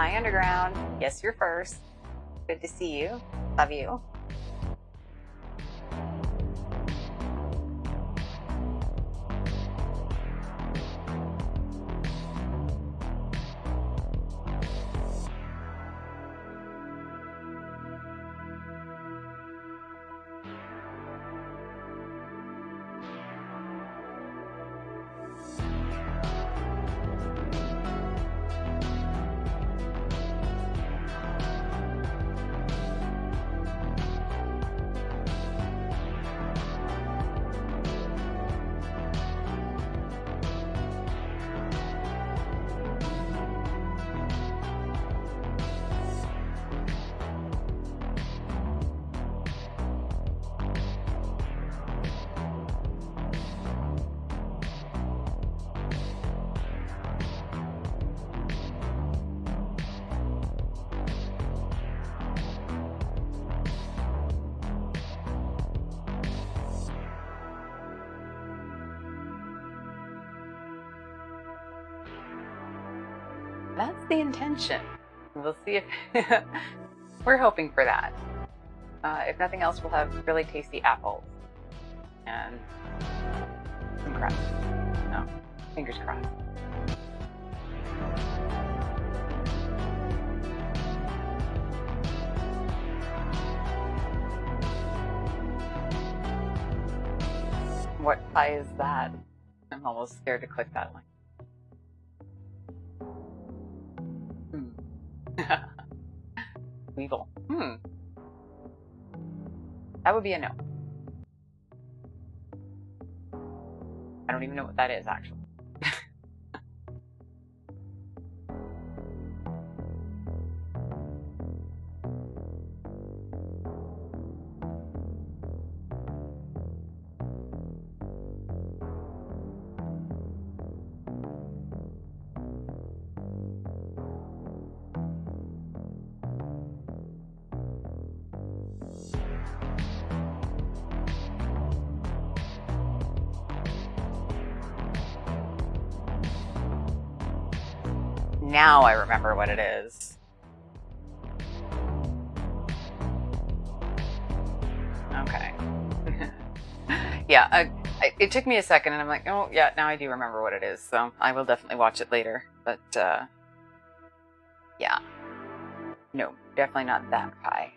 Hi, Underground. Yes, you're first. Good to see you. Love you. That's the intention. We'll see if we're hoping for that. If nothing else, we'll have really tasty apples and some crust. No, fingers crossed. What pie is that? I'm almost scared to click that one. Weevil. That would be a no. I don't even know what that is, actually. Now I remember what it is. Okay. Yeah, it took me a second and I'm like, oh yeah, now I do remember what it is. So I will definitely watch it later. But yeah, no, definitely not that pie.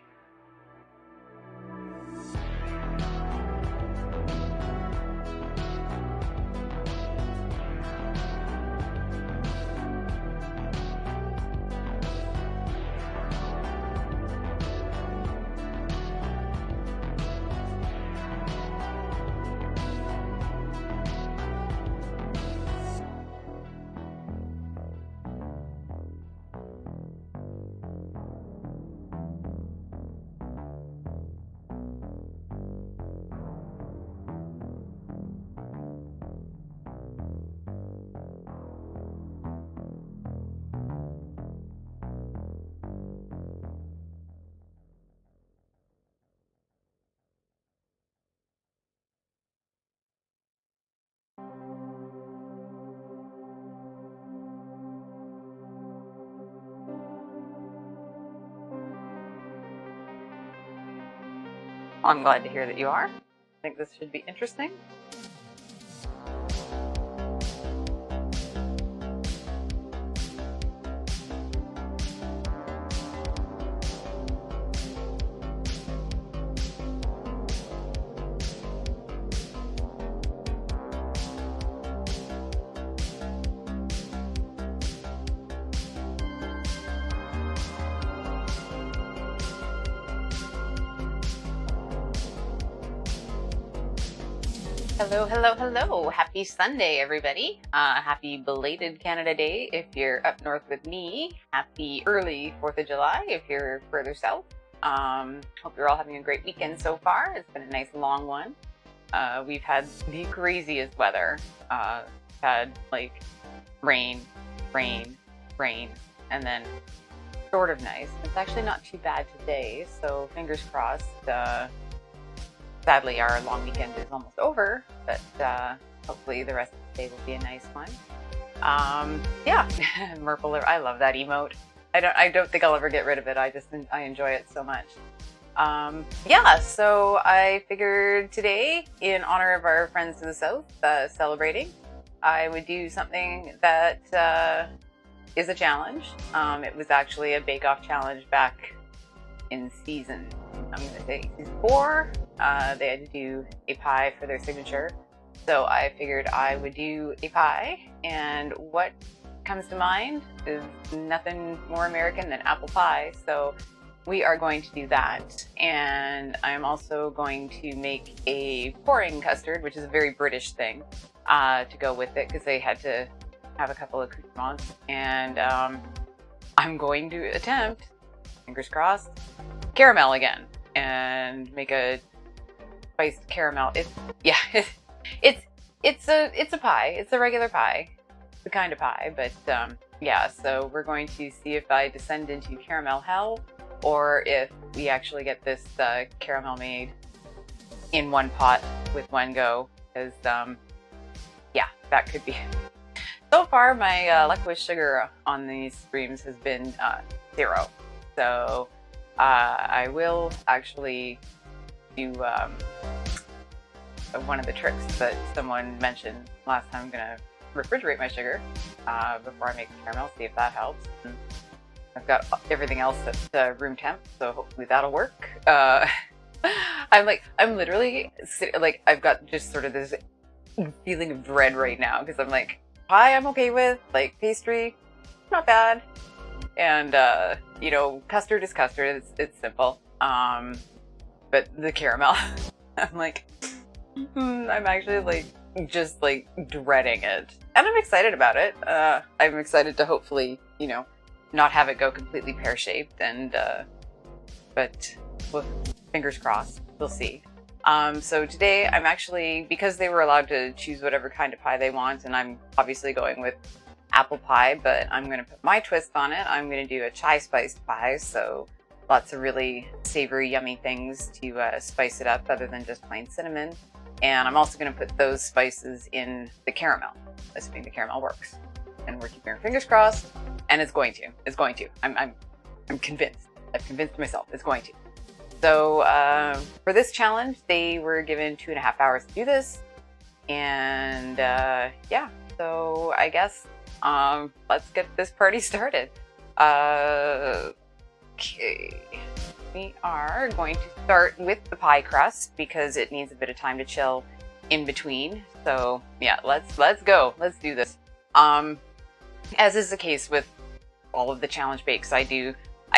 I'm glad to hear that you are. I think this should be interesting. Hello, hello, hello. Happy Sunday, everybody. Happy belated Canada Day if you're up north with me. Happy early 4th of July if you're further south. Hope you're all having a great weekend so far. It's been a nice long one. We've had the craziest weather. Had like rain, and then sort of nice. It's actually not too bad today, so fingers crossed. Sadly, our long weekend is almost over, but hopefully the rest of the day will be a nice one. Yeah, Merple, I love that emote. I don't think I'll ever get rid of it. I enjoy it so much. Yeah, so I figured today, in honor of our friends to the south celebrating, I would do something that is a challenge. It was actually a bake-off challenge back in season, I'm going to say season 4. They had to do a pie for their signature. So I figured I would do a pie, and what comes to mind is nothing more American than apple pie. So we are going to do that. And I'm also going to make a pouring custard, which is a very British thing, to go with it, because they had to have a couple of accoutrements. And I'm going to attempt, fingers crossed, caramel again, and make a spiced caramel. It's a pie. It's a regular pie, the kind of pie. But yeah, so we're going to see if I descend into caramel hell, or if we actually get this caramel made in one pot with one go. Because yeah, that could be. So far, my luck with sugar on these streams has been 0. So I will actually do one of the tricks that someone mentioned last time. I'm gonna refrigerate my sugar before I make the caramel, see if that helps. And I've got everything else at room temp, so hopefully that'll work. I'm literally like, I've got just sort of this feeling of dread right now, because I'm like, pie I'm okay with, like pastry, not bad, and you know, custard is custard. It's simple. But the caramel, I'm like, I'm actually like just like dreading it, and I'm excited about it. I'm excited to hopefully, you know, not have it go completely pear-shaped, and but well, fingers crossed, we'll see. So today I'm actually, because they were allowed to choose whatever kind of pie they want, and I'm obviously going with apple pie, but I'm going to put my twist on it. I'm going to do a chai spiced pie, so lots of really savory, yummy things to spice it up other than just plain cinnamon. And I'm also going to put those spices in the caramel, assuming the caramel works. And we're keeping our fingers crossed, and it's going to. It's going to. I'm convinced. I've convinced myself it's going to. So for this challenge, they were given 2.5 hours to do this. And yeah, so I guess let's get this party started. Okay. We are going to start with the pie crust because it needs a bit of time to chill in between. So yeah, let's go. Let's do this. As is the case with all of the challenge bakes I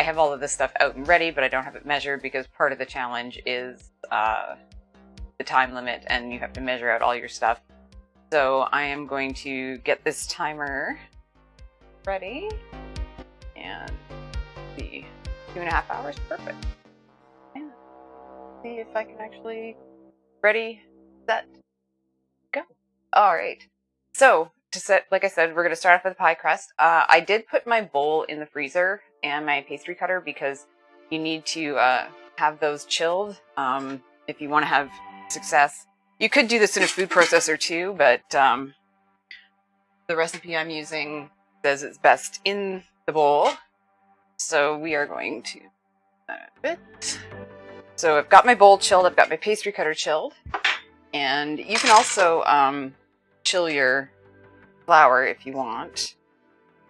have all of this stuff out and ready, but I don't have it measured because part of the challenge is the time limit, and you have to measure out all your stuff. So I am going to get this timer ready, and the 2.5 hours, perfect. And see if I can actually ready, set, go. All right. So to set, like I said, we're going to start off with the pie crust. I did put my bowl in the freezer and my pastry cutter because you need to have those chilled if you want to have success. You could do this in a food processor too, but the recipe I'm using says it's best in the bowl. So we are going to a bit. So I've got my bowl chilled, I've got my pastry cutter chilled, and you can also chill your flour if you want.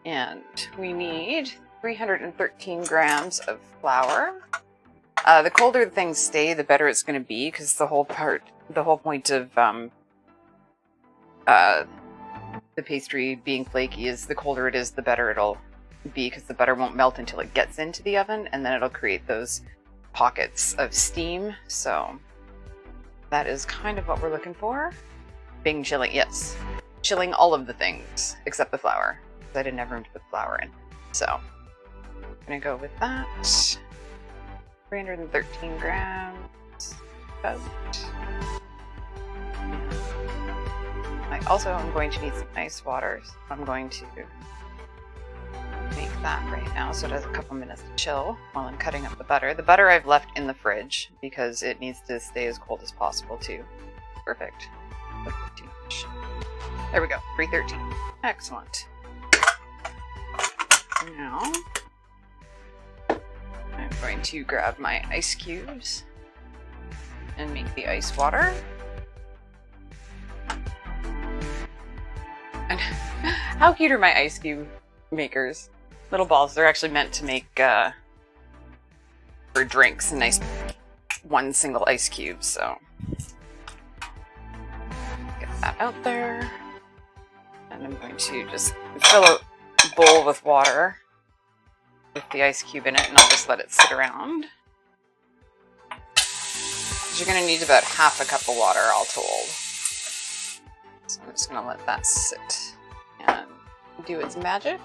And we need 313 grams of flour. The colder the things stay, the better it's going to be, because the whole point of the pastry being flaky is the colder it is, the better it'll be, because the butter won't melt until it gets into the oven, and then it'll create those pockets of steam. So that is kind of what we're looking for. Bing chilling, yes. Chilling all of the things except the flour, because I didn't have room to put flour in. So I'm gonna go with that. 313 grams. About. I also am going to need some ice water, so I'm going to make that right now so it has a couple minutes to chill while I'm cutting up the butter. The butter I've left in the fridge because it needs to stay as cold as possible too. Perfect. There we go, 313. Excellent. Now, I'm going to grab my ice cubes and make the ice water. And how cute are my ice cube makers? Little balls. They're actually meant to make for drinks, a nice one single ice cube. So get that out there. And I'm going to just fill a bowl with water with the ice cube in it, and I'll just let it sit around. You're going to need about half a cup of water all told. So I'm just going to let that sit and do its magic.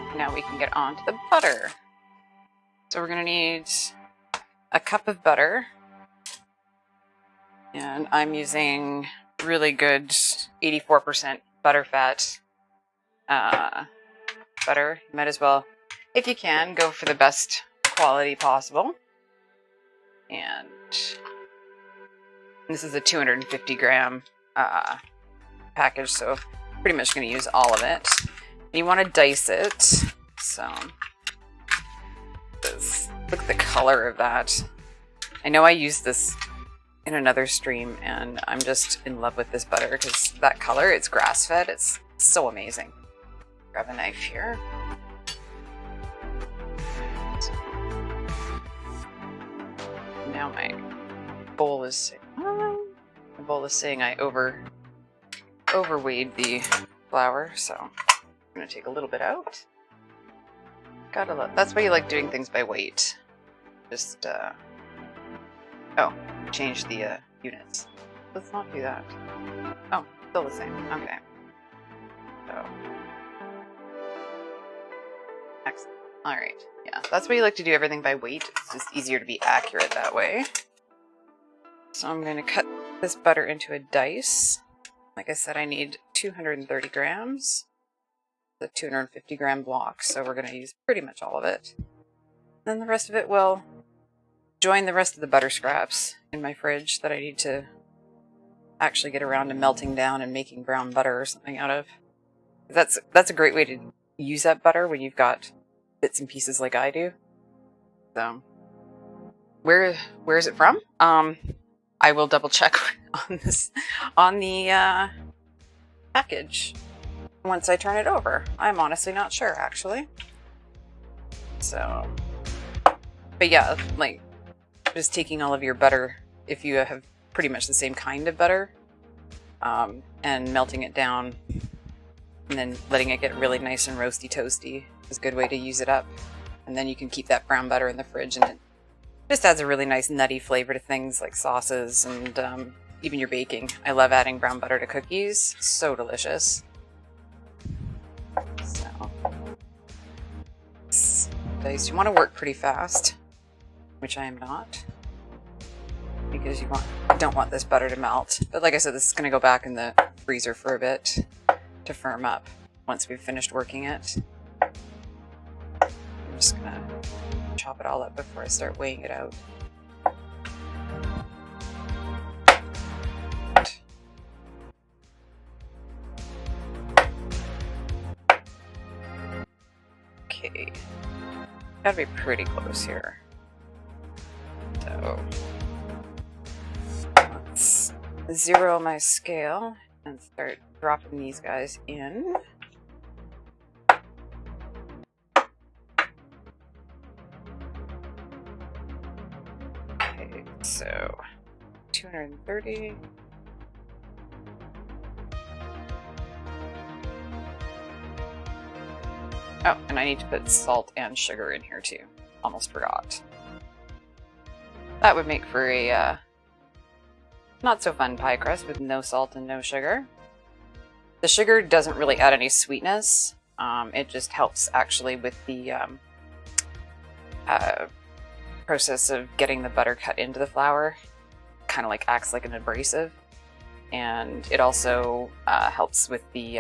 And now we can get on to the butter. So we're going to need a cup of butter. And I'm using really good 84% butterfat butter. You might as well, if you can, go for the best quality possible. And this is a 250 gram package, so pretty much going to use all of it. And you want to dice it. So look at the color of that. I know I used this in another stream, and I'm just in love with this butter because that color, it's grass-fed. It's so amazing. Grab a knife here. Now my bowl is saying I overweighed the flour, so I'm gonna take a little bit out. Gotta love. That's why you like doing things by weight. Just change the units. Let's not do that. Oh, still the same. Okay. So, excellent. All right. Yeah, that's why you like to do everything by weight. It's just easier to be accurate that way. So I'm going to cut this butter into a dice. Like I said, I need 230 grams. The 250 gram block, so we're going to use pretty much all of it. Then the rest of it will join the rest of the butter scraps in my fridge that I need to actually get around to melting down and making brown butter or something out of. That's a great way to use that butter when you've got bits and pieces like I do. So, where is it from? I will double check on the package once I turn it over. I'm honestly not sure, actually. So, but yeah, like just taking all of your butter, if you have pretty much the same kind of butter, and melting it down and then letting it get really nice and roasty toasty is a good way to use it up. And then you can keep that brown butter in the fridge, and it just adds a really nice nutty flavor to things like sauces and even your baking. I love adding brown butter to cookies. So delicious. So, dice. You want to work pretty fast, which I am not, because you don't want this butter to melt. But like I said, this is going to go back in the freezer for a bit to firm up once we've finished working it. I'm just going to chop it all up before I start weighing it out. Okay, gotta be pretty close here. So let's zero my scale and start dropping these guys in. Okay, so 230. Oh, and I need to put salt and sugar in here too. Almost forgot. That would make for a not so fun pie crust with no salt and no sugar. The sugar doesn't really add any sweetness. It just helps actually with the process of getting the butter cut into the flour. Kind of like acts like an abrasive. And it also helps with the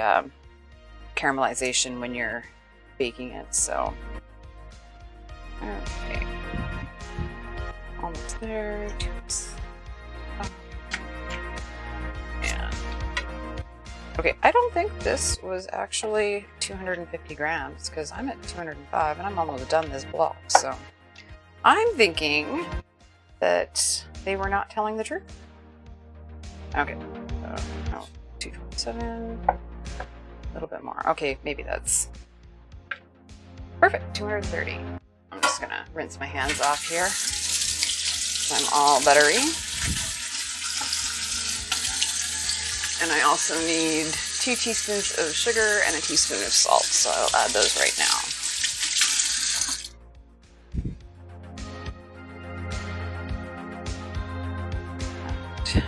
caramelization when you're baking it. So, okay. Almost there. And Okay, I don't think this was actually 250 grams because I'm at 205 and I'm almost done this block. So I'm thinking that they were not telling the truth. Okay, so no, 227, a little bit more. Okay, maybe that's perfect, 230. I'm just gonna rinse my hands off here. I'm all buttery. And I also need 2 teaspoons of sugar and a teaspoon of salt, so I'll add those right now.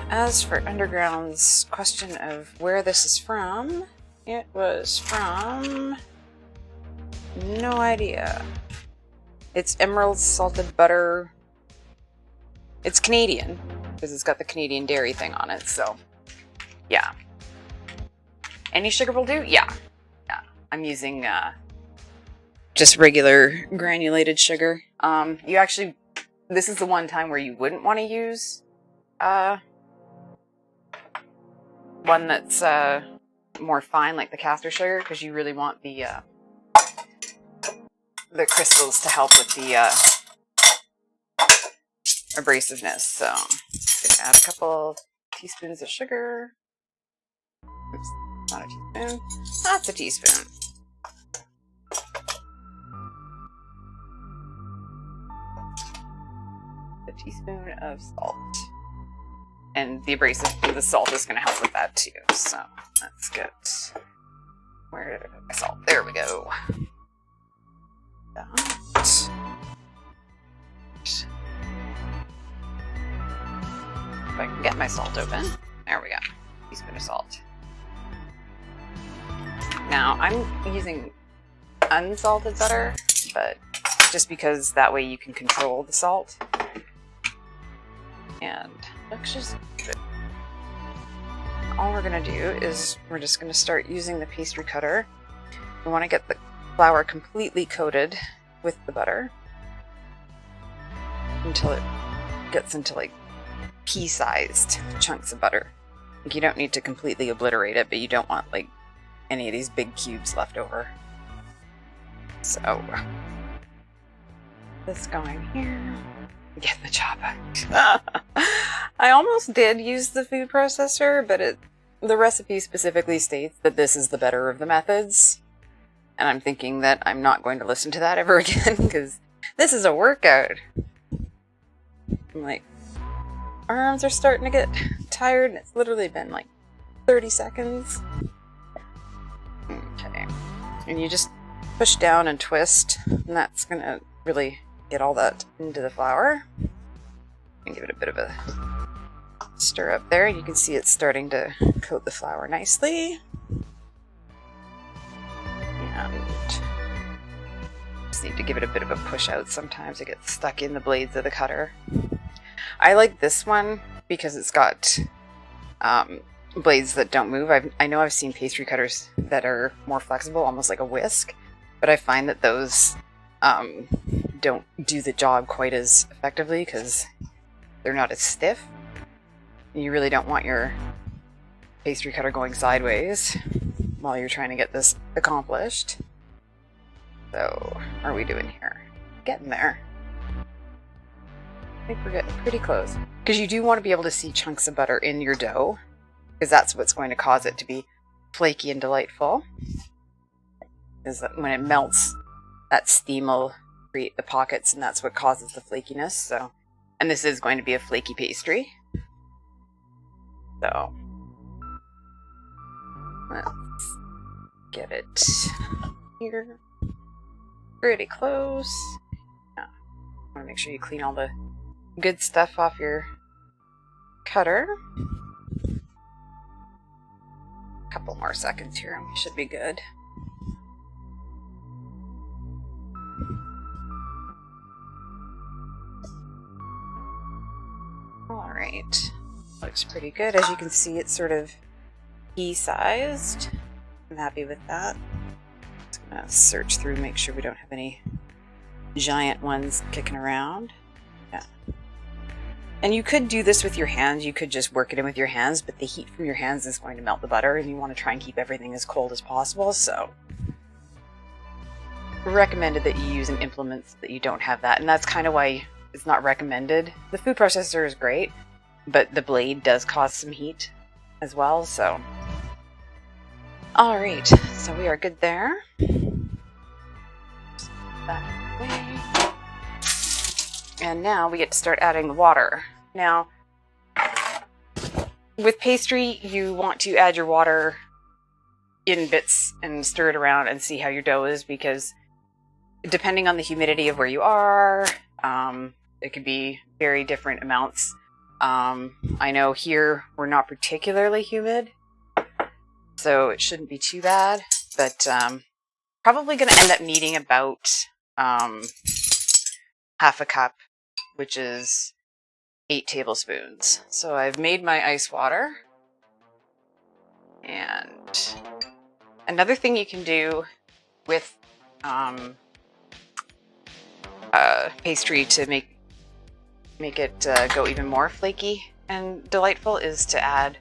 As for Underground's question of where this is from, it was from... no idea. It's Emerald Salted Butter. It's Canadian, because it's got the Canadian dairy thing on it, so... yeah. Any sugar will do? Yeah. Yeah. I'm using just regular granulated sugar. You actually, this is the one time where you wouldn't want to use one that's more fine, like the caster sugar, because you really want the crystals to help with the abrasiveness. So I'm just gonna add a couple teaspoons of sugar. Oops, not a teaspoon. That's a teaspoon. A teaspoon of salt. And the abrasive, the salt is going to help with that too. So let's get, where did I put my salt? There we go. That. If I can get my salt open. There we go. Teaspoon of salt. Now, I'm using unsalted butter, but just because that way you can control the salt. And let's just... all we're going to do is we're just going to start using the pastry cutter. We want to get the flour completely coated with the butter until it gets into like pea-sized chunks of butter. Like, you don't need to completely obliterate it, but you don't want like any of these big cubes left over. So this going here. Get the chopper. I almost did use the food processor, but the recipe specifically states that this is the better of the methods. And I'm thinking that I'm not going to listen to that ever again, because this is a workout. I'm like, arms are starting to get tired, and it's literally been like 30 seconds. Okay. And you just push down and twist, and that's going to really get all that into the flour. And give it a bit of a stir up there. You can see it's starting to coat the flour nicely. And just need to give it a bit of a push out. Sometimes it gets stuck in the blades of the cutter. I like this one because it's got blades that don't move. I know I've seen pastry cutters that are more flexible, almost like a whisk, but I find that those don't do the job quite as effectively because they're not as stiff. And you really don't want your pastry cutter going sideways while you're trying to get this accomplished. So, how are we doing here? Getting there. I think we're getting pretty close. Because you do want to be able to see chunks of butter in your dough, because that's what's going to cause it to be flaky and delightful. Is that when it melts, that steam will create the pockets, and that's what causes the flakiness. So, and this is going to be a flaky pastry. So, let's get it here pretty close. Now, I want to make sure you clean all the good stuff off your cutter. A couple more seconds here and we should be good. Alright, looks pretty good. As you can see, it's sort of pea-sized. I'm happy with that. Just gonna search through, make sure we don't have any giant ones kicking around. Yeah. And you could do this with your hands, you could just work it in with your hands, but the heat from your hands is going to melt the butter, and you want to try and keep everything as cold as possible, so recommended that you use an implement so that you don't have that, and that's kind of why it's not recommended. The food processor is great, but the blade does cause some heat as well, so. Alright, so we are good there. That way. And now we get to start adding the water. Now, with pastry, you want to add your water in bits and stir it around and see how your dough is, because depending on the humidity of where you are, it could be very different amounts. I know here we're not particularly humid, so it shouldn't be too bad, but probably going to end up needing about half a cup, which is 8 tablespoons. So I've made my ice water. And another thing you can do with pastry to make it go even more flaky and delightful is to add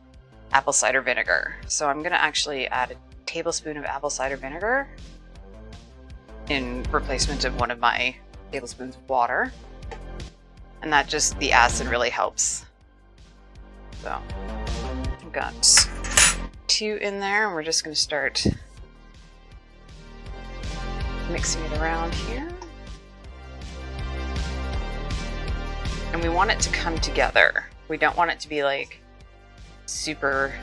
apple cider vinegar. So I'm going to actually add a tablespoon of apple cider vinegar in replacement of one of my tablespoons of water. And that just, the acid really helps. So I've got 2 in there, and we're just going to start mixing it around here. And we want it to come together. We don't want it to be like super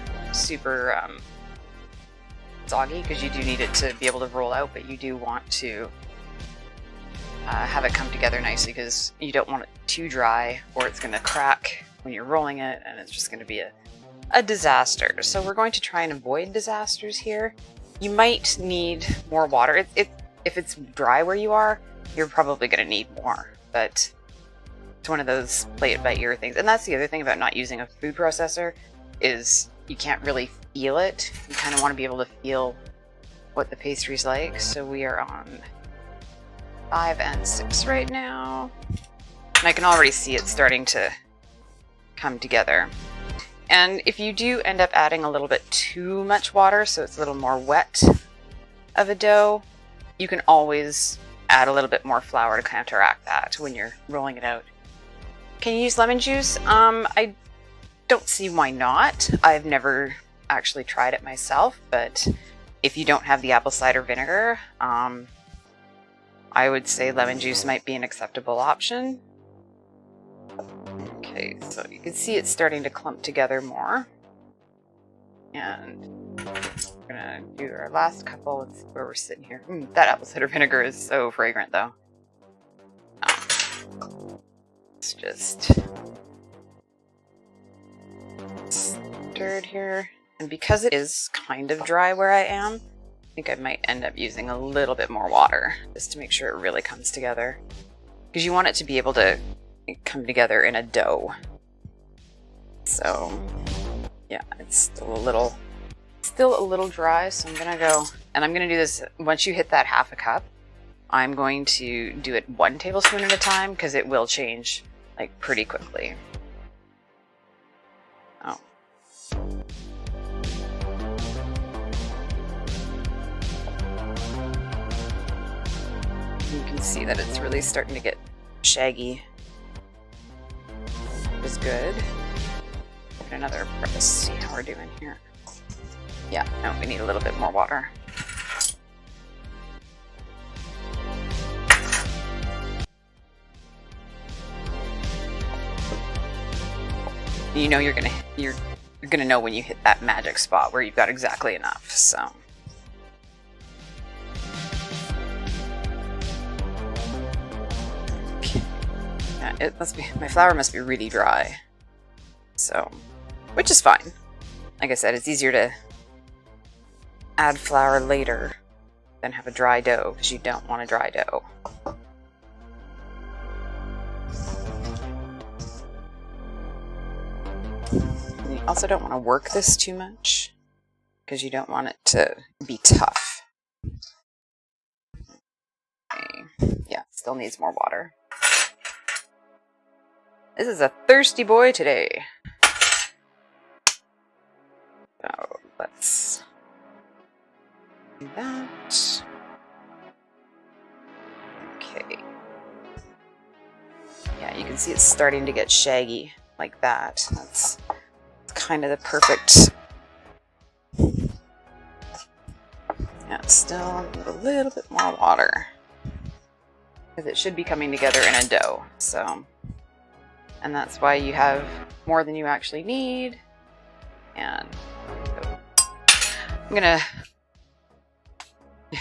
soggy, because you do need it to be able to roll out, but you do want to have it come together nicely, because you don't want it too dry or it's going to crack when you're rolling it, and it's just going to be a disaster. So we're going to try and avoid disasters here. You might need more water. If it's dry where you are, you're probably going to need more, but it's one of those play it by ear things. And that's the other thing about not using a food processor, is you can't really feel it. You kind of want to be able to feel what the pastry's like. So we are on 5 and 6 right now. And I can already see it starting to come together. And if you do end up adding a little bit too much water, so it's a little more wet of a dough, you can always add a little bit more flour to counteract that when you're rolling it out. Can you use lemon juice? I don't see why not. I've never actually tried it myself, but if you don't have the apple cider vinegar, I would say lemon juice might be an acceptable option. Okay, so you can see it's starting to clump together more. And we're gonna do our last couple and see where we're sitting here. That apple cider vinegar is so fragrant though. It's just stirred here. And because it is kind of dry where I am, I think I might end up using a little bit more water just to make sure it really comes together. Because you want it to be able to come together in a dough. So yeah, it's still a little dry, so I'm gonna go, and I'm gonna do this once you hit that half a cup. I'm going to do it 1 tablespoon at a time, because it will change like pretty quickly. Oh. You can see that it's really starting to get shaggy. Is good. Give it another press, see how we're doing here. Yeah, no, we need a little bit more water. You know you're gonna know when you hit that magic spot where you've got exactly enough. So. Yeah, it must be, my flour must be really dry. So, which is fine. Like I said, it's easier to add flour later than have a dry dough, because you don't want a dry dough. And you also don't want to work this too much, because you don't want it to be tough. Okay. Yeah, still needs more water. This is a thirsty boy today. So let's do that. Okay. Yeah, you can see it's starting to get shaggy like that. That's kind of the perfect. Yeah, it's still need a little bit more water because it should be coming together in a dough. So, and that's why you have more than you actually need. And I'm gonna,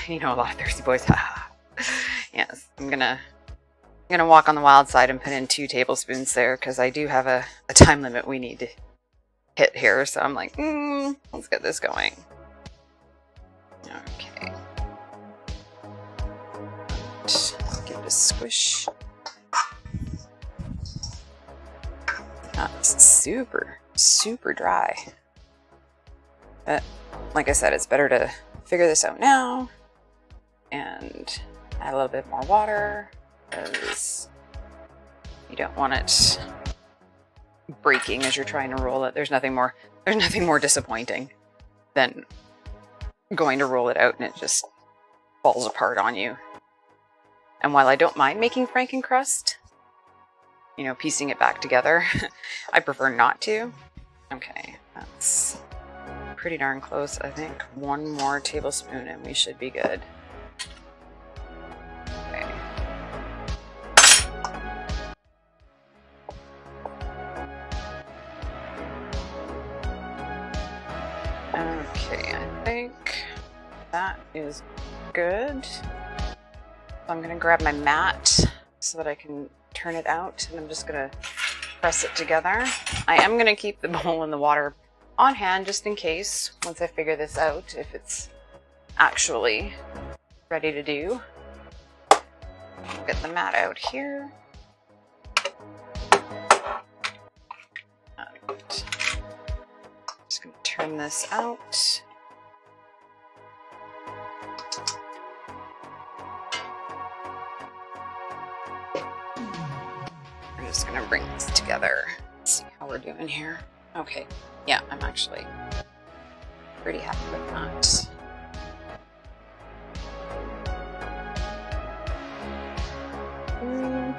a lot of thirsty boys. Yes, I'm gonna walk on the wild side and put in 2 tablespoons there because I do have a time limit we need to hit here. So I'm like, let's get this going. Okay. Give it a squish. It's super, super dry. But like I said, it's better to figure this out now and add a little bit more water because you don't want it breaking as you're trying to roll it. There's nothing more disappointing than going to roll it out and it just falls apart on you. And while I don't mind making frankencrust, piecing it back together, I prefer not to. Okay, that's pretty darn close. I think 1 more tablespoon and we should be good. Okay. Okay, I think that is good. So I'm gonna grab my mat so that I can turn it out, and I'm just gonna press it together. I am gonna keep the bowl and the water on hand just in case, once I figure this out, if it's actually ready to do. I'll get the mat out here. Right. Just gonna turn this out. I'm just gonna bring this together. See how we're doing here. Okay, yeah, I'm actually pretty happy with that.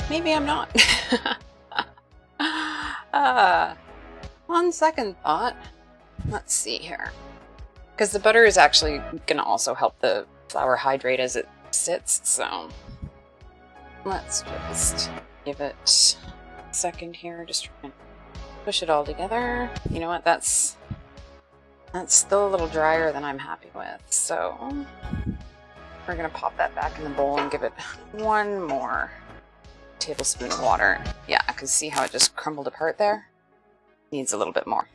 Maybe I'm not. On second thought, let's see here. Because the butter is actually going to also help the flour hydrate as it sits, so let's just give it a second here. Just try and push it all together. You know what? That's still a little drier than I'm happy with, so we're going to pop that back in the bowl and give it 1 more tablespoon of water. Yeah, I can see how it just crumbled apart there. Needs a little bit more.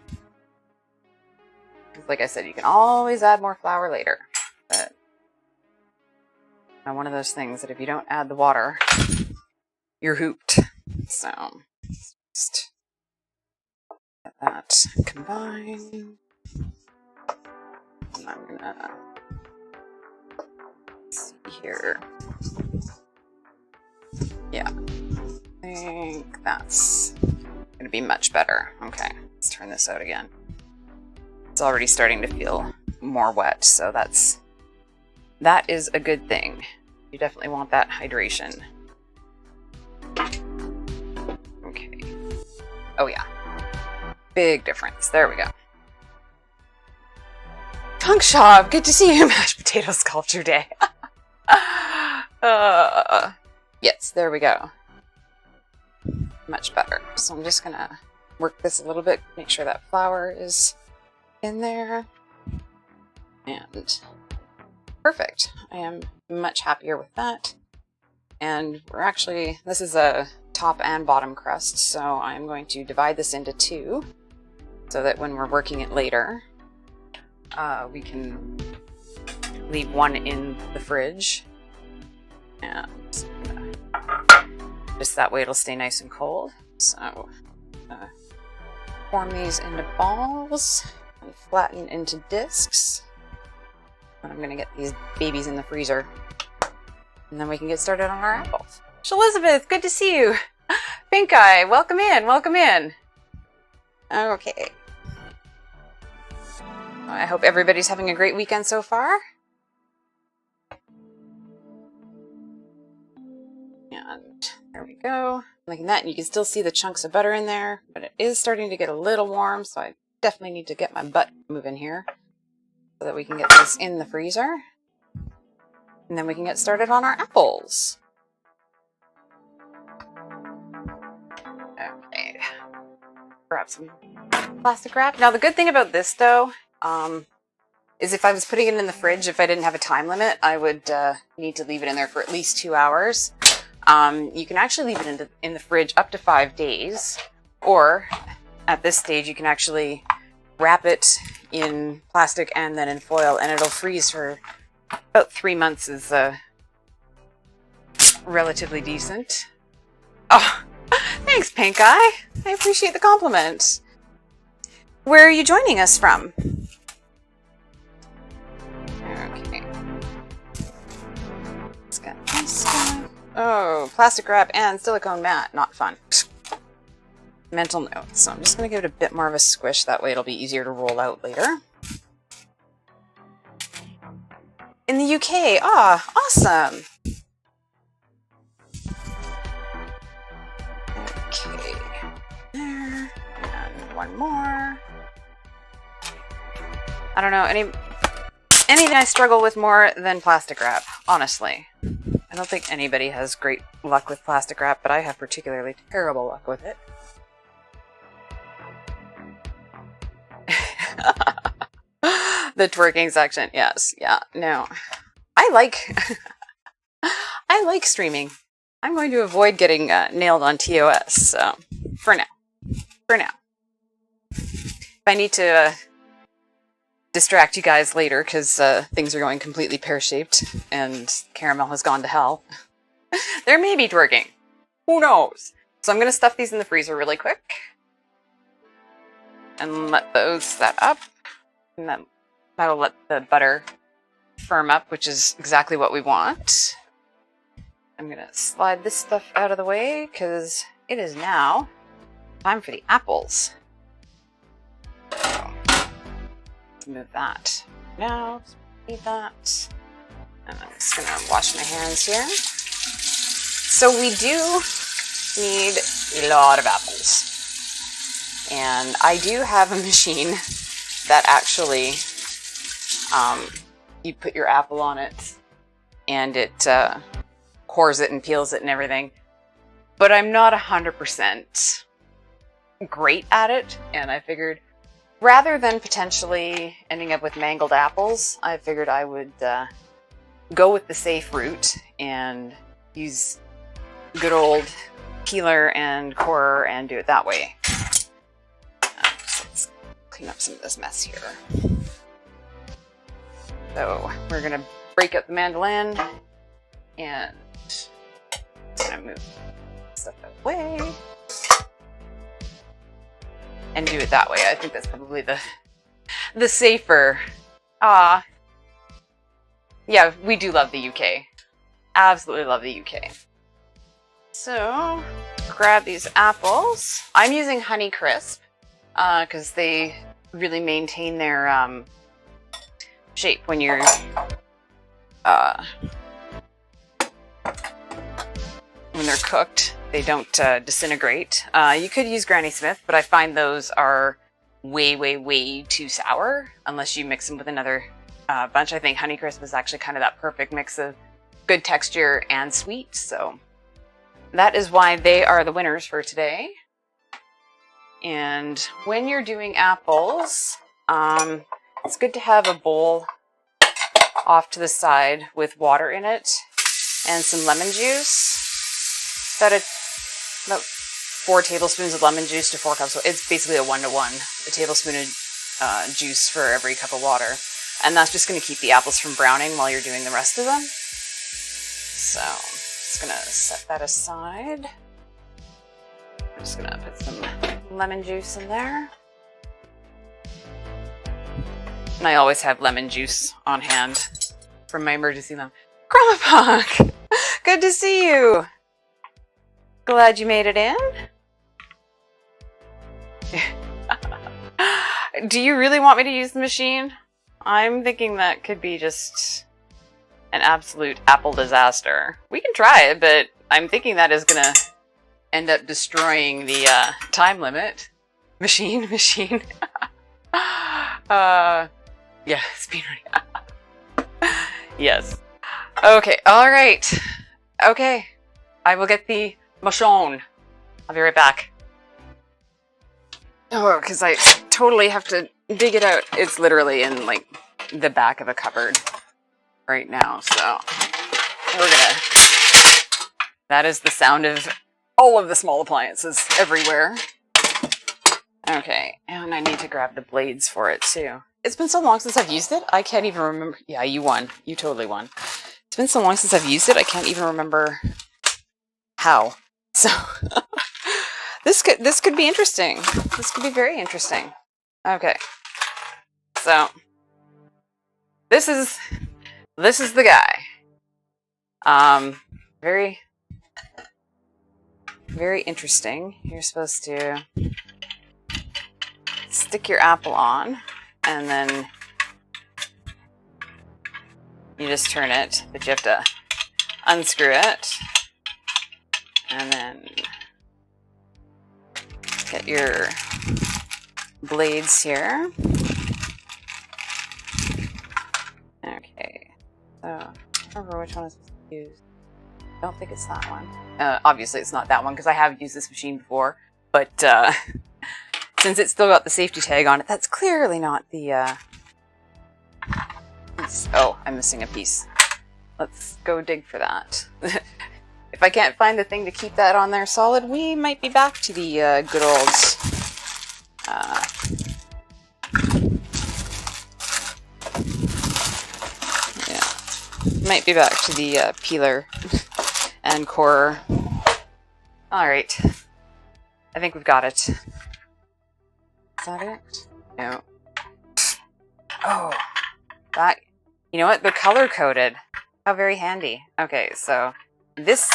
Like I said, you can always add more flour later, but one of those things that if you don't add the water, you're hooped. So just get that combined. And I'm gonna see here. Yeah, I think that's gonna be much better. Okay, let's turn this out again. It's already starting to feel more wet, so that is a good thing. You definitely want that hydration. Okay. Oh yeah. Big difference. There we go. Funk Shop, good to see you. Mashed potato sculpture day. Yes, there we go. Much better. So I'm just gonna work this a little bit, make sure that flour is in there, and perfect. I am much happier with that. And this is a top and bottom crust, so I'm going to divide this into 2 so that when we're working it later, we can leave 1 in the fridge, and just that way it'll stay nice and cold. So form these into balls and flatten into discs. And I'm gonna get these babies in the freezer, and then we can get started on our apples. Elizabeth, good to see you. Pink Eye, welcome in, welcome in. Okay. I hope everybody's having a great weekend so far. And there we go. Like that, and you can still see the chunks of butter in there, but it is starting to get a little warm, so I definitely need to get my butt moving here so that we can get this in the freezer. And then we can get started on our apples. Okay. Grab some plastic wrap. Now the good thing about this though, is if I was putting it in the fridge, if I didn't have a time limit, I would need to leave it in there for at least 2 hours. You can actually leave it in the fridge up to 5 days, or at this stage you can actually wrap it in plastic and then in foil, and it'll freeze for about 3 months. Is relatively decent. Oh, thanks, Pink Eye. I appreciate the compliment. Where are you joining us from? Okay. Let's get this stuff. Oh, plastic wrap and silicone mat. Not fun. Mental notes. So I'm just going to give it a bit more of a squish. That way it'll be easier to roll out later. In the UK. Ah, awesome. Okay. There. And one more. I don't know. Anything I struggle with more than plastic wrap, honestly. I don't think anybody has great luck with plastic wrap, but I have particularly terrible luck with it. The twerking section, yes, yeah, no. I like streaming. I'm going to avoid getting nailed on TOS, so for now. If I need to distract you guys later because things are going completely pear-shaped and caramel has gone to hell, there may be twerking. Who knows? So I'm going to stuff these in the freezer really quick and let those set up, and then that'll let the butter firm up, which is exactly what we want. I'm going to slide this stuff out of the way because it is now time for the apples. So, let's move that now. Leave that. And I'm just going to wash my hands here. So we do need a lot of apples. And I do have a machine that actually, you put your apple on it and it cores it and peels it and everything. But I'm not 100% great at it, and I figured rather than potentially ending up with mangled apples, I figured I would go with the safe route and use good old peeler and corer and do it that way. So let's clean up some of this mess here. So we're going to break up the mandolin and I'm going to move stuff that way and do it that way. I think that's probably the safer. Yeah, we do love the UK. Absolutely love the UK. So grab these apples. I'm using Honey Crisp because they really maintain their shape when you're when they're cooked. They don't disintegrate. You could use Granny Smith, but I find those are way too sour unless you mix them with another bunch. I think Honey Crisp is actually kind of that perfect mix of good texture and sweet. So that is why they are the winners for today. And when you're doing apples, it's good to have a bowl off to the side with water in it and some lemon juice. About 4 tablespoons of lemon juice to 4 cups. So it's basically a 1-to-1, a tablespoon of juice for every cup of water. And that's just going to keep the apples from browning while you're doing the rest of them. So I'm just going to set that aside. I'm just going to put some lemon juice in there. And I always have lemon juice on hand for my emergency lemon. Chroma Punk! Good to see you! Glad you made it in. Do you really want me to use the machine? I'm thinking that could be just an absolute apple disaster. We can try it, but I'm thinking that is gonna end up destroying the time limit. Machine. Yeah, speedrunning. Yes. Okay, alright. Okay. I will get the machine. I'll be right back. Oh, because I totally have to dig it out. It's literally in, like, the back of a cupboard right now, so we're gonna... That is the sound of all of the small appliances everywhere. Okay, and I need to grab the blades for it, too. It's been so long since I've used it, I can't even remember... Yeah, you won. You totally won. It's been so long since I've used it, I can't even remember how. So... This could be interesting. This could be very interesting. Okay. So this is the guy. Very interesting. You're supposed to stick your apple on and then you just turn it, but you have to unscrew it and then get your blades here. Okay, so I don't remember which one I was supposed to use. I don't think it's that one. Obviously it's not that one because I have used this machine before, but since it's still got the safety tag on it, that's clearly not the oh, I'm missing a piece. Let's go dig for that. If I can't find the thing to keep that on there solid, we might be back to the good old yeah, might be back to the peeler and corer. Alright, I think we've got it. Is that it? No. Oh, that, you know what, they're color coded. How very handy. Okay, so this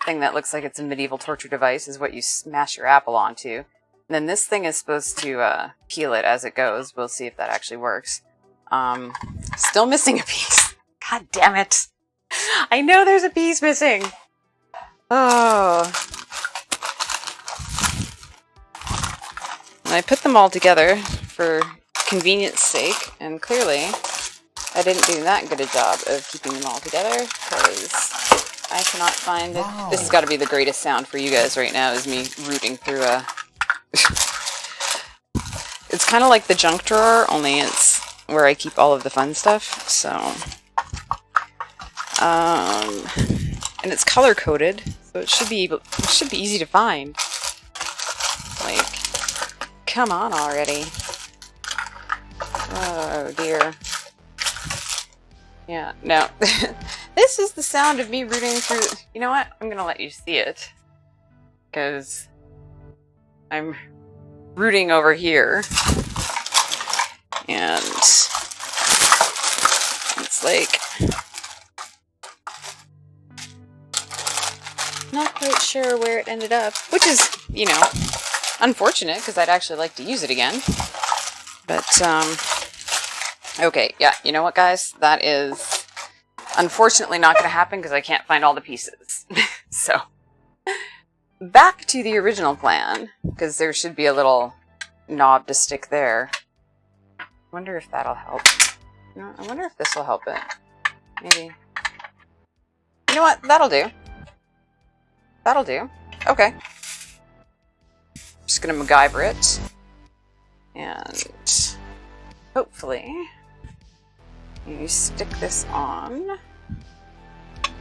thing that looks like it's a medieval torture device is what you smash your apple onto. And then this thing is supposed to peel it as it goes. We'll see if that actually works. Still missing a piece. God damn it. I know there's a piece missing. Oh. And I put them all together for convenience sake, and clearly I didn't do that good a job of keeping them all together because I cannot find it. Wow. This has got to be the greatest sound for you guys right now, is me rooting through a... It's kind of like the junk drawer, only it's where I keep all of the fun stuff, so... and it's color-coded, so it should be easy to find. Like, come on already. Oh, dear. Yeah, no. This is the sound of me rooting through... You know what? I'm gonna let you see it. Because I'm rooting over here. And it's like... Not quite sure where it ended up. Which is, you know, unfortunate, because I'd actually like to use it again. But, okay, yeah, you know what, guys? That is unfortunately not going to happen because I can't find all the pieces. So, back to the original plan, because there should be a little knob to stick there. I wonder if that'll help. No, I wonder if this will help it. Maybe. You know what? That'll do. That'll do. Okay. Just going to MacGyver it. And hopefully you stick this on.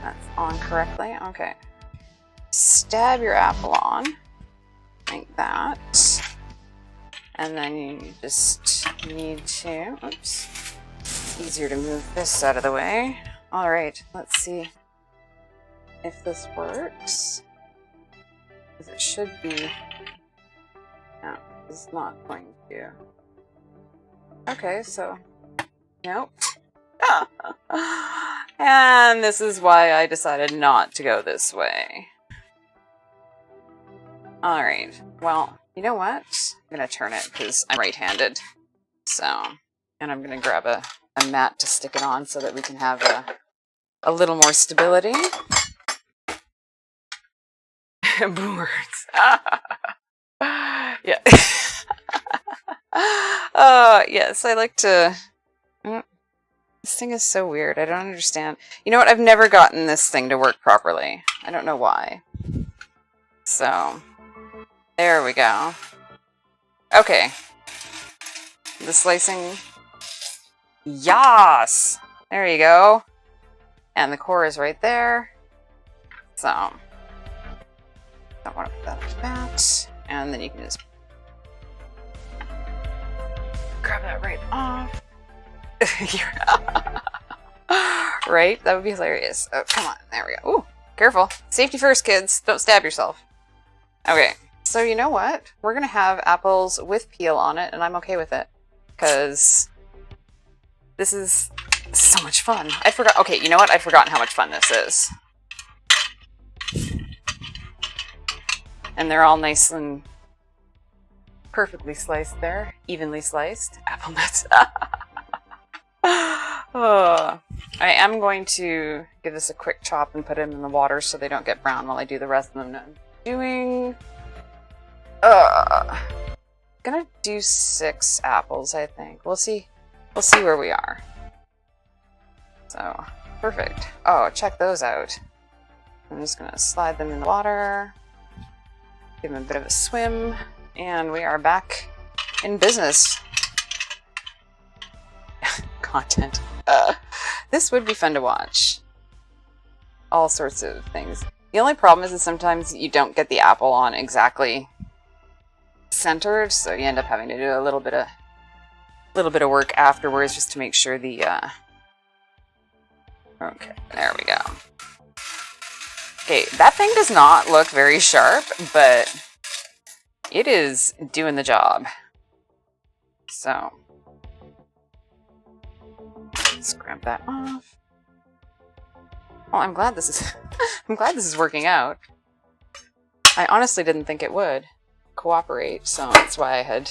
That's on correctly. Okay. Stab your apple on like that. And then you just need to, oops, it's easier to move this out of the way. All right, let's see if this works. Because it should be, no, it's not going to. Okay, so, nope. And this is why I decided not to go this way. Alright, well, you know what? I'm gonna turn it because I'm right-handed. So, and I'm gonna grab a mat to stick it on so that we can have a little more stability. Boomers. Yeah. Yes, I like to... This thing is so weird. I don't understand. You know what? I've never gotten this thing to work properly. I don't know why. So, there we go. Okay. The slicing. Yas! There you go. And the core is right there. So, don't want to put that like that. And then you can just grab that right off. Right? That would be hilarious. Oh, come on. There we go. Ooh, careful. Safety first, kids. Don't stab yourself. Okay. So you know what? We're going to have apples with peel on it, and I'm okay with it. Because this is so much fun. I forgot. Okay, you know what? I'd forgotten how much fun this is. And they're all nice and perfectly sliced there. Evenly sliced. Apple nuts. Oh, I am going to give this a quick chop and put them in the water so they don't get brown while I do the rest of them. I'm doing... gonna do 6 apples, I think. We'll see. We'll see where we are. So, perfect. Oh, check those out. I'm just gonna slide them in the water. Give them a bit of a swim. And we are back in business. Content. This would be fun to watch. All sorts of things. The only problem is that sometimes you don't get the apple on exactly centered, so you end up having to do a little bit of work afterwards just to make sure the okay, there we go. Okay, that thing does not look very sharp, but it is doing the job. So let's grab that off. Well, I'm glad this is I'm glad this is working out. I honestly didn't think it would cooperate, so that's why I had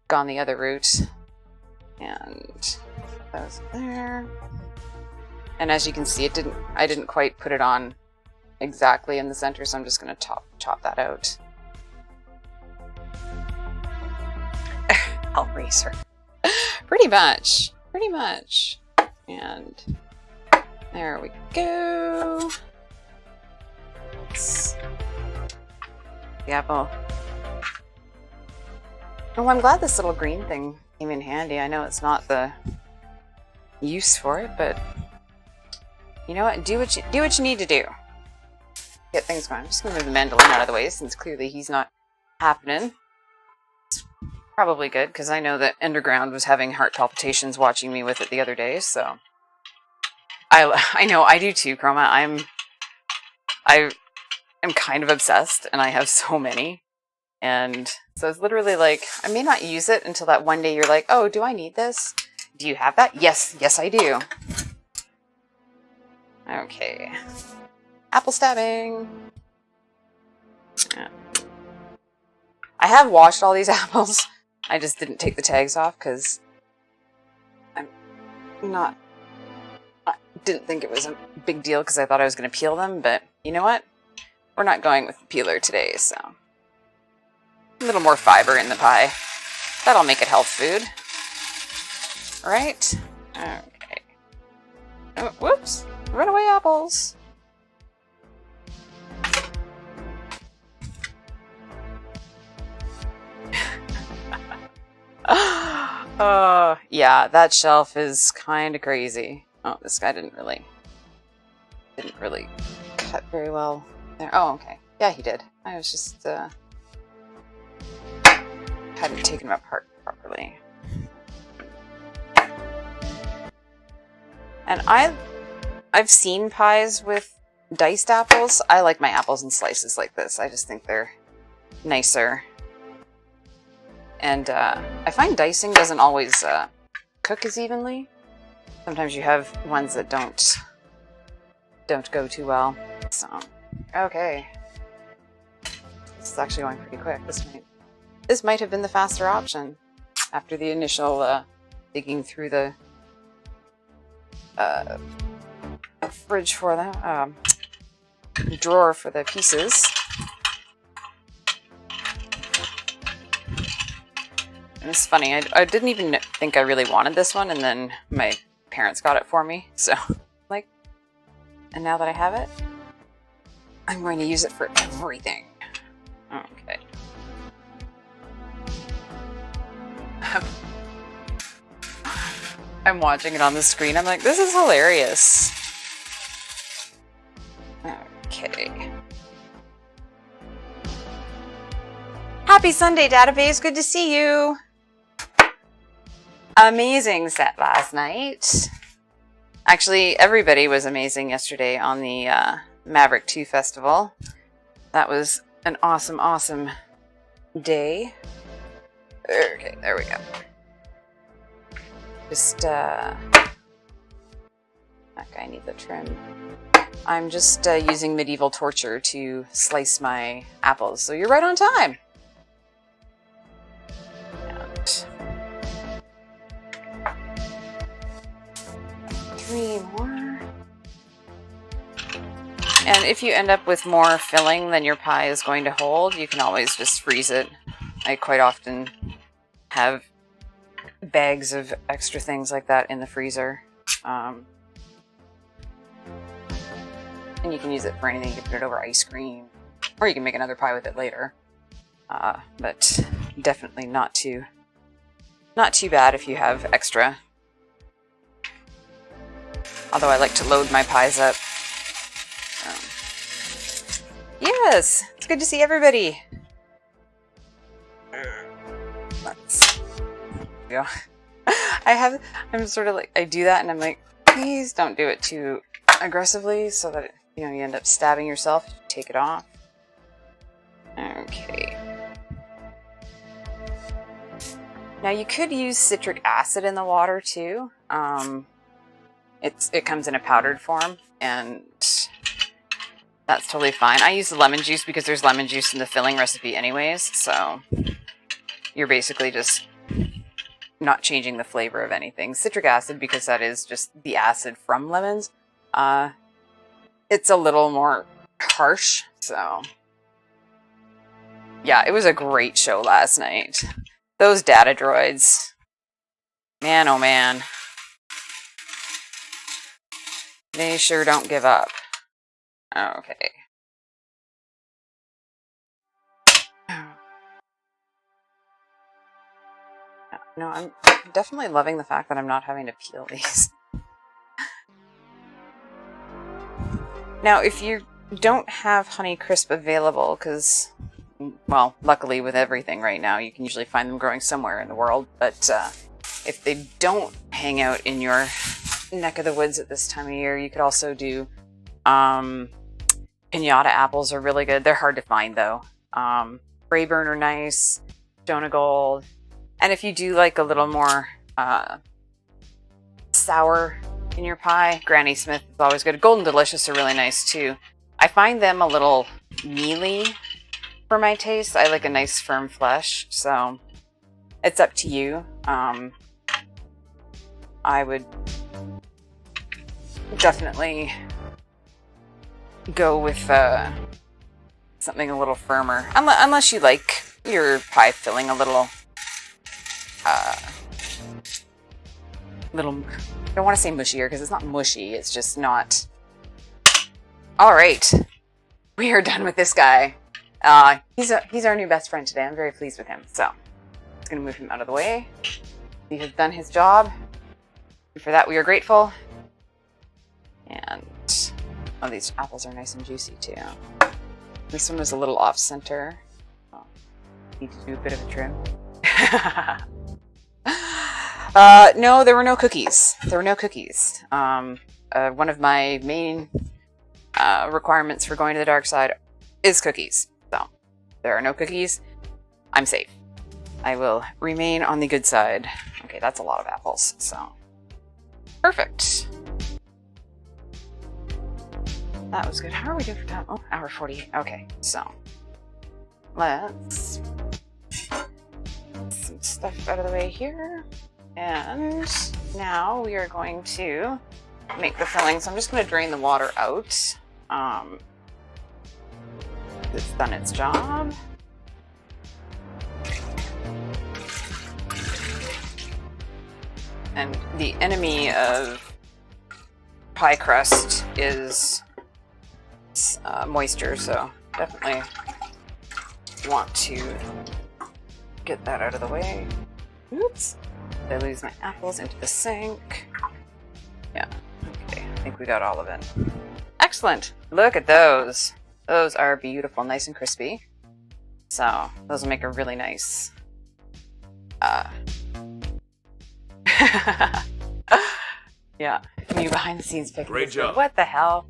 gone the other route. And those there. And as you can see, I didn't quite put it on exactly in the center, so I'm just gonna chop that out. I'll race her. Pretty much. And there we go. The apple. Oh, I'm glad this little green thing came in handy. I know it's not the use for it, but you know what? Do what you need to do. Get things going. I'm just gonna move the mandolin out of the way since clearly he's not happening. It's probably good because I know that Underground was having heart palpitations watching me with it the other day, so I know I do too, Chroma. I'm kind of obsessed, and I have so many. And so it's literally like, I may not use it until that one day you're like, oh, do I need this? Do you have that? Yes, I do. Okay. Apple stabbing. Yeah. I have washed all these apples. I just didn't take the tags off because I didn't think it was a big deal because I thought I was going to peel them, but you know what? We're not going with the peeler today, so a little more fiber in the pie. That'll make it health food. Right? Okay. Oh, whoops. Runaway apples. Yeah, that shelf is kind of crazy. Oh, this guy didn't really cut very well there. Oh, okay. Yeah, he did. I was just hadn't taken him apart properly. And I've seen pies with diced apples. I like my apples in slices like this. I just think they're nicer. And I find dicing doesn't always cook as evenly. Sometimes you have ones that don't go too well. So, okay. This is actually going pretty quick. This might have been the faster option after the initial digging through the fridge for them, drawer for the pieces. And it's funny, I didn't even think I really wanted this one, and then my parents got it for me, so, like, and now that I have it, I'm going to use it for everything. Okay. I'm watching it on the screen, I'm like, this is hilarious. Okay. Happy Sunday, database, good to see you. Amazing set last night. Actually, everybody was amazing yesterday on the Maverick 2 Festival. That was an awesome, awesome day. Okay, there we go. Just, that guy needs a trim. I'm just using medieval torture to slice my apples, so you're right on time. And 3 more. And if you end up with more filling than your pie is going to hold, you can always just freeze it. I quite often have bags of extra things like that in the freezer. And you can use it for anything. You can put it over ice cream, or you can make another pie with it later. But definitely not too bad if you have extra. Although I like to load my pies up. Yes, it's good to see everybody. Let's go. I'm sort of like, I do that and I'm like, please don't do it too aggressively so that, you end up stabbing yourself if you take it off. Okay. Now you could use citric acid in the water too. It comes in a powdered form, and that's totally fine. I use the lemon juice because there's lemon juice in the filling recipe anyways, so you're basically just not changing the flavor of anything. Citric acid, because that is just the acid from lemons, it's a little more harsh, so yeah, it was a great show last night. Those data droids, man oh man, they sure don't give up. Okay. No, I'm definitely loving the fact that I'm not having to peel these. Now, if you don't have Honey Crisp available, because, well, luckily with everything right now, you can usually find them growing somewhere in the world, but if they don't hang out in your neck of the woods at this time of year, you could also do pinata apples are really good. They're hard to find though. Rayburn are nice, Jonah Gold, and if you do like a little more sour in your pie, Granny Smith is always good. Golden Delicious are really nice too. I find them a little mealy for my taste. I like a nice firm flesh, so it's up to you. I would definitely go with something a little firmer, unless you like your pie filling a little, I don't want to say mushier because it's not mushy, it's just not. All right, we are done with this guy. He's our new best friend today. I'm very pleased with him, so I'm just gonna move him out of the way. He has done his job, and for that we are grateful. And oh, these apples are nice and juicy too. This one was a little off center. Oh, need to do a bit of a trim. No, there were no cookies. There were no cookies. One of my main requirements for going to the dark side is cookies. So there are no cookies. I'm safe. I will remain on the good side. Okay, that's a lot of apples. So perfect. That was good. How are we doing for time? Oh, hour 40. Okay, so let's get some stuff out of the way here. And now we are going to make the filling. So I'm just going to drain the water out. It's done its job. And the enemy of pie crust is moisture, so definitely want to get that out of the way. Oops. Did I lose my apples into the sink? Yeah, okay, I think we got all of it. Excellent! Look at those! Those are beautiful, nice and crispy. So, those will make a really nice... yeah, new behind the scenes pic. Great job. What the hell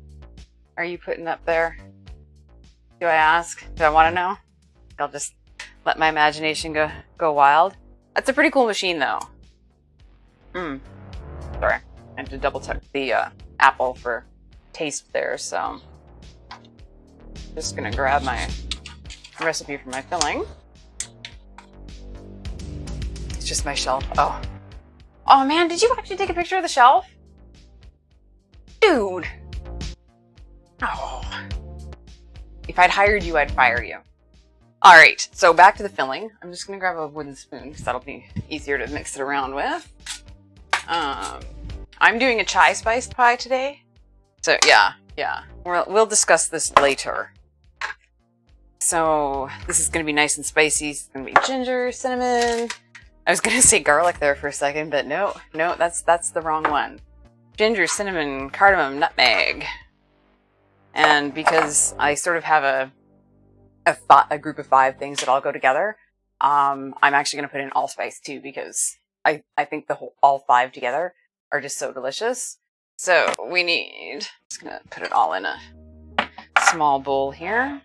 are you putting up there? Do I ask? Do I want to know? I'll just let my imagination go wild. That's a pretty cool machine, though. Sorry, I had to double check the apple for taste there, so just gonna grab my recipe for my filling. It's just my shelf. Oh man, did you actually take a picture of the shelf? Dude! Oh. If I'd hired you, I'd fire you. Alright, so back to the filling. I'm just gonna grab a wooden spoon because that'll be easier to mix it around with. I'm doing a chai spiced pie today. So yeah. We'll discuss this later. So this is gonna be nice and spicy. It's gonna be ginger, cinnamon. I was gonna say garlic there for a second, but no, that's the wrong one. Ginger, cinnamon, cardamom, nutmeg. And because I sort of have a group of 5 things that all go together, I'm actually gonna put in allspice too, because I think all 5 together are just so delicious. So we just gonna put it all in a small bowl here.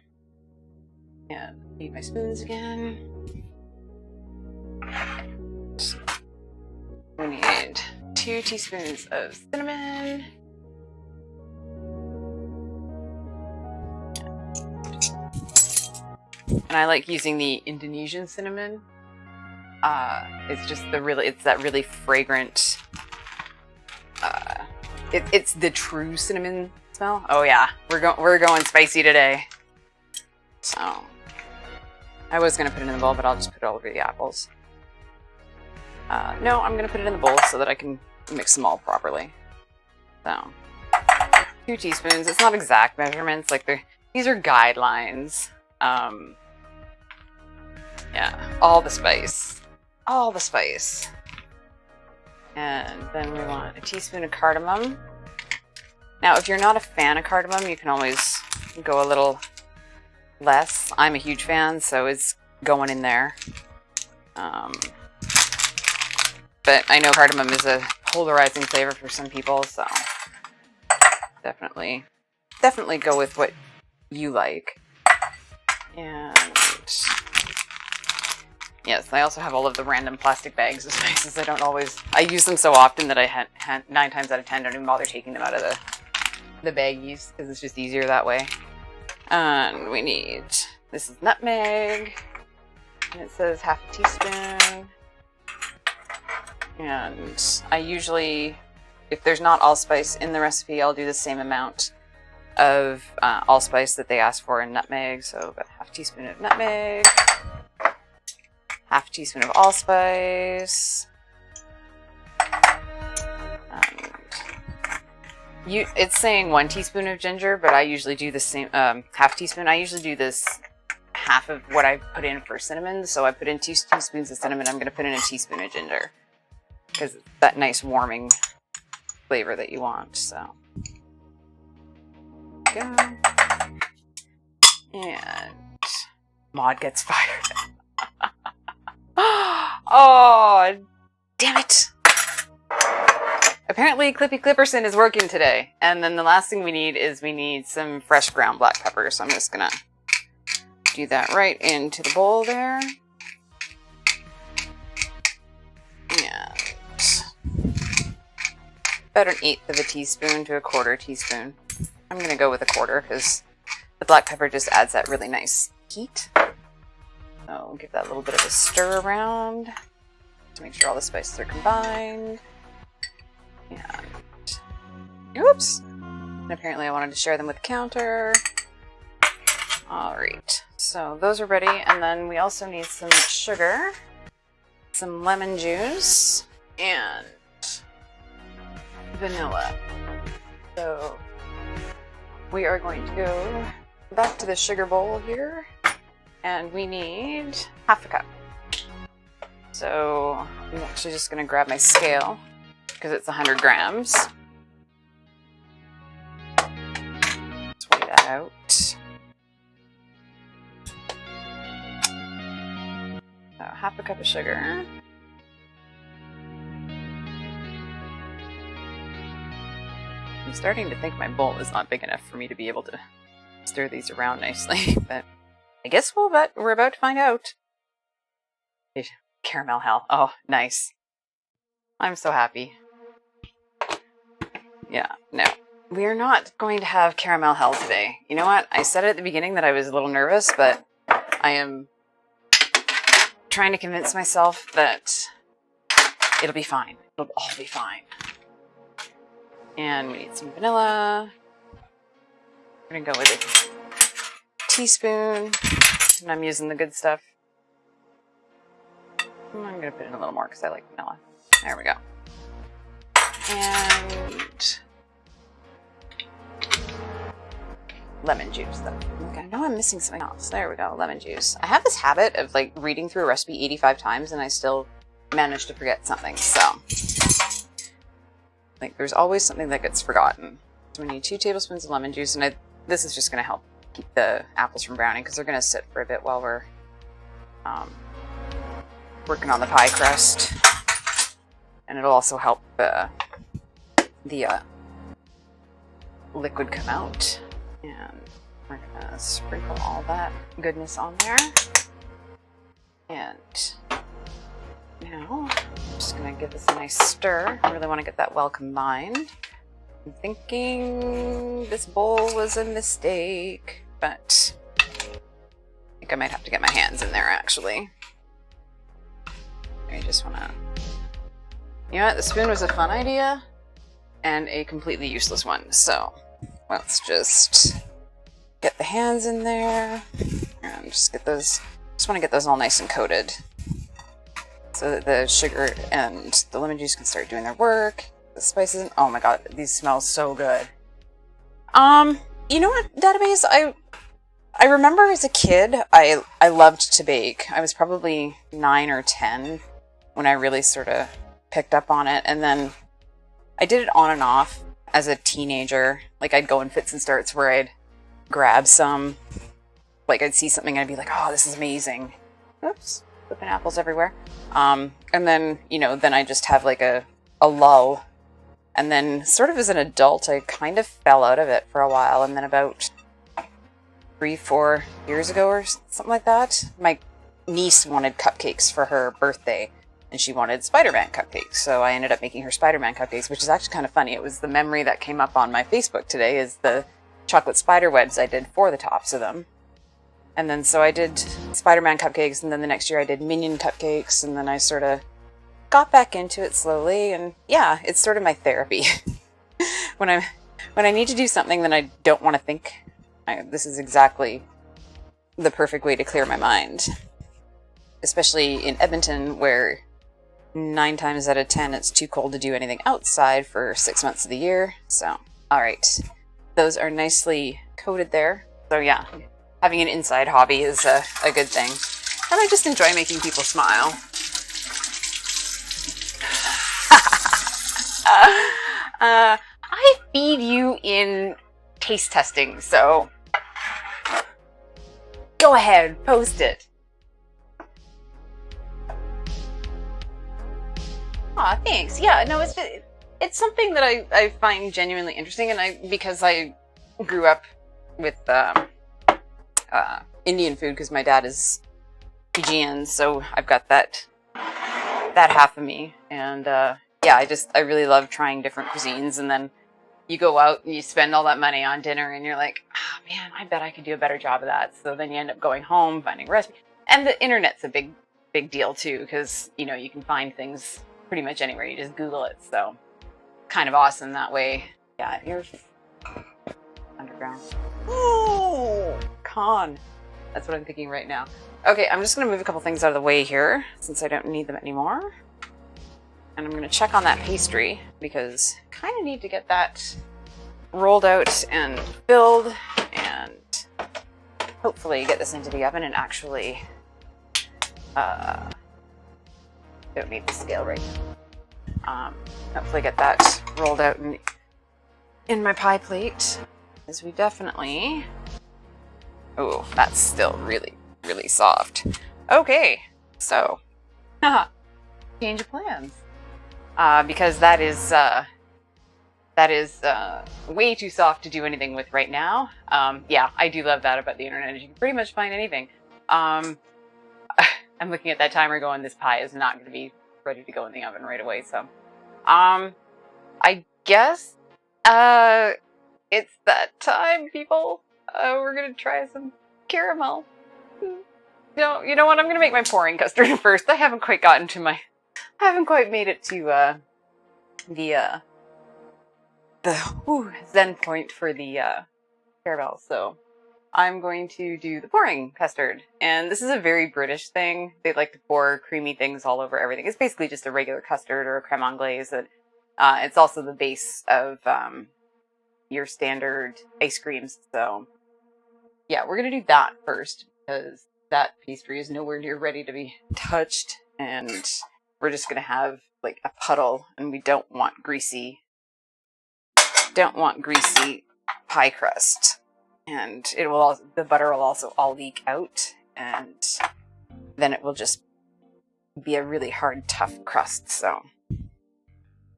And need my spoons again. We need 2 teaspoons of cinnamon. And I like using the Indonesian cinnamon. It's just it's that really fragrant, it's the true cinnamon smell. Oh yeah, we're going spicy today. So, I was gonna put it in the bowl, but I'll just put it all over the apples. No, I'm gonna put it in the bowl so that I can mix them all properly. So, 2 teaspoons. It's not exact measurements. These are guidelines. Yeah, all the spice. All the spice. And then we want a teaspoon of cardamom. Now, if you're not a fan of cardamom, you can always go a little less. I'm a huge fan, so it's going in there. But I know cardamom is a polarizing flavor for some people, so definitely go with what you like. And yes, I also have all of the random plastic bags of spices. I use them so often that I 9 times out of 10 don't even bother taking them out of the baggies because it's just easier that way. And this is nutmeg, and it says half a teaspoon. And I usually, if there's not allspice in the recipe, I'll do the same amount of allspice that they ask for in nutmeg. So about half a teaspoon of nutmeg, half a teaspoon of allspice. It's saying 1 teaspoon of ginger, but I usually do the same, half teaspoon. I usually do this half of what I put in for cinnamon. So I put in 2 teaspoons of cinnamon. I'm going to put in a teaspoon of ginger because it's that nice warming flavor that you want. So, go. And Maud gets fired. Oh, damn it. Apparently Clippy Clipperson is working today. And then the last thing we need some fresh ground black pepper. So I'm just gonna do that right into the bowl there. And about 1/8 of a teaspoon to 1/4 teaspoon. I'm gonna go with 1/4 because the black pepper just adds that really nice heat. So give that a little bit of a stir around to make sure all the spices are combined. And oops! And apparently I wanted to share them with the counter. Alright, so those are ready, and then we also need some sugar, some lemon juice, and vanilla. So we are going to go back to the sugar bowl here, and we need half a cup. So I'm actually just going to grab my scale because it's 100 grams. Let's weigh that out. So half a cup of sugar. I'm starting to think my bowl is not big enough for me to be able to stir these around nicely, but I guess we're about to find out. Caramel hell. Oh, nice. I'm so happy. Yeah, no. We are not going to have caramel hell today. You know what? I said at the beginning that I was a little nervous, but I am trying to convince myself that it'll be fine. It'll all be fine. And we need some vanilla. We're going to go with a teaspoon. And I'm using the good stuff. I'm going to put in a little more because I like vanilla. There we go. And lemon juice, though. Okay, I know I'm missing something else. There we go, lemon juice. I have this habit of like reading through a recipe 85 times and I still manage to forget something, so like there's always something that gets forgotten. So we need 2 tablespoons of lemon juice, and this is just going to help keep the apples from browning because they're going to sit for a bit while we're working on the pie crust, and it'll also help the liquid come out. And we're gonna sprinkle all that goodness on there. And now I'm just gonna give this a nice stir. I really want to get that well combined. I'm thinking this bowl was a mistake, but I think I might have to get my hands in there actually. I just want to... You know what? The spoon was a fun idea and a completely useless one. So let's just get the hands in there and just get those... Just want to get those all nice and coated so that the sugar and the lemon juice can start doing their work. The spices... Oh my god, these smell so good. You know what, Database? I remember as a kid, I loved to bake. I was probably 9 or 10 when I really sort of picked up on it, and then I did it on and off as a teenager. Like, I'd go in fits and starts where I'd grab some, like, I'd see something and I'd be like, oh, this is amazing. Oops, flipping apples everywhere. And then, you know, then I just have like a lull. And then sort of as an adult, I kind of fell out of it for a while, and then about 3-4 years ago or something like that, my niece wanted cupcakes for her birthday, and she wanted Spider-Man cupcakes. So I ended up making her Spider-Man cupcakes, which is actually kind of funny. It was the memory that came up on my Facebook today is the chocolate spider webs I did for the tops of them. And then so I did Spider-Man cupcakes, and then the next year I did Minion cupcakes, and then I sort of got back into it slowly, and yeah, it's sort of my therapy. when I need to do something that I don't want to think, this is exactly the perfect way to clear my mind. Especially in Edmonton, where 9 times out of 10 it's too cold to do anything outside for 6 months of the year. So, alright. Those are nicely coated there. So yeah, having an inside hobby is a good thing. And I just enjoy making people smile. I feed you in taste testing, so go ahead, post it. Aw, thanks. Yeah, no, it's something that I find genuinely interesting, and because I grew up with Indian food, because my dad is Fijian, so I've got that half of me, and yeah, I really love trying different cuisines, and then you go out and you spend all that money on dinner, and you're like, oh man, I bet I could do a better job of that. So then you end up going home, finding a recipe. And the internet's a big deal too, because you know you can find things pretty much anywhere. You just Google it, so kind of awesome that way. Yeah, you're underground. Oh, con. That's what I'm thinking right now. Okay, I'm just gonna move a couple things out of the way here since I don't need them anymore. And I'm gonna check on that pastry because I kind of need to get that rolled out and filled and hopefully get this into the oven and actually don't need the scale right now. Hopefully get that rolled out in my pie plate, as we definitely... Oh, that's still really, really soft. Okay, so change of plans, because that is way too soft to do anything with right now. Yeah, I do love that about the internet. You can pretty much find anything. I'm looking at that timer going, this pie is not going to be ready to go in the oven right away. So, I guess, it's that time, people. We're going to try some caramel. No, you know what? I'm going to make my pouring custard first. I haven't quite made it to, the zen point for the, caramel. So I'm going to do the pouring custard. And this is a very British thing. They like to pour creamy things all over everything. It's basically just a regular custard or a creme anglaise. And it's also the base of your standard ice creams. So yeah, we're going to do that first because that pastry is nowhere near ready to be touched. And we're just going to have like a puddle, and we don't want greasy pie crust. And it will also, the butter will also all leak out, and then it will just be a really hard, tough crust. So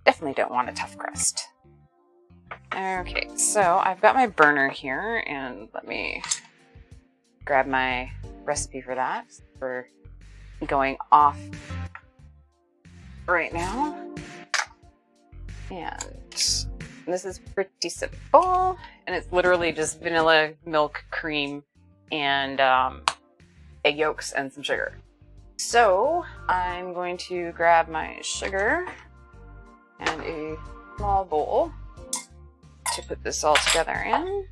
definitely don't want a tough crust. Okay, so I've got my burner here, and let me grab my recipe for that. We're going off right now, and this is pretty simple, and it's literally just vanilla, milk, cream, and egg yolks and some sugar. So I'm going to grab my sugar and a small bowl to put this all together in.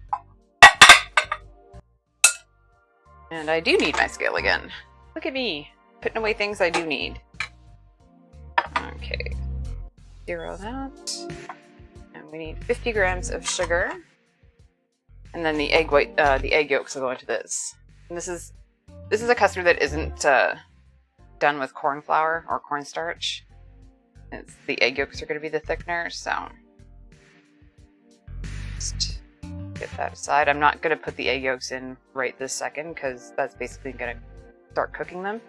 And I do need my scale again. Look at me, putting away things I do need. Okay, zero that. We need 50 grams of sugar, and then the egg yolks will go into this. And this is a custard that isn't done with corn flour or cornstarch. The egg yolks are going to be the thickener, so just get that aside. I'm not going to put the egg yolks in right this second because that's basically going to start cooking them.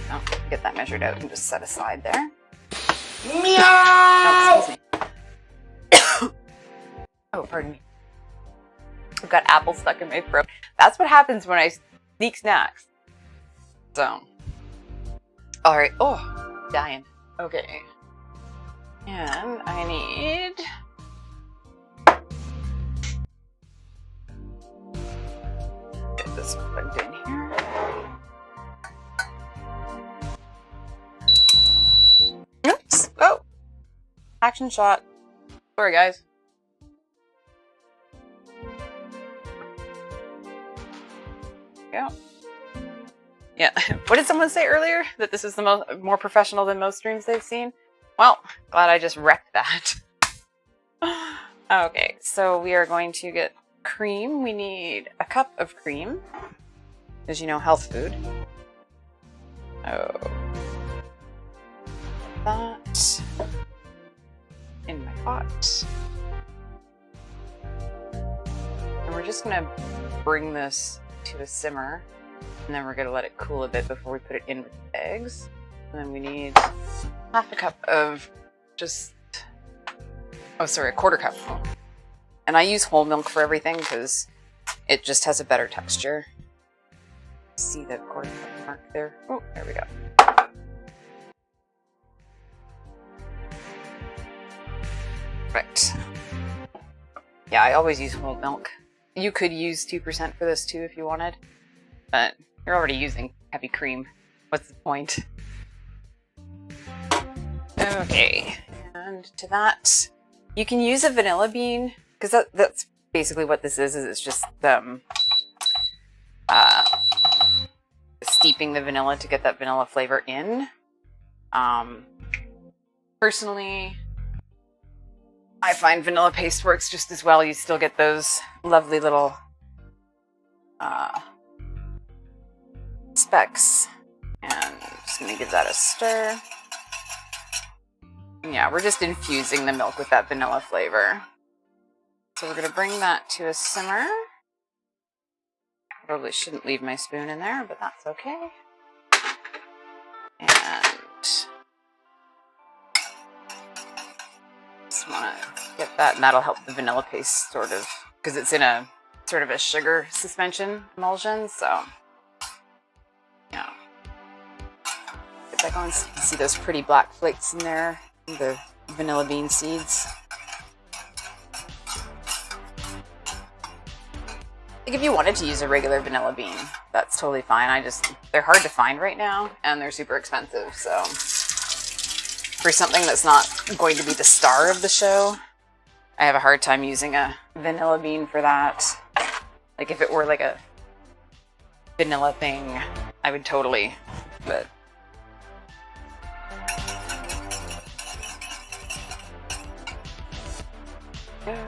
Oh, get that measured out and just set aside there. Meow! Oh, excuse me. Oh, pardon me. I've got apple stuck in my throat. That's what happens when I sneak snacks. So. Alright. Oh, dying. Okay. And I need... get this plugged in here. Oops. Oh. Action shot. Sorry, guys. Yeah. Yeah. What did someone say earlier? That this is the more professional than most streams they've seen? Well, glad I just wrecked that. Okay, so we are going to get cream. We need a cup of cream. As you know, health food. Oh. That in my pot. And we're just gonna bring this to a simmer, and then we're gonna let it cool a bit before we put it in with the eggs. And then we need half a cup of just, oh sorry, a quarter cup. And I use whole milk for everything because it just has a better texture. See the quarter cup mark there? Oh, there we go. Right. Yeah, I always use whole milk You could use 2% for this too if you wanted, but you're already using heavy cream. What's the point? Okay, and to that, you can use a vanilla bean, because that's basically what this is it's just steeping the vanilla to get that vanilla flavor in. Personally, I find vanilla paste works just as well. You still get those lovely little specks. And I'm just going to give that a stir. Yeah, we're just infusing the milk with that vanilla flavor. So we're going to bring that to a simmer. Probably shouldn't leave my spoon in there, but that's okay. And just want to get that, and that'll help the vanilla paste sort of, because it's in a sort of a sugar suspension emulsion, so yeah. Get that going so you can see those pretty black flakes in there, the vanilla bean seeds. Like if you wanted to use a regular vanilla bean, that's totally fine. They're hard to find right now, and they're super expensive, so for something that's not going to be the star of the show, I have a hard time using a vanilla bean for that. Like if it were like a vanilla thing, I would totally, but yeah.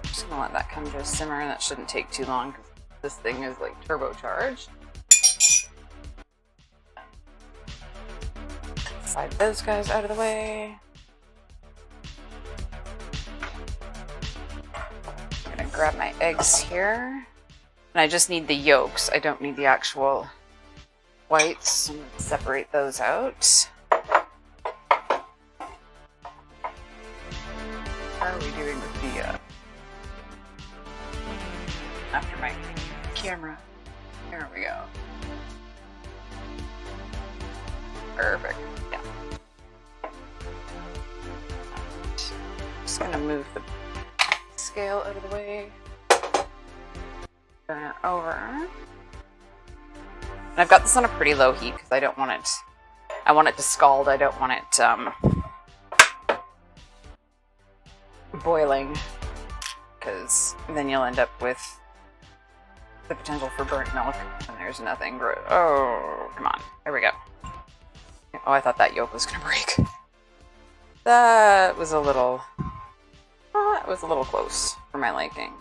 Just gonna let that come to a simmer, and that shouldn't take too long because this thing is like turbocharged. Slide those guys out of the way. I'm gonna grab my eggs here. And I just need the yolks. I don't need the actual whites. I'm gonna separate those out. How are we doing with the after my camera? There we go. Perfect. Yeah. Just gonna move the scale out of the way. Turn it over. And I've got this on a pretty low heat because I don't want it. I want it to scald. I don't want it boiling, because then you'll end up with the potential for burnt milk, and there's nothing. Oh, come on. There we go. Oh, I thought that yolk was gonna break. That was a little close for my liking.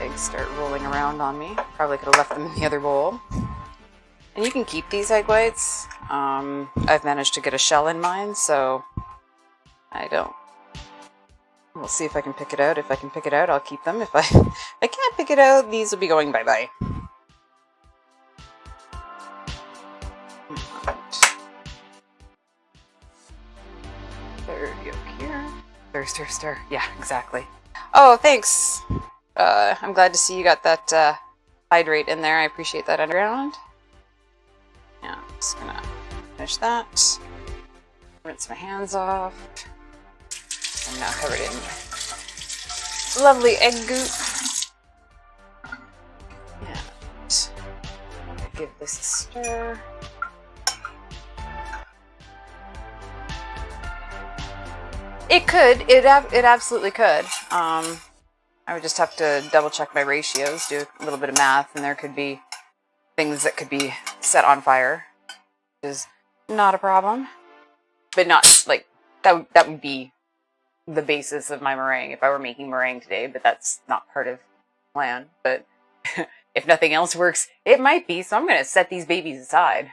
Eggs start rolling around on me. Probably could have left them in the other bowl. And you can keep these egg whites. I've managed to get a shell in mine, so I don't. We'll see if I can pick it out. If I can pick it out, I'll keep them. If I can't pick it out, these will be going bye-bye. Third yolk here. Stir, stir. Yeah, exactly. Oh, thanks. I'm glad to see you got that hydrate in there. I appreciate that underground. Yeah, I'm just gonna finish that. Rinse my hands off. I'm now covered in lovely egg goop. And give this a stir. It could. It absolutely could. I would just have to double check my ratios, do a little bit of math, and there could be things that could be set on fire, which is not a problem. But not like that would be the basis of my meringue if I were making meringue today, but that's not part of the plan. But if nothing else works, it might be, so I'm going to set these babies aside.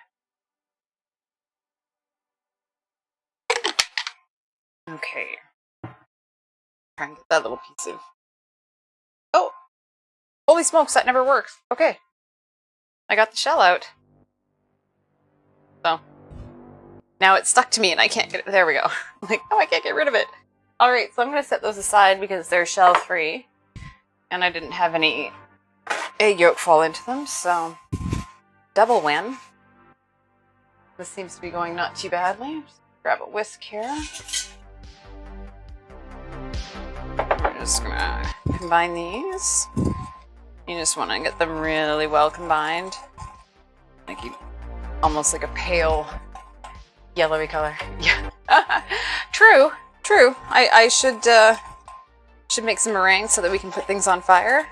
Okay. Try and get that little piece of... Oh! Holy smokes, that never works. Okay. I got the shell out. So. Now it's stuck to me and I can't get it. There we go. I'm like, oh, I can't get rid of it. Alright, so I'm going to set those aside because they're shell free. And I didn't have any egg yolk fall into them, so double win. This seems to be going not too badly. Just grab a whisk here. just gonna combine these. You just want to get them really well combined. Like almost like a pale yellowy color. Yeah. True. I should make some meringue so that we can put things on fire.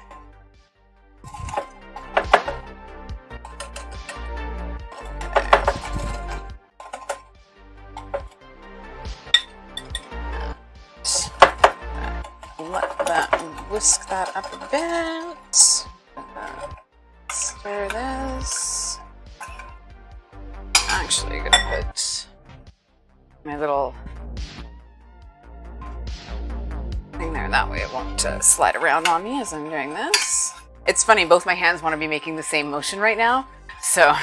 Let that whisk that up a bit. Stir this. Actually, I'm gonna put my little thing there. That way it won't slide around on me as I'm doing this. It's funny, both my hands want to be making the same motion right now. So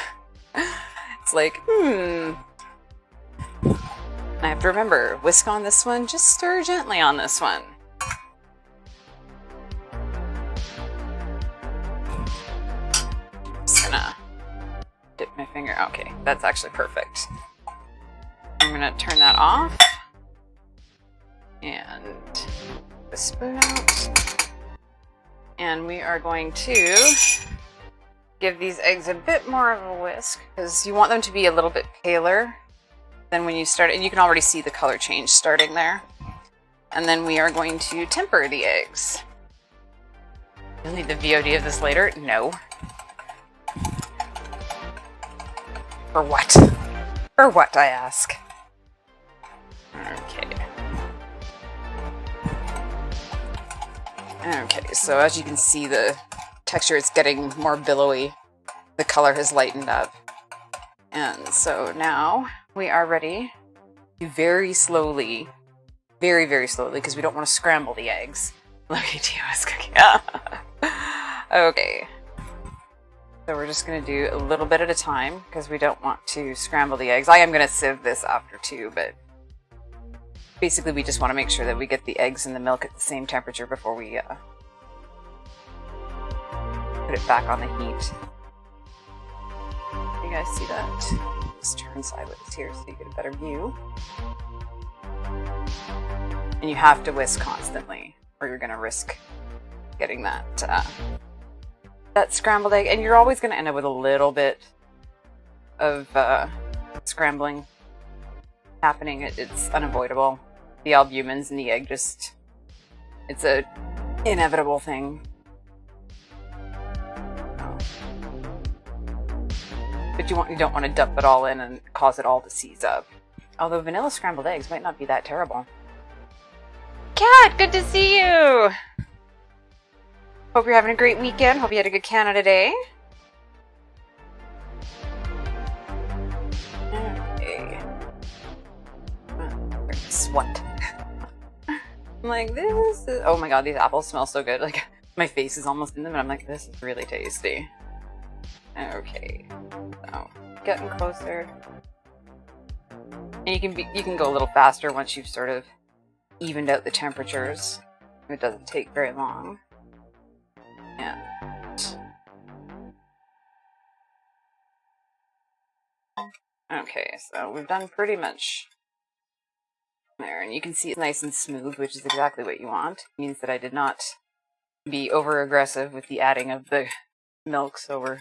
it's like, I have to remember, whisk on this one, just stir gently on this one. Just gonna dip my finger. Okay, that's actually perfect. I'm gonna turn that off and the spoon out. And we are going to give these eggs a bit more of a whisk because you want them to be a little bit paler than when you start, and you can already see the color change starting there. And then we are going to temper the eggs. You'll need the VOD of this later. No. For what? For what, I ask. Okay. Okay, so as you can see, the texture is getting more billowy. The color has lightened up. And so now we are ready to very slowly, very, very slowly, because we don't want to scramble the eggs. Look at Tia's cooking. Okay. So we're just going to do a little bit at a time because we don't want to scramble the eggs. I am going to sieve this after too, but basically we just want to make sure that we get the eggs and the milk at the same temperature before we put it back on the heat. You guys see that? Just turn sideways here so you get a better view. And you have to whisk constantly or you're going to risk getting that that scrambled egg, and you're always going to end up with a little bit of scrambling happening. It's unavoidable. The albumins in the egg just, it's a inevitable thing. But you don't want to dump it all in and cause it all to seize up. Although vanilla scrambled eggs might not be that terrible. Kat, good to see you! Hope you're having a great weekend. Hope you had a good Canada Day. Okay. Sweat. I'm like, this is... Oh my god, these apples smell so good. Like, my face is almost in them, and I'm like, this is really tasty. Okay. So, getting closer. And you can go a little faster once you've sort of evened out the temperatures. It doesn't take very long. And okay, so we've done pretty much there, and you can see it's nice and smooth, which is exactly what you want. It means that I did not be over aggressive with the adding of the milk, so we're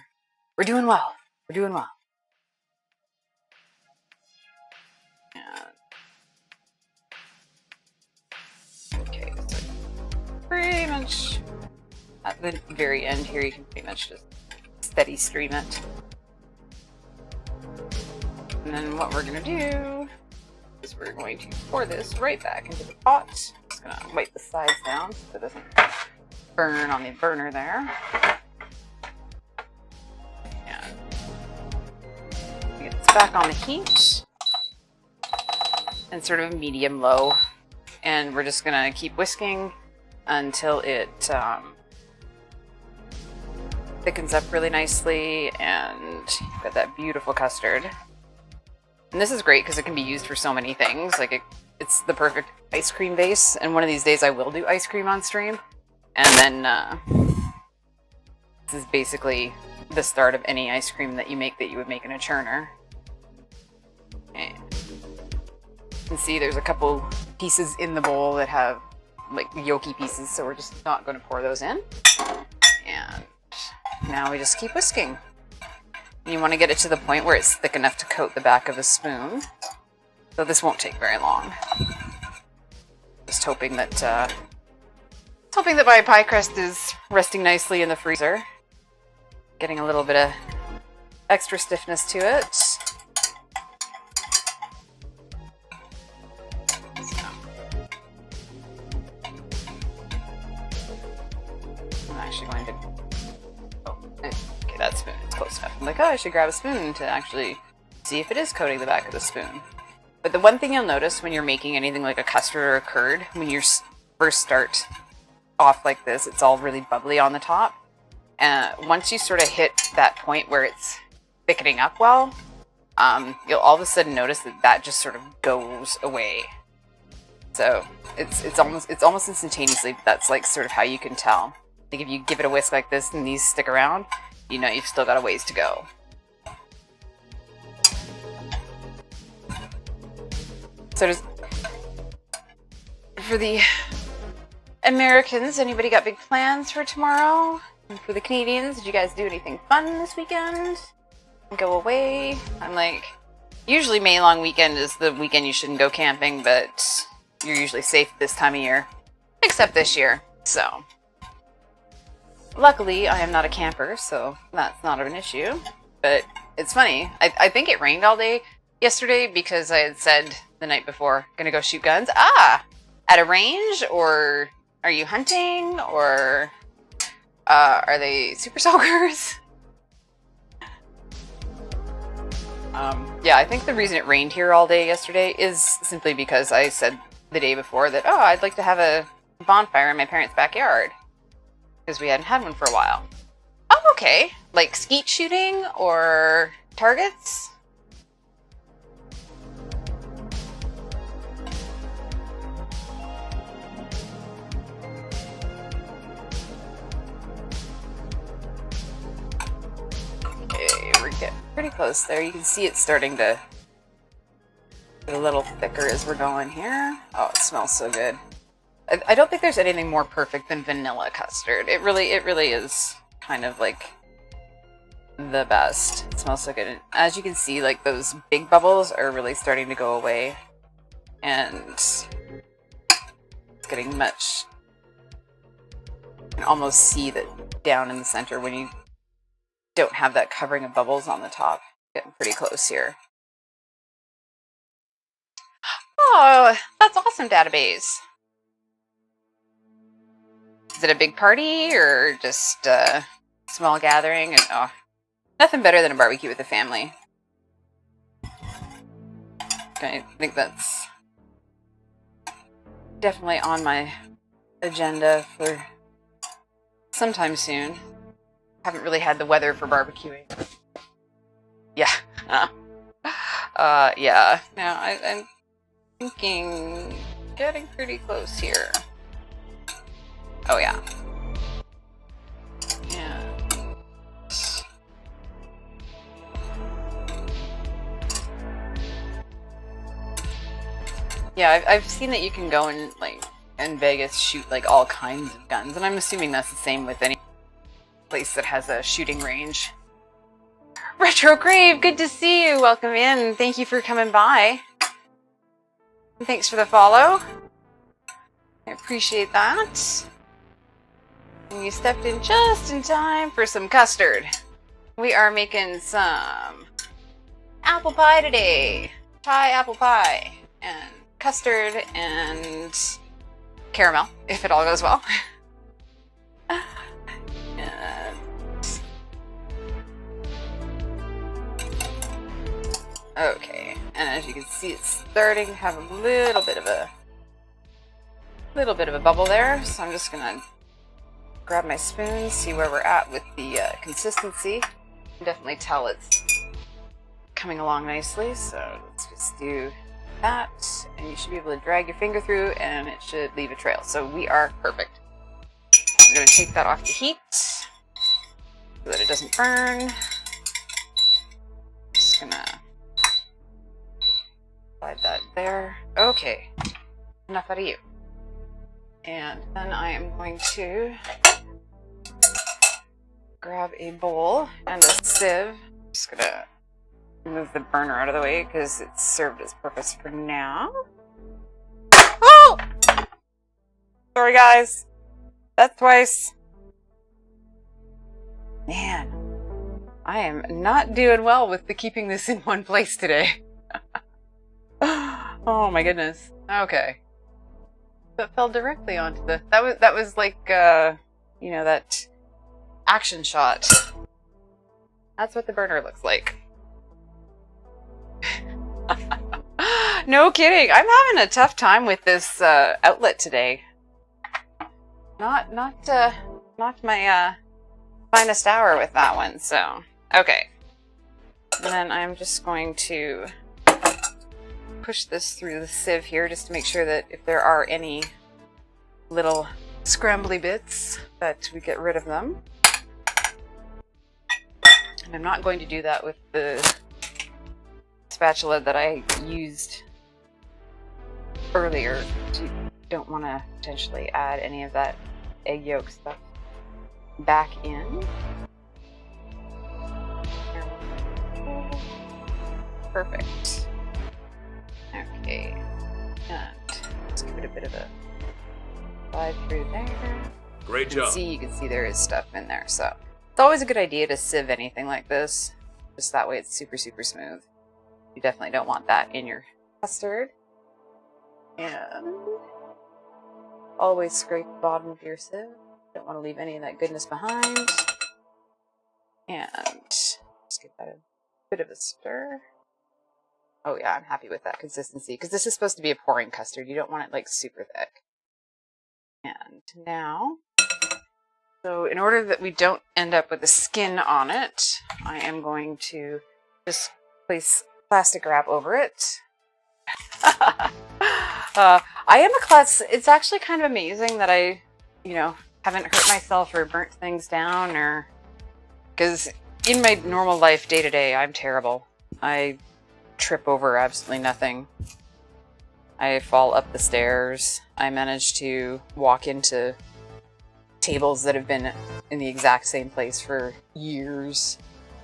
doing well. We're doing well. And okay, so pretty much at the very end here, you can pretty much just steady stream it. And then what we're going to do is we're going to pour this right back into the pot. Just going to wipe the sides down so it doesn't burn on the burner there. And get this back on the heat and sort of medium-low. And we're just going to keep whisking until it thickens up really nicely and you've got that beautiful custard. And this is great because it can be used for so many things. Like it's the perfect ice cream base, and one of these days I will do ice cream on stream. And then this is basically the start of any ice cream that you make that you would make in a churner. And you can see there's a couple pieces in the bowl that have like yolky pieces, so we're just not going to pour those in. And now we just keep whisking. And you want to get it to the point where it's thick enough to coat the back of a spoon. So this won't take very long. Just hoping that my pie crust is resting nicely in the freezer. Getting a little bit of extra stiffness to it. So, I'm actually going to... Oh, okay, that spoon is close enough. I'm like, oh, I should grab a spoon to actually see if it is coating the back of the spoon. But the one thing you'll notice when you're making anything like a custard or a curd, when you first start off like this, it's all really bubbly on the top. And once you sort of hit that point where it's thickening up well, you'll all of a sudden notice that just sort of goes away. So it's almost instantaneously. That's like sort of how you can tell. Like if you give it a whisk like this and these stick around, you know you've still got a ways to go. So just for the Americans, anybody got big plans for tomorrow? And for the Canadians, did you guys do anything fun this weekend? Go away? I'm like, usually May long weekend is the weekend you shouldn't go camping, but you're usually safe this time of year. Except this year, so. Luckily, I am not a camper, so that's not an issue. But it's funny, I think it rained all day yesterday because I had said the night before, gonna go shoot guns. Ah! At a range, or are you hunting, or are they super soakers? Yeah, I think the reason it rained here all day yesterday is simply because I said the day before that, oh, I'd like to have a bonfire in my parents' backyard. Because we hadn't had one for a while. Oh, okay. Like skeet shooting or targets? Okay, we're getting pretty close there. You can see it's starting to get a little thicker as we're going here. Oh, it smells so good. I don't think there's anything more perfect than vanilla custard. It really is kind of like the best. It smells so good. And as you can see, like those big bubbles are really starting to go away. And it's getting much... You can almost see that down in the center when you don't have that covering of bubbles on the top. Getting pretty close here. Oh, that's awesome, database. Is it a big party or just a small gathering? And oh, nothing better than a barbecue with the family. I think that's definitely on my agenda for sometime soon. Haven't really had the weather for barbecuing. Yeah. Yeah. Now I'm thinking getting pretty close here. Oh, yeah. Yeah. Yeah, I've seen that you can go and, like, in Vegas shoot, like, all kinds of guns. And I'm assuming that's the same with any place that has a shooting range. Retro Grave, good to see you. Welcome in. Thank you for coming by. And thanks for the follow. I appreciate that. And you stepped in just in time for some custard. We are making some apple pie today. Thai apple pie. And custard and caramel, if it all goes well. And... Okay, and as you can see, it's starting to have a little bit of a bubble there, so I'm just gonna grab my spoon, see where we're at with the consistency. You can definitely tell it's coming along nicely, so let's just do that, and you should be able to drag your finger through and it should leave a trail. So we are perfect. I'm going to take that off the heat so that it doesn't burn. Just gonna slide that there. Okay, enough out of you. And then I am going to grab a bowl and a sieve. Just gonna move the burner out of the way because it's served its purpose for now. Oh! Sorry guys. That's twice. Man, I am not doing well with the keeping this in one place today. Oh my goodness. Okay. That fell directly onto the... That was like, you know, that action shot. That's what the burner looks like. No kidding. I'm having a tough time with this outlet today. Not my finest hour with that one. So okay. And then I'm just going to push this through the sieve here just to make sure that if there are any little scrambly bits that we get rid of them. And I'm not going to do that with the spatula that I used earlier. You don't want to potentially add any of that egg yolk stuff back in. Perfect. Okay. And let's give it a bit of a slide through there. Great job. You can see there is stuff in there, so it's always a good idea to sieve anything like this. Just that way it's super, super smooth. You definitely don't want that in your custard. And always scrape the bottom of your sieve. Don't want to leave any of that goodness behind. And just give that a bit of a stir. Oh yeah, I'm happy with that consistency because this is supposed to be a pouring custard. You don't want it like super thick. And now, so in order that we don't end up with the skin on it, I am going to just place plastic wrap over it. I am a klutz. It's actually kind of amazing that I, you know, haven't hurt myself or burnt things down, or because in my normal life, day to day, I'm terrible. I trip over absolutely nothing. I fall up the stairs. I manage to walk into tables that have been in the exact same place for years,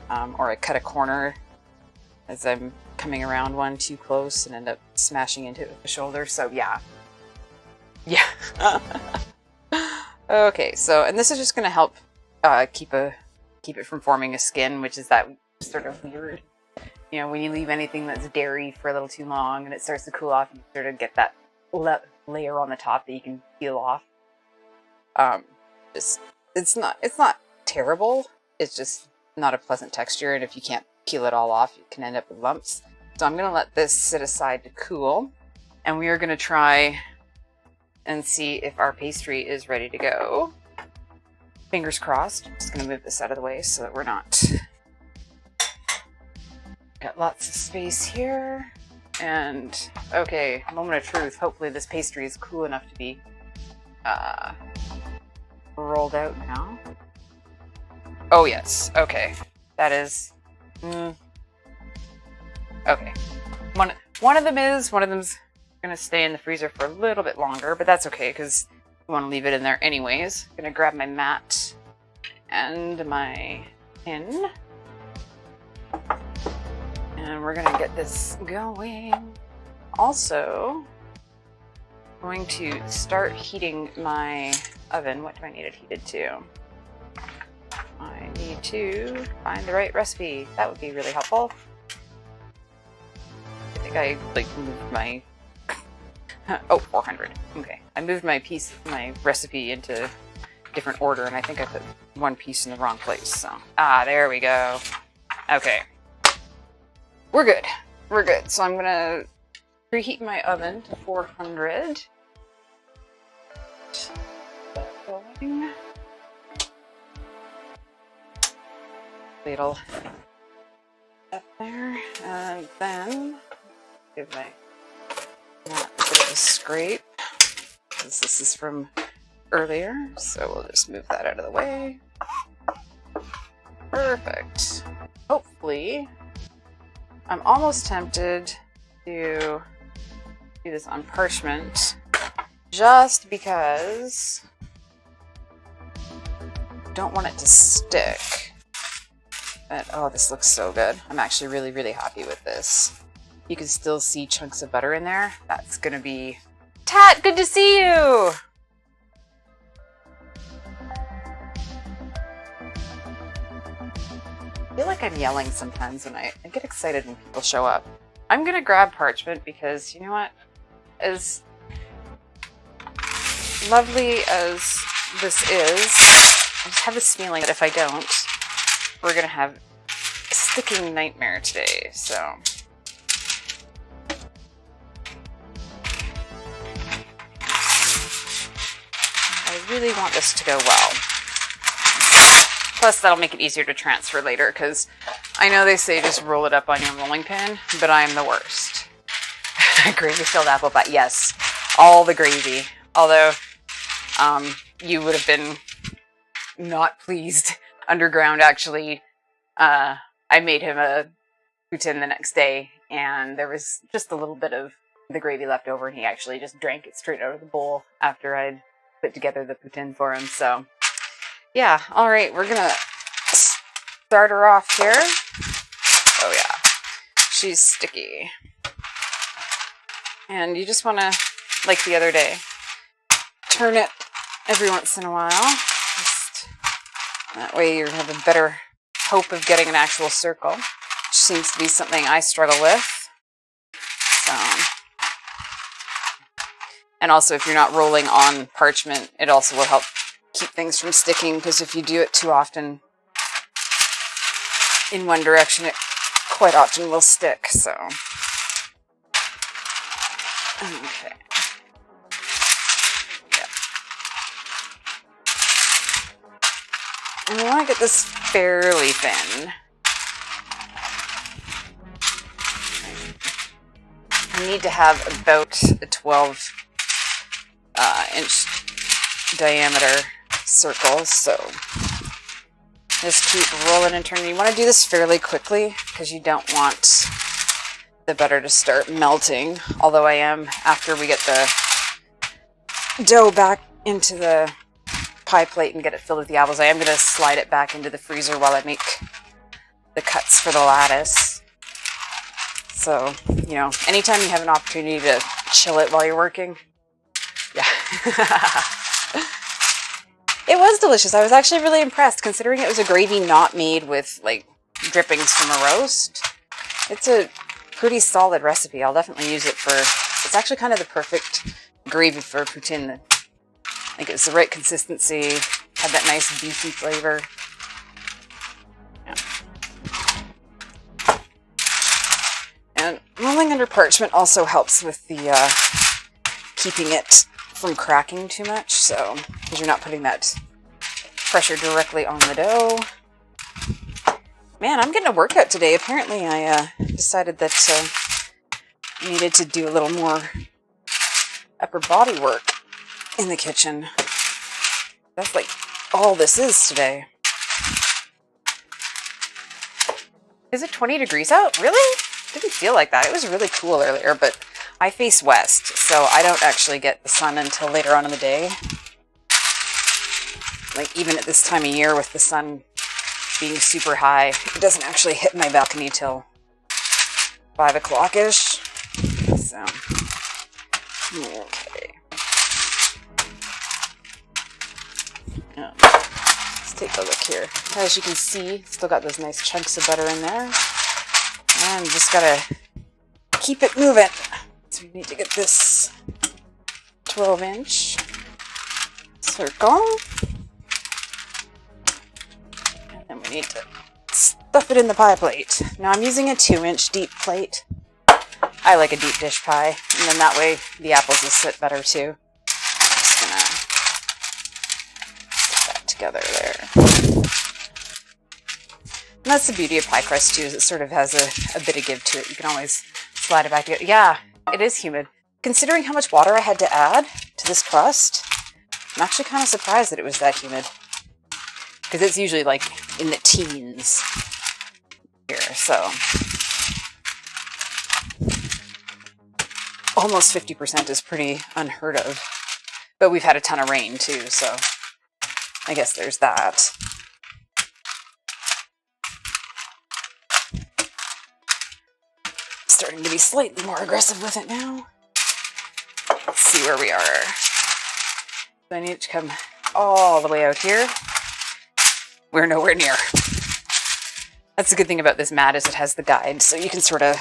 or I cut a corner as I'm coming around one too close and end up smashing into it with the shoulder. So yeah. Okay, so, and this is just going to help keep it from forming a skin, which is that sort of weird, you know, when you leave anything that's dairy for a little too long and it starts to cool off, you sort of get that layer on the top that you can peel off. It's not terrible. It's just not a pleasant texture, and if you can't peel it all off, you can end up with lumps. So I'm going to let this sit aside to cool, and we are going to try and see if our pastry is ready to go. Fingers crossed. I'm just going to move this out of the way so that we're not... Got lots of space here. And, okay, moment of truth. Hopefully this pastry is cool enough to be rolled out now. Oh, yes. Okay. That is... Okay. One of them's going to stay in the freezer for a little bit longer, but that's okay because we want to leave it in there anyways. I'm going to grab my mat and my pin. And we're going to get this going. Also, I'm going to start heating my oven. What do I need it heated to? I need to find the right recipe. That would be really helpful. I think I moved my... Oh, 400. Okay. I moved my recipe into a different order, and I think I put one piece in the wrong place. So, there we go. Okay. We're good. We're good. So I'm going to preheat my oven to 400. Going. Ladle up there, and then give my mat a bit of a scrape because this is from earlier. So we'll just move that out of the way. Perfect. Hopefully, I'm almost tempted to do this on parchment just because I don't want it to stick. But, oh, this looks so good. I'm actually really, really happy with this. You can still see chunks of butter in there. That's gonna be... Tat, good to see you! I feel like I'm yelling sometimes when I get excited when people show up. I'm gonna grab parchment because, you know what? As lovely as this is, I just have this feeling that if I don't, we're gonna have a sticking nightmare today, so. I really want this to go well. Plus, that'll make it easier to transfer later, because I know they say just roll it up on your rolling pin, but I'm the worst. Gravy-filled apple pie. Yes, all the gravy. Although, you would have been not pleased. Underground, actually, I made him a poutine the next day, and there was just a little bit of the gravy left over, and he actually just drank it straight out of the bowl after I'd put together the poutine for him, so... Yeah, all right, we're gonna start her off here. Oh yeah, she's sticky. And you just wanna, like the other day, turn it every once in a while. Just that way you have a better hope of getting an actual circle, which seems to be something I struggle with. So, and also if you're not rolling on parchment, it also will help keep things from sticking, because if you do it too often in one direction, it quite often will stick, so. Okay. Yeah. And we want to get this fairly thin. You need to have about a 12 inch diameter circles, so just keep rolling and turning. You want to do this fairly quickly because you don't want the butter to start melting, although I am, after we get the dough back into the pie plate and get it filled with the apples, I am going to slide it back into the freezer while I make the cuts for the lattice. So, you know, anytime you have an opportunity to chill it while you're working, yeah. It was delicious. I was actually really impressed, considering it was a gravy not made with, like, drippings from a roast. It's a pretty solid recipe. I'll definitely use it for... It's actually kind of the perfect gravy for poutine. I think it was the right consistency, had that nice beefy flavor. Yeah. And rolling under parchment also helps with the keeping it from cracking too much, so because you're not putting that pressure directly on the dough. Man, I'm getting a workout today. Apparently I decided that I needed to do a little more upper body work in the kitchen. That's like all this is today. Is it 20 degrees out? Really? Didn't feel like that. It was really cool earlier, but I face west, so I don't actually get the sun until later on in the day. Like, even at this time of year with the sun being super high, it doesn't actually hit my balcony till 5 o'clock-ish. So, okay. Let's take a look here. As you can see, still got those nice chunks of butter in there. And just gotta keep it moving. So we need to get this 12-inch circle. And then we need to stuff it in the pie plate. Now I'm using a 2-inch deep plate. I like a deep dish pie, and then that way the apples will sit better too. Just gonna put that together there. And that's the beauty of pie crust too, is it sort of has a bit of give to it. You can always slide it back together. Yeah, it is humid. Considering how much water I had to add to this crust, I'm actually kind of surprised that it was that humid. Because it's usually like in the teens here, so. Almost 50% is pretty unheard of But we've had a ton of rain too, so I guess there's that. Starting to be slightly more aggressive with it now. Let's see where we are. So I need it to come all the way out here. We're nowhere near. That's the good thing about this mat is it has the guide, so you can sort of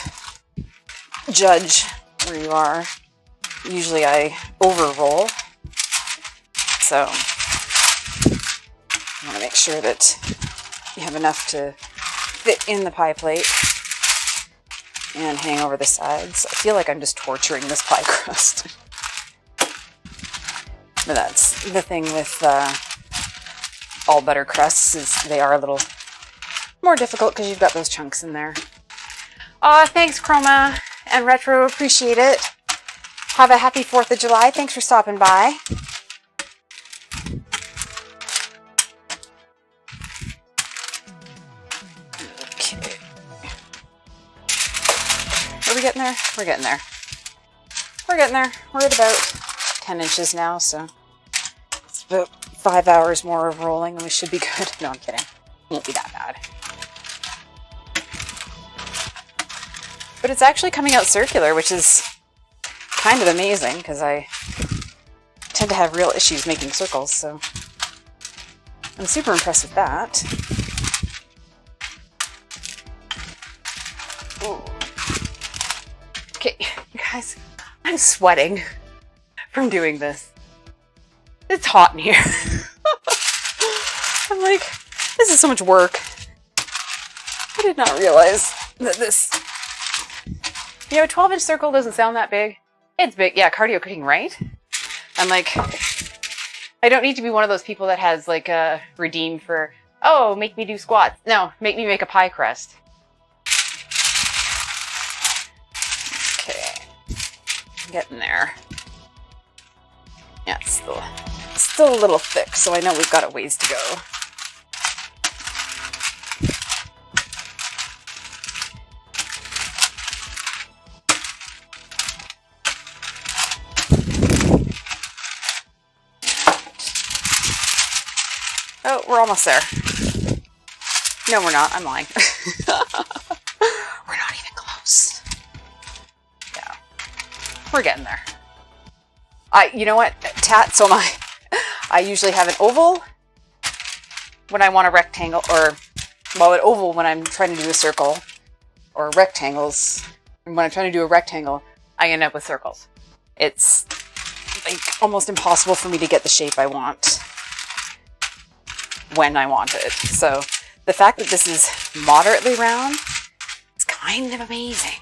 judge where you are. Usually I over-roll, so you want to make sure that you have enough to fit in the pie plate and hang over the sides. I feel like I'm just torturing this pie crust. But that's the thing with all butter crusts, is they are a little more difficult because you've got those chunks in there. Aw, thanks Chroma and Retro, appreciate it. Have a happy 4th of July. Thanks for stopping by. Okay. Are we getting there? We're getting there. We're getting there. We're at about 10 inches now, so it's about 5 hours more of rolling and we should be good. No, I'm kidding. It won't be that bad. But it's actually coming out circular, which is kind of amazing because I tend to have real issues making circles, so I'm super impressed with that. Ooh. Okay, guys, I'm sweating from doing this. It's hot in here. I'm like, this is so much work. I did not realize that this, 12-inch circle doesn't sound that big. It's big. Yeah, cardio cooking, right? I'm like, I don't need to be one of those people that has like a redeem for, oh, make me do squats. No, make me make a pie crust. Okay, I'm getting there. Yeah, it's still a little thick, so I know we've got a ways to go. Oh, we're almost there. No, we're not. I'm lying. We're not even close. Yeah. We're getting there. You know what? So am I. I usually have an oval when I want a rectangle, or, well, an oval when I'm trying to do a circle, or rectangles. And when I'm trying to do a rectangle, I end up with circles. It's like almost impossible for me to get the shape I want when I want it. So the fact that this is moderately round is kind of amazing.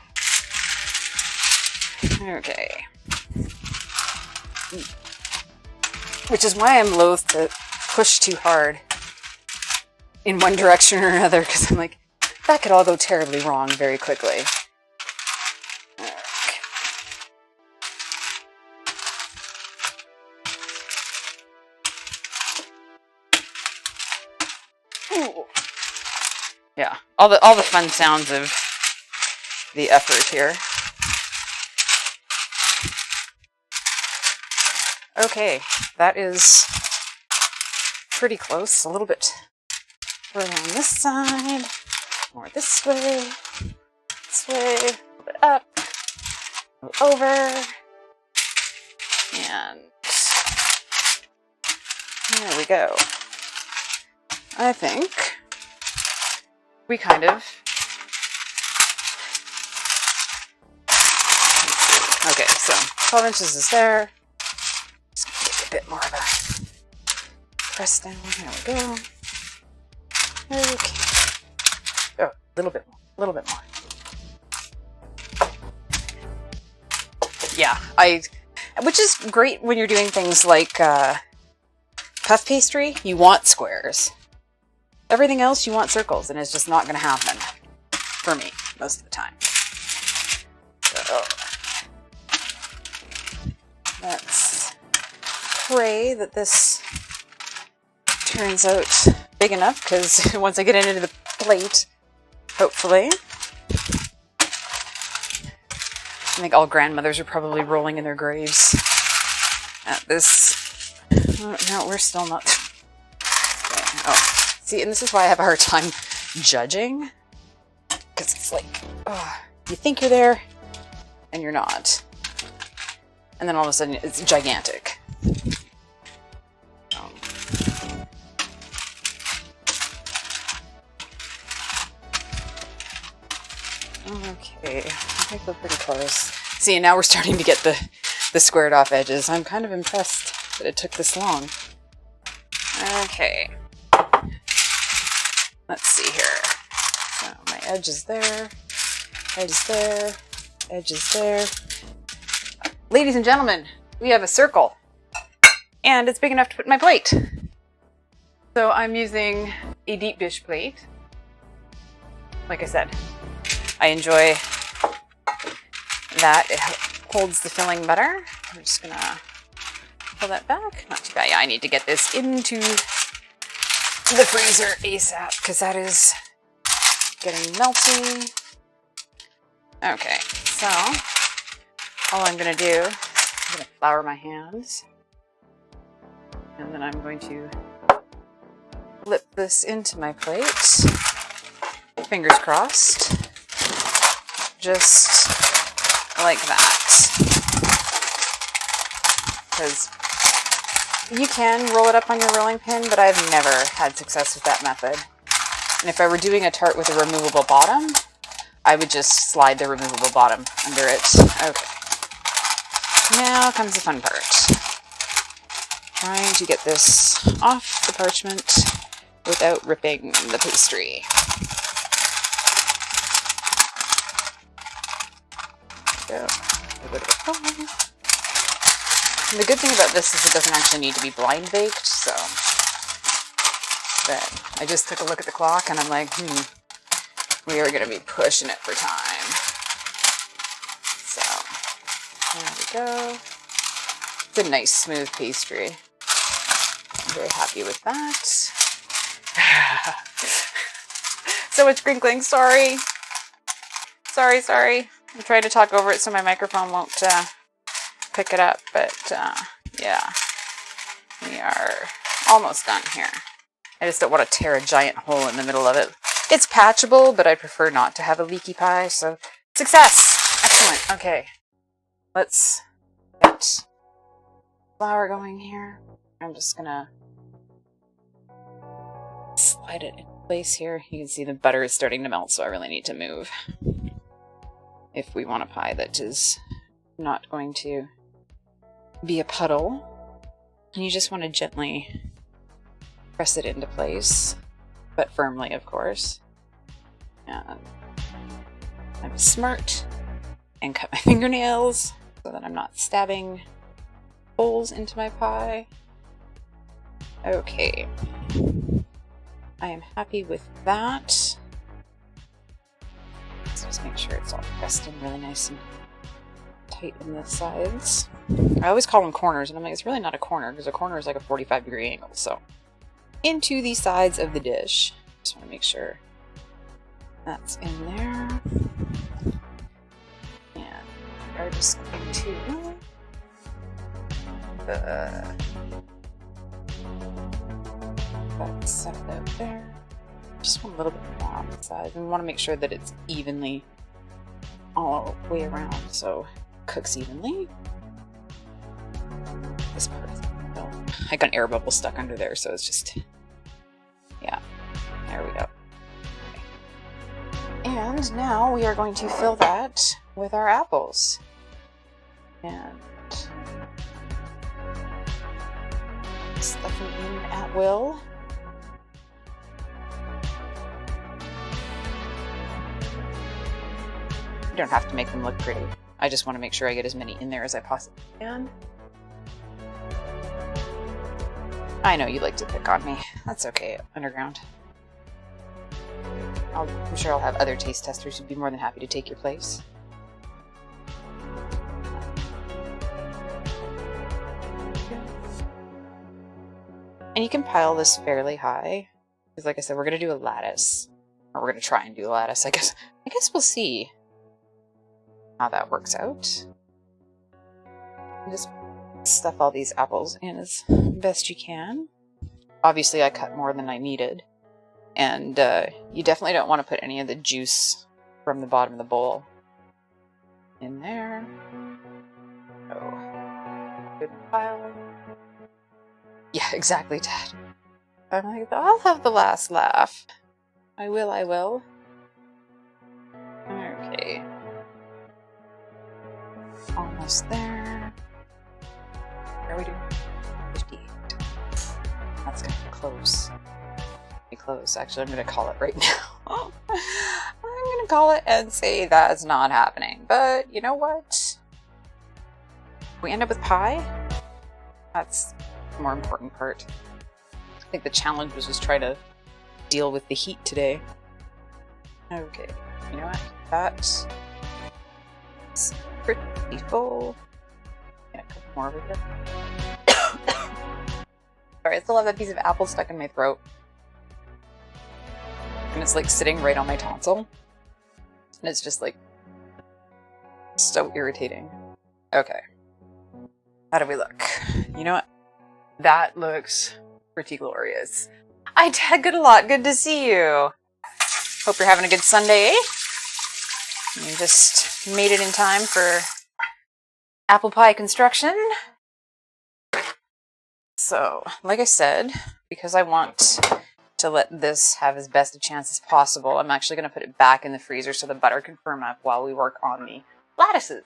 Okay. Which is why I'm loath to push too hard in one direction or another, because I'm like, that could all go terribly wrong very quickly. Ooh. Yeah, all the fun sounds of the effort here. Okay, that is pretty close. A little bit further on this side, more this way, a little bit up, over, and there we go. I think we kind of, okay, so 12 inches is there. Just gonna get a bit more of a press down. There we go. Okay. Oh, a little bit more. Yeah, which is great when you're doing things like puff pastry. You want squares. Everything else, you want circles, and it's just not going to happen for me most of the time. So let's pray that this turns out big enough, because once I get it into the plate, hopefully. I think all grandmothers are probably rolling in their graves at this Oh, no, we're still not. Okay. Oh, see, and this is why I have a hard time judging. Because it's like, oh, you think you're there, and you're not. And then all of a sudden, it's gigantic. Okay, I think we're pretty close. See, now we're starting to get the squared off edges. I'm kind of impressed that it took this long. Okay. Let's see here. So my edge is there, edge is there, edge is there. Ladies and gentlemen, we have a circle. And it's big enough to put in my plate. So I'm using a deep dish plate. Like I said, I enjoy that. It holds the filling better. I'm just gonna pull that back. Not too bad. Yeah, I need to get this into the freezer ASAP because that is getting melty. Okay, so all I'm gonna do, I'm gonna flour my hands. And then I'm going to flip this into my plate. Fingers crossed. Just like that. Because you can roll it up on your rolling pin, but I've never had success with that method. And if I were doing a tart with a removable bottom, I would just slide the removable bottom under it. Okay. Now comes the fun part. Trying to get this off the parchment without ripping the pastry. There we go. And the good thing about this is it doesn't actually need to be blind baked, so but I just took a look at the clock and I'm like, we are going to be pushing it for time. So there we go. It's a nice smooth pastry. I'm very happy with that. So much crinkling, sorry. Sorry. I'm trying to talk over it so my microphone won't pick it up, but yeah, we are almost done here. I just don't want to tear a giant hole in the middle of it. It's patchable, but I prefer not to have a leaky pie, so success! Excellent, okay. Let's get flour going here. I'm just gonna slide it in place here. You can see the butter is starting to melt, so I really need to move. If we want a pie that is not going to be a puddle. And you just want to gently press it into place, but firmly, of course. And I'm smart and cut my fingernails so that I'm not stabbing holes into my pie. Okay. I am happy with that. Let's just make sure it's all pressed in really nice and tight in the sides. I always call them corners, and I'm like, it's really not a corner, because a corner is like a 45-degree angle. So, into the sides of the dish. Just want to make sure that's in there. And we're just going to set it out there. Just want a little bit more on the sides. And we want to make sure that it's evenly all the way around, so it cooks evenly. This part is, oh, I got an air bubble stuck under there, so it's just, yeah, there we go. Okay. And now we are going to fill that with our apples. And stuff them in at will. You don't have to make them look pretty. I just want to make sure I get as many in there as I possibly can. I know you like to pick on me. That's okay, Underground. I'm sure I'll have other taste testers who'd be more than happy to take your place. And you can pile this fairly high. Because like I said, we're going to do a lattice. Or we're going to try and do a lattice, I guess. I guess we'll see how that works out. Just stuff all these apples in as best you can. Obviously, I cut more than I needed. And you definitely don't want to put any of the juice from the bottom of the bowl in there. Oh, good pile. Yeah, exactly, Dad. I'm like, I'll have the last laugh. I will. Okay. Almost there. What are we doing? 58. That's gonna be close. Close. Actually, I'm gonna call it right now. I'm gonna call it and say that's not happening. But you know what? We end up with pie. That's the more important part. I think the challenge was just trying to deal with the heat today. Okay, you know what? That's pretty full. Yeah, a couple more over here. Sorry, I still have that piece of apple stuck in my throat. And it's like sitting right on my tonsil. And it's just like so irritating. Okay. How do we look? You know what? That looks pretty glorious. Hi, Dad. Good a lot. Good to see you. Hope you're having a good Sunday, eh? You just made it in time for apple pie construction. So, like I said, because I want to let this have as best a chance as possible, I'm actually going to put it back in the freezer so the butter can firm up while we work on the lattices.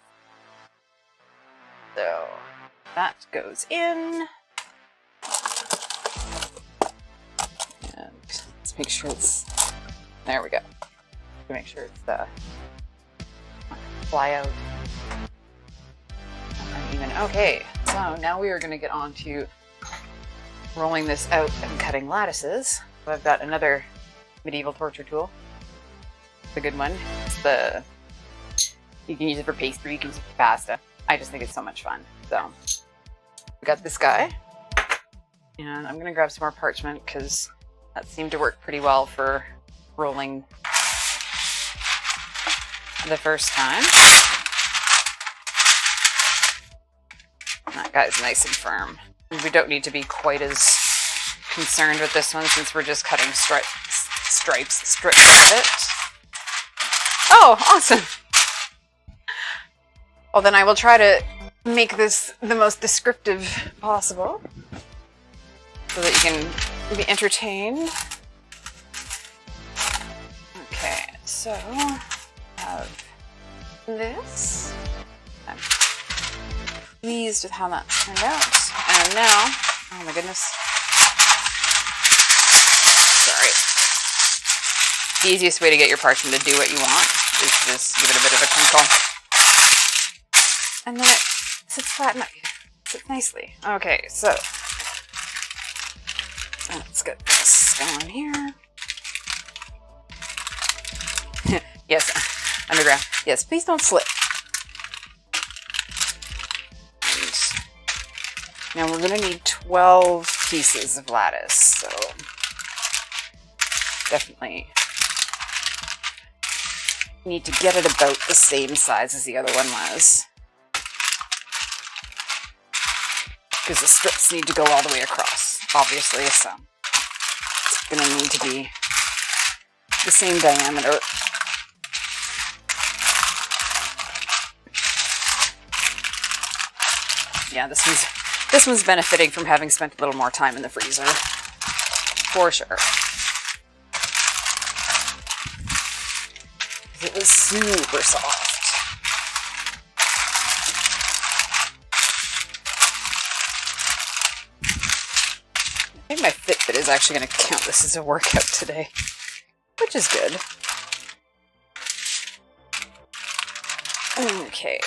So, that goes in. And let's make sure it's... There we go. Make sure it's fly out. Even. Okay, so now we are going to get on to rolling this out and cutting lattices. So I've got another medieval torture tool. It's a good one. You can use it for pastry, you can use it for pasta. I just think it's so much fun. So we got this guy, and I'm going to grab some more parchment because that seemed to work pretty well for rolling the first time. That guy's nice and firm. We don't need to be quite as concerned with this one since we're just cutting strips of it. Oh, awesome! Well, then I will try to make this the most descriptive possible so that you can be entertained. Okay, so I have this. I'm pleased with how that turned out. And now, oh my goodness. Sorry. The easiest way to get your parchment to do what you want is just give it a bit of a crinkle. And then it sits flat enough. Sits nicely. Okay, so let's get this going here. Yes, underground. Yes, please don't slip. Now we're going to need 12 pieces of lattice, so definitely need to get it about the same size as the other one was. Because the strips need to go all the way across, obviously, so it's going to need to be the same diameter. Yeah, this one's benefiting from having spent a little more time in the freezer, for sure. It was super soft. I think my Fitbit is actually going to count this as a workout today, which is good. Okay.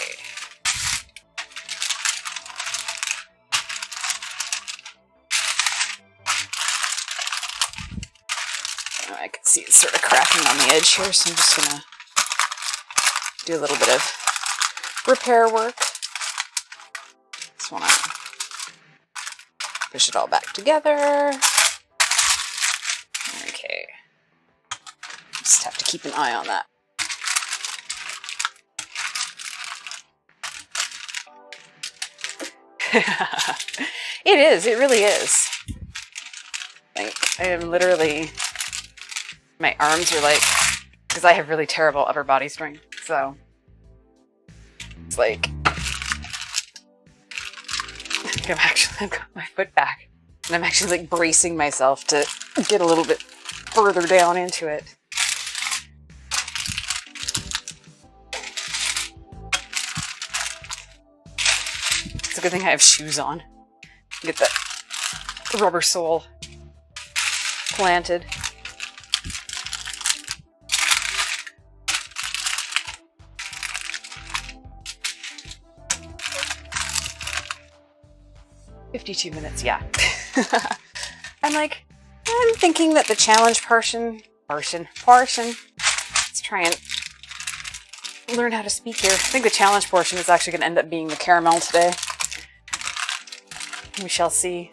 I can see it's sort of cracking on the edge here, so I'm just going to do a little bit of repair work. Just want to push it all back together. Okay. Just have to keep an eye on that. It is. It really is. Like, I am literally... My arms are like... Because I have really terrible upper body strength, so... It's like... I've got my foot back. And I'm actually like bracing myself to get a little bit further down into it. It's a good thing I have shoes on. Get that rubber sole planted. "52 minutes, yeah." I'm thinking that the challenge portion, let's try and learn how to speak here. I think the challenge portion is actually going to end up being the caramel today. We shall see.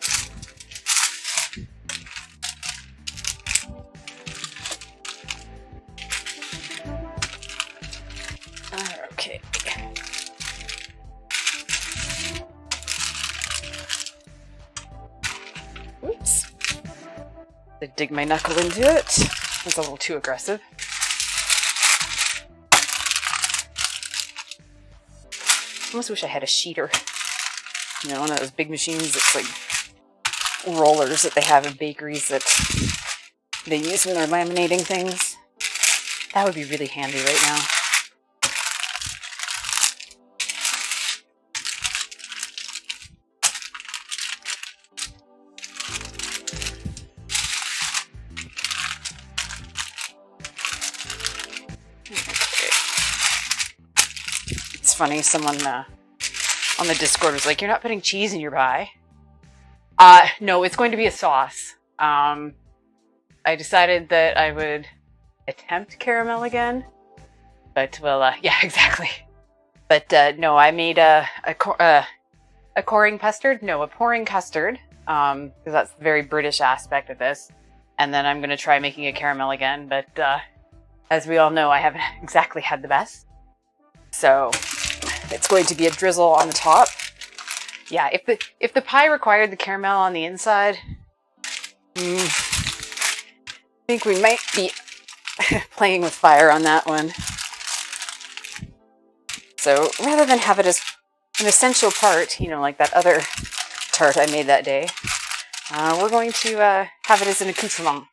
Okay. Oops. I dig my knuckle into it. That's a little too aggressive. I almost wish I had a sheeter. You know, one of those big machines that's like rollers that they have in bakeries that they use when they're laminating things. That would be really handy right now. It's funny, someone on the Discord was like, "You're not putting cheese in your pie." No, it's going to be a sauce. I decided that I would attempt caramel again, but yeah, exactly. But no, I made a pouring custard, because that's the very British aspect of this. And then I'm going to try making a caramel again, but as we all know, I haven't exactly had the best. So it's going to be a drizzle on the top. Yeah, if the pie required the caramel on the inside, I think we might be playing with fire on that one. So rather than have it as an essential part, you know, like that other tart I made that day, we're going to have it as an accoutrement.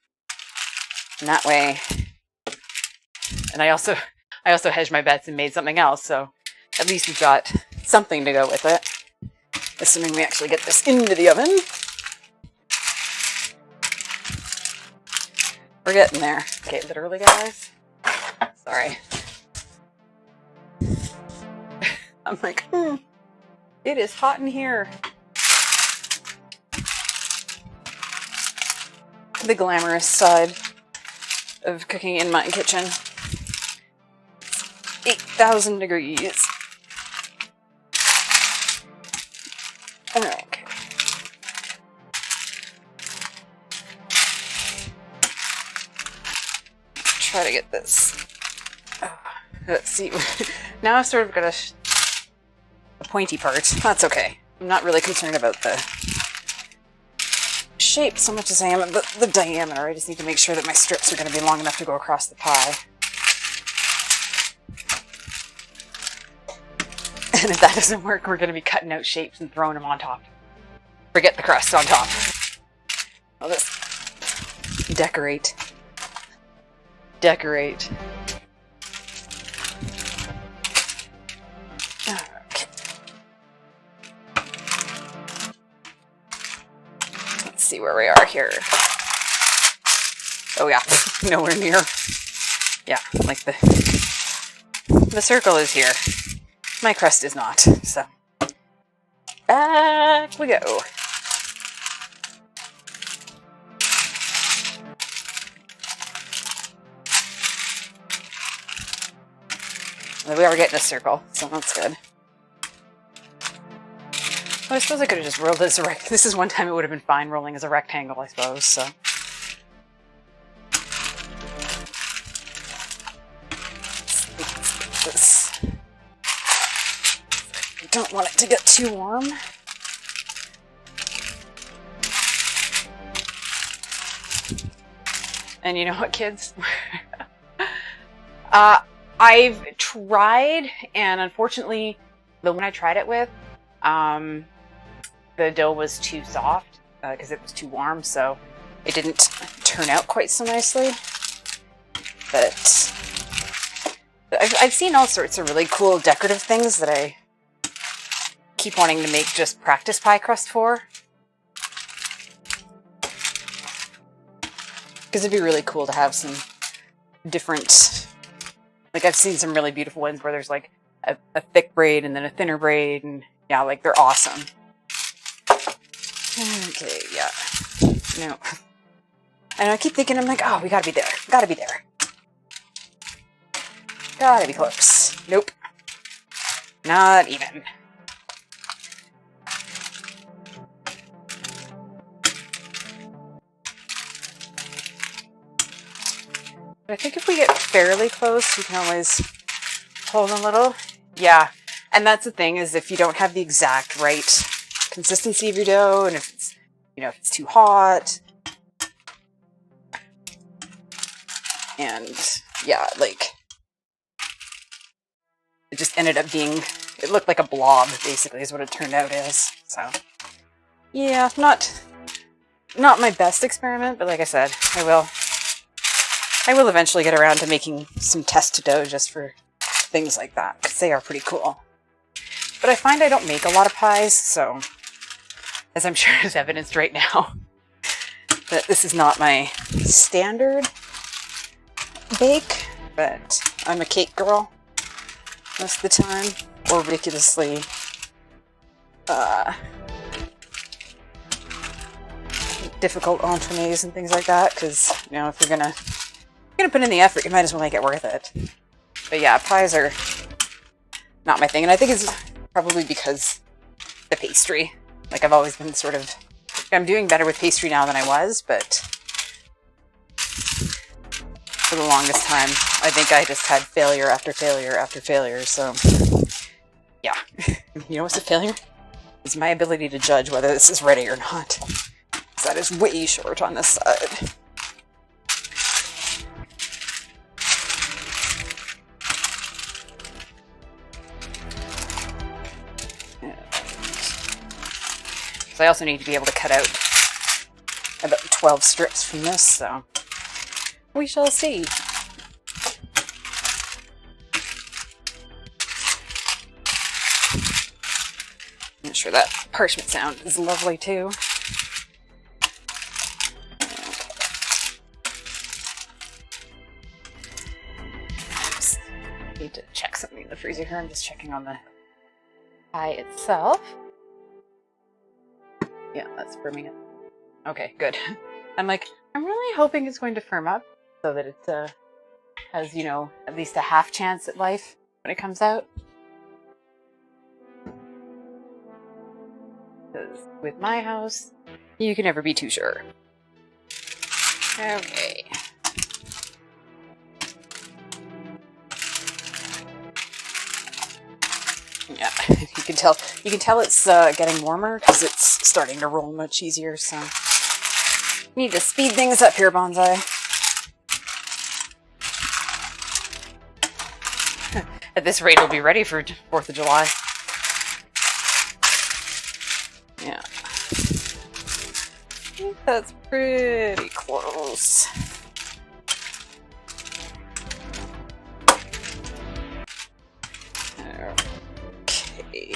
And that way, and I also hedged my bets and made something else, so at least we've got something to go with it. Assuming we actually get this into the oven. We're getting there. Okay, literally, guys. Sorry. I'm like, it is hot in here. The glamorous side of cooking in my kitchen. 8,000 degrees. Alright. Try to get this. Oh, let's see. Now I've sort of got a pointy part. That's okay. I'm not really concerned about the shape so much as I am the diameter. I just need to make sure that my strips are going to be long enough to go across the pie. And if that doesn't work, we're going to be cutting out shapes and throwing them on top. Forget the crust on top. I'll just decorate. Decorate. Okay. Let's see where we are here. Oh yeah, nowhere near. Yeah, like the circle is here. My crust is not, so back we go. Well, we are getting a circle, so that's good. Well, I suppose I could have just rolled this as a This is one time it would have been fine rolling as a rectangle, I suppose, so. Let's this. Don't want it to get too warm. And you know what, kids? I've tried, and unfortunately, the one I tried it with, the dough was too soft because it was too warm, so it didn't turn out quite so nicely. But I've seen all sorts of really cool decorative things that I keep wanting to make just practice pie crust for. Because it'd be really cool to have some different, like I've seen some really beautiful ones where there's like a thick braid and then a thinner braid, and yeah, like they're awesome. Okay, yeah. No. And I keep thinking, I'm like, oh, we gotta be there. Gotta be there. Gotta be close. Nope. Not even. But I think if we get fairly close, we can always hold a little. Yeah. And that's the thing, is if you don't have the exact right consistency of your dough, and if it's, if it's too hot, and yeah, like it just ended up being, it looked like a blob, basically, is what it turned out as. So yeah, not my best experiment, but like I said, I will eventually get around to making some test dough just for things like that, because they are pretty cool. But I find I don't make a lot of pies, so, as I'm sure is evidenced right now, that this is not my standard bake, but I'm a cake girl most of the time, or ridiculously difficult entremets and things like that, because, if you're gonna put in the effort, you might as well make it worth it. But yeah, pies are not my thing, and I think it's probably because the pastry. Like, I've always been sort of, I'm doing better with pastry now than I was, but for the longest time, I think I just had failure after failure after failure, so yeah. You know what's a failure? It's my ability to judge whether this is ready or not. So that is way short on this side. So I also need to be able to cut out about 12 strips from this, so we shall see. I'm sure that parchment sound is lovely too. Just need to check something in the freezer here. I'm just checking on the pie itself. Yeah, that's firming up. Okay, good. I'm really hoping it's going to firm up so that it has, at least a half chance at life when it comes out. Because with my house, you can never be too sure. Okay. Yeah, you can tell it's getting warmer because it's starting to roll much easier, so need to speed things up here, Banzai. At this rate, it'll be ready for 4th of July. Yeah. I think that's pretty close. Okay.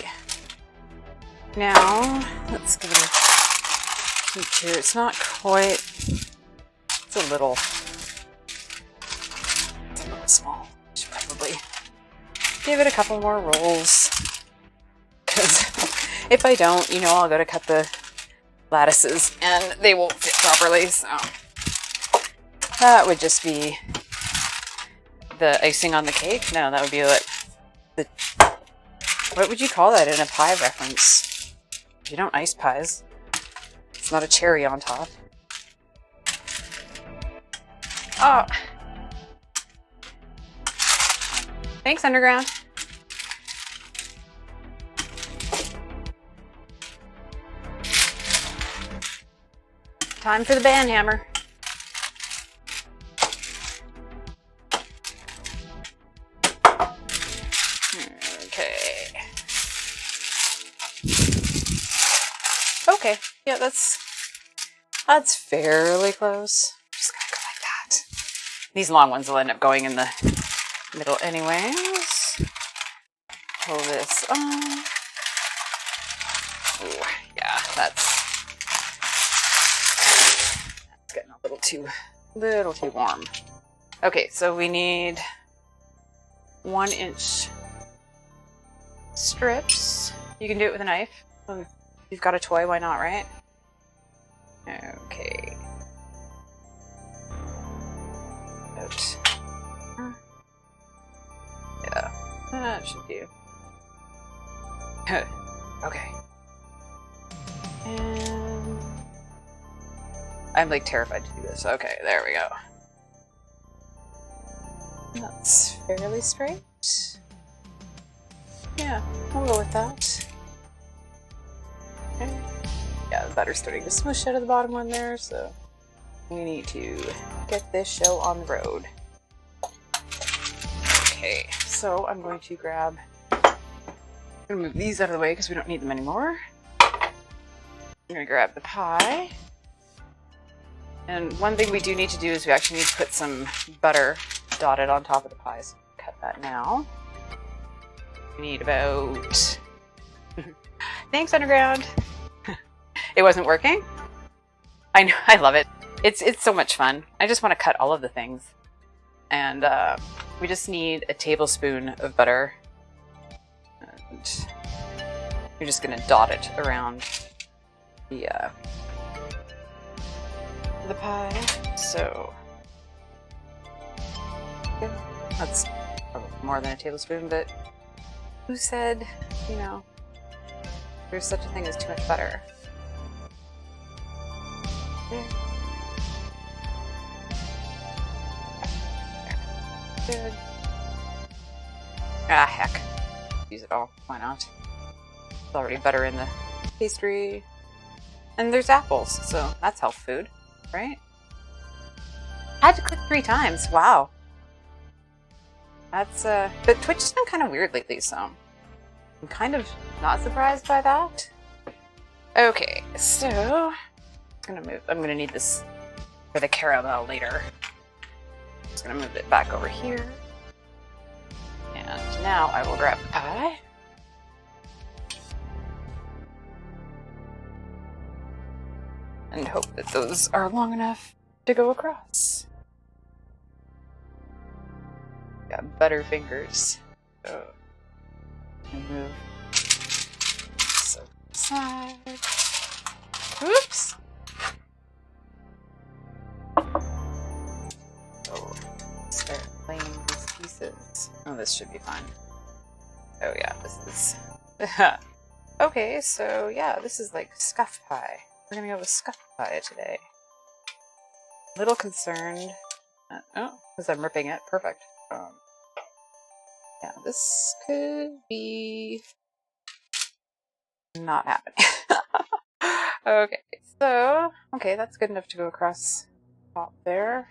Now, let's give it a peek here. It's not quite, it's a little small. Should probably give it a couple more rolls. Because if I don't, I'll go to cut the lattices and they won't fit properly, so that would just be the icing on the cake. No, that would be what would you call that in a pie reference? You don't ice pies. It's not a cherry on top. Oh. Thanks, Underground. Time for the band hammer. Okay, yeah, that's fairly close. Just gonna go like that. These long ones will end up going in the middle anyways. Pull this on. Ooh, yeah, that's getting a little too warm. Okay, so we need 1-inch strips. You can do it with a knife. If you've got a toy, why not, right? Okay. Out. Yeah, that should do. Okay. And I'm like terrified to do this. Okay, there we go. That's fairly straight. Yeah, we'll go with that. Okay. Yeah, the butter's starting to smush out of the bottom one there, so we need to get this show on the road. Okay, so I'm going to move these out of the way because we don't need them anymore. I'm going to grab the pie. And one thing we do need to do is we actually need to put some butter dotted on top of the pie, so cut that now. We need about... Thanks, Underground! It wasn't working? I know, I love it. It's so much fun. I just want to cut all of the things. And we just need a tablespoon of butter. And you're just going to dot it around the pie. So yeah, that's probably more than a tablespoon, but who said, you know, there's such a thing as too much butter? Okay. Good. Ah, heck. Use it all. Why not? There's already butter in the pastry. And there's apples, so that's health food, right? I had to click 3 times. Wow. That's, but Twitch has been kind of weird lately, so I'm kind of not surprised by that. Okay, so I'm gonna need this for the caramel later. Just gonna move it back over here. And now I will grab the pie. And hope that those are long enough to go across. Got butter fingers. So move so side. Oops. So start laying these pieces. Oh, this should be fine. Oh yeah, this is. Okay, so yeah, this is like scuff pie. We're gonna go with scuff pie today. A little concerned. Oh, because I'm ripping it. Perfect. Yeah, this could be not happening. Okay, so that's good enough to go across the top there.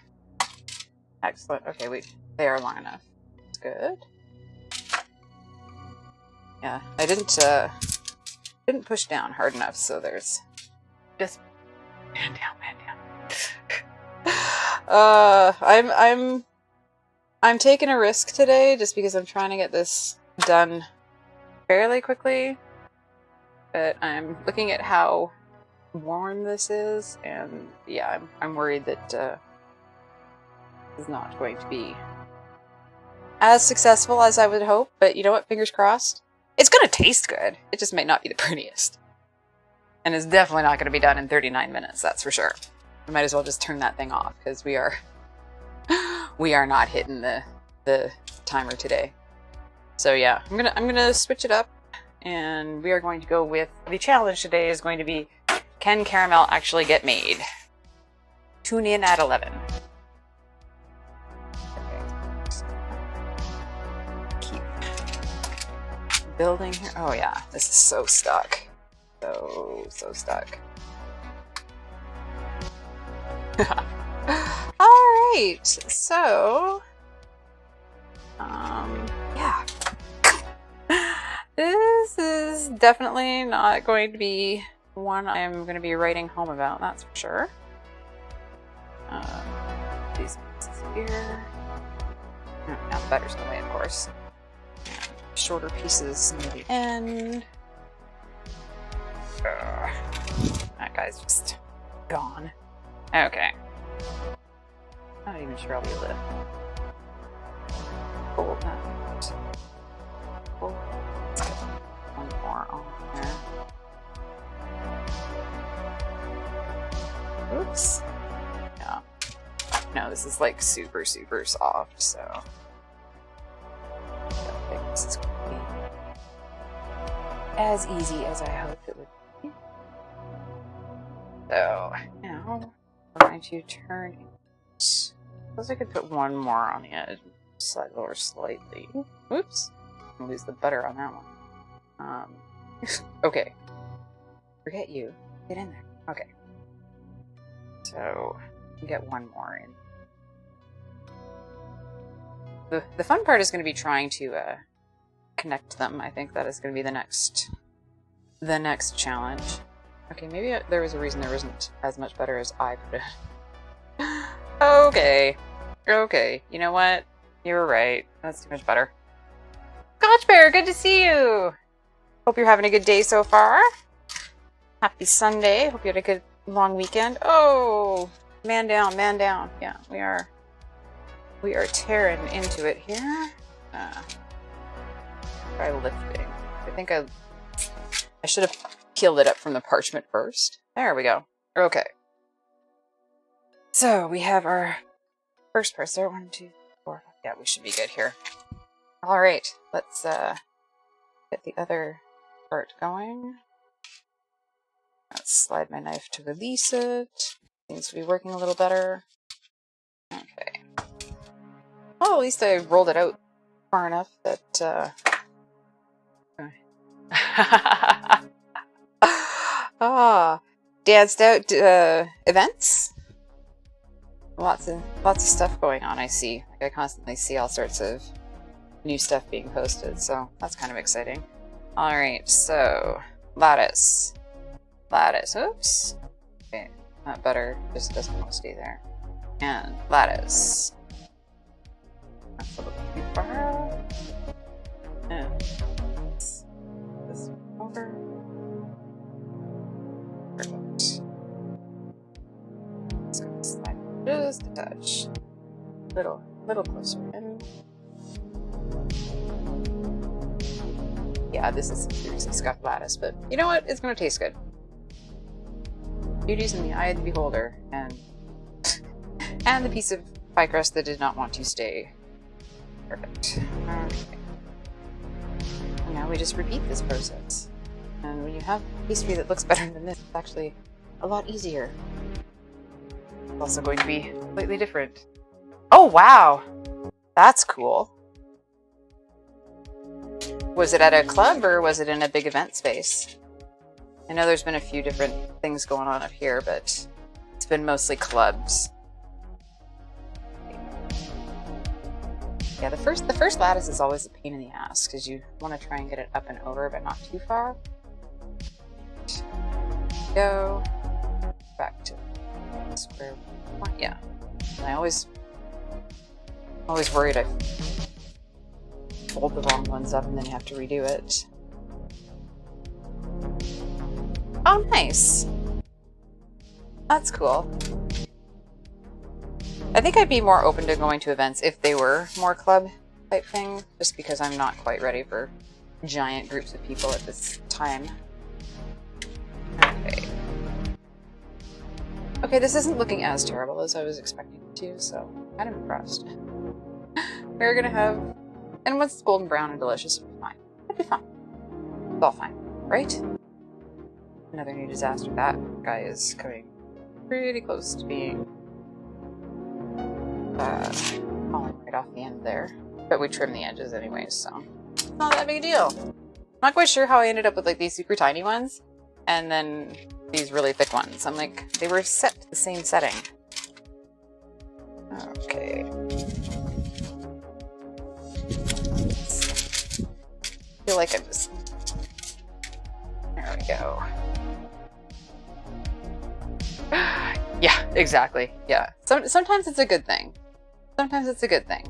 Excellent. Okay, they are long enough. That's good. Yeah, I didn't push down hard enough, so there's just man down. I'm taking a risk today just because I'm trying to get this done fairly quickly. But I'm looking at how warm this is, and yeah, I'm worried that this is not going to be as successful as I would hope. But you know what? Fingers crossed. It's going to taste good. It just might not be the prettiest. And it's definitely not going to be done in 39 minutes, that's for sure. I might as well just turn that thing off, because we are not hitting the timer today. So yeah, I'm gonna switch it up, and we are going to go with the challenge today is going to be, can caramel actually get made? Tune in at 11. Keep building here. Oh yeah, this is so stuck. So stuck. Alright, so yeah. This is definitely not going to be one I'm going to be writing home about, that's for sure. These pieces here. Now the butter's in the way, of course. Shorter pieces near the end. That guy's just gone. Okay. Not even sure I'll be able to hold that. One more on there. Oops. Yeah. No, this is like super, super soft, so I don't think this is going to be as easy as I hoped it would be. So now we're going to turn it. I suppose I could put one more on the edge, slide lower slightly. Oops. I'm gonna lose the butter on that one. Okay. Forget you. Get in there. Okay. So get one more in. The fun part is going to be trying to connect them. I think that is going to be the next challenge. Okay, maybe there was a reason there wasn't as much butter as I put in. Okay. Okay. You know what? You were right. That's too much butter. Scotch Bear, good to see you. Hope you're having a good day so far. Happy Sunday. Hope you had a good long weekend. Oh, man down, man down. Yeah, we are tearing into it here. Try lifting. I think I should have peeled it up from the parchment first. There we go. Okay. So we have our first parts there. 1, 2, 4. Yeah, we should be good here. All right, let's get the other part going. Let's slide my knife to release it. Seems to be working a little better. Okay. Well, at least I rolled it out far enough that danced out events. Lots of stuff going on. I see. Like, I constantly see all sorts of new stuff being posted, so that's kind of exciting. All right, so lattice. Oops. Okay, that butter just doesn't want to stay there. And lattice. That's a little too far. And this over. Perfect. So slide just a touch. Little closer in. Yeah, this is seriously scuffed lattice, but you know what? It's going to taste good. Beauty's in the eye of the beholder, and the piece of pie crust that did not want to stay. Perfect. Okay. And now we just repeat this process. And when you have pastry that looks better than this, it's actually a lot easier. It's also going to be completely different. Oh, wow! That's cool. Was it at a club or was it in a big event space? I know there's been a few different things going on up here, but it's been mostly clubs. Yeah, the first lattice is always a pain in the ass because you want to try and get it up and over, but not too far. Go back to square one. Yeah, and I always worried I fold the wrong ones up and then you have to redo it. Oh, nice. That's cool. I think I'd be more open to going to events if they were more club type thing, just because I'm not quite ready for giant groups of people at this time. Okay. Okay, this isn't looking as terrible as I was expecting it to, so I'm kind of impressed. We're gonna have, and once it's golden brown and delicious, it'll be fine. It'll be fine. It's all fine, right? Another new disaster. That guy is coming pretty close to being falling right off the end there. But we trimmed the edges anyways, so it's not that big a deal. I'm not quite sure how I ended up with like these super tiny ones and then these really thick ones. I'm like, they were set to the same setting. Okay. I feel like I'm just There we go. Yeah, exactly. Yeah. Sometimes it's a good thing. Sometimes it's a good thing.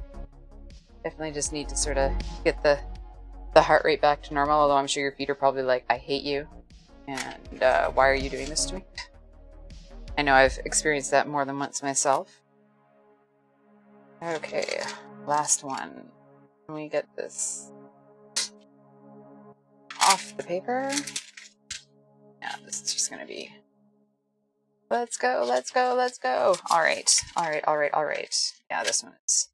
Definitely just need to sort of get the heart rate back to normal, although I'm sure your feet are probably like, I hate you. And why are you doing this to me? I know I've experienced that more than once myself. Okay, last one. Can we get this off the paper? Yeah, this is just gonna be... Let's go, let's go, let's go. Alright, alright, alright, alright. Yeah, this one is...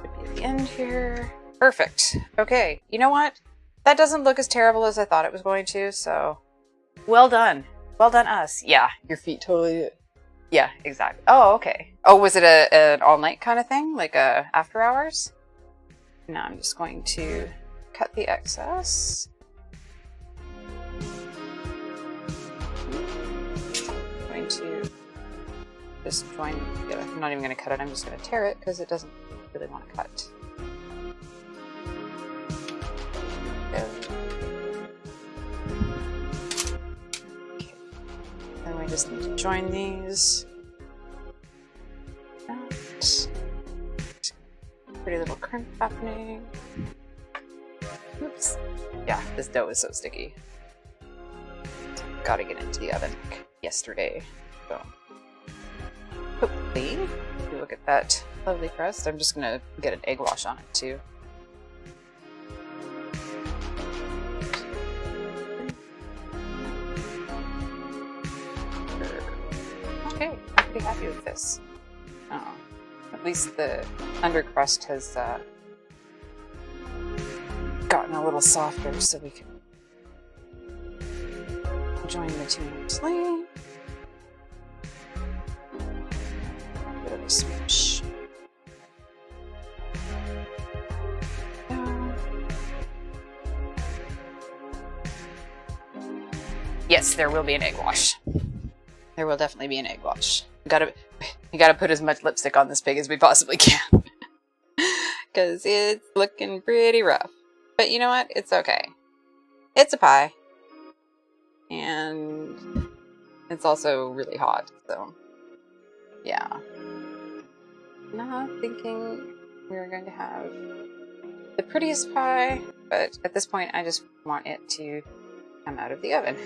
Should be at the end here. Perfect. Okay, you know what? That doesn't look as terrible as I thought it was going to, so... Well done. Well done us. Yeah, your feet totally... Yeah, exactly. Oh, okay. Oh, was it an all-night kind of thing? Like after hours? Now I'm just going to cut the excess. I'm going to just join together. I'm not even going to cut it. I'm just going to tear it because it doesn't really want to cut. Then we just need to join these. Pretty little crimp happening. Oops. Yeah, this dough is so sticky. Gotta get into the oven like yesterday. So hopefully, if you look at that lovely crust, I'm just gonna get an egg wash on it too. Okay, I'm pretty happy with this. Oh, at least the under crust has gotten a little softer, so we can join the two nicely. A bit of a switch. Yes, there will be an egg wash. There will definitely be an egg wash. You gotta put as much lipstick on this pig as we possibly can. Because it's looking pretty rough. But you know what? It's okay. It's a pie. And it's also really hot, so yeah. Not thinking we're going to have the prettiest pie, but at this point I just want it to come out of the oven.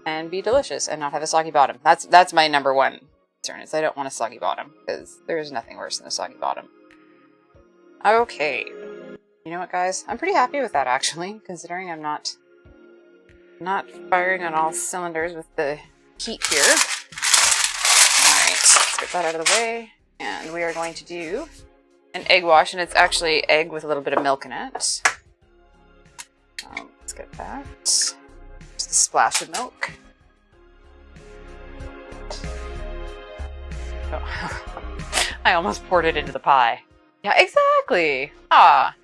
And be delicious and not have a soggy bottom. That's my number one concern, is I don't want a soggy bottom, because there's nothing worse than a soggy bottom. Okay. You know what, guys? I'm pretty happy with that, actually, considering I'm not firing on all cylinders with the heat here. Alright, let's get that out of the way. And we are going to do an egg wash, and it's actually egg with a little bit of milk in it. Let's get that. Just a splash of milk. Oh. I almost poured it into the pie. Yeah, exactly. Ah,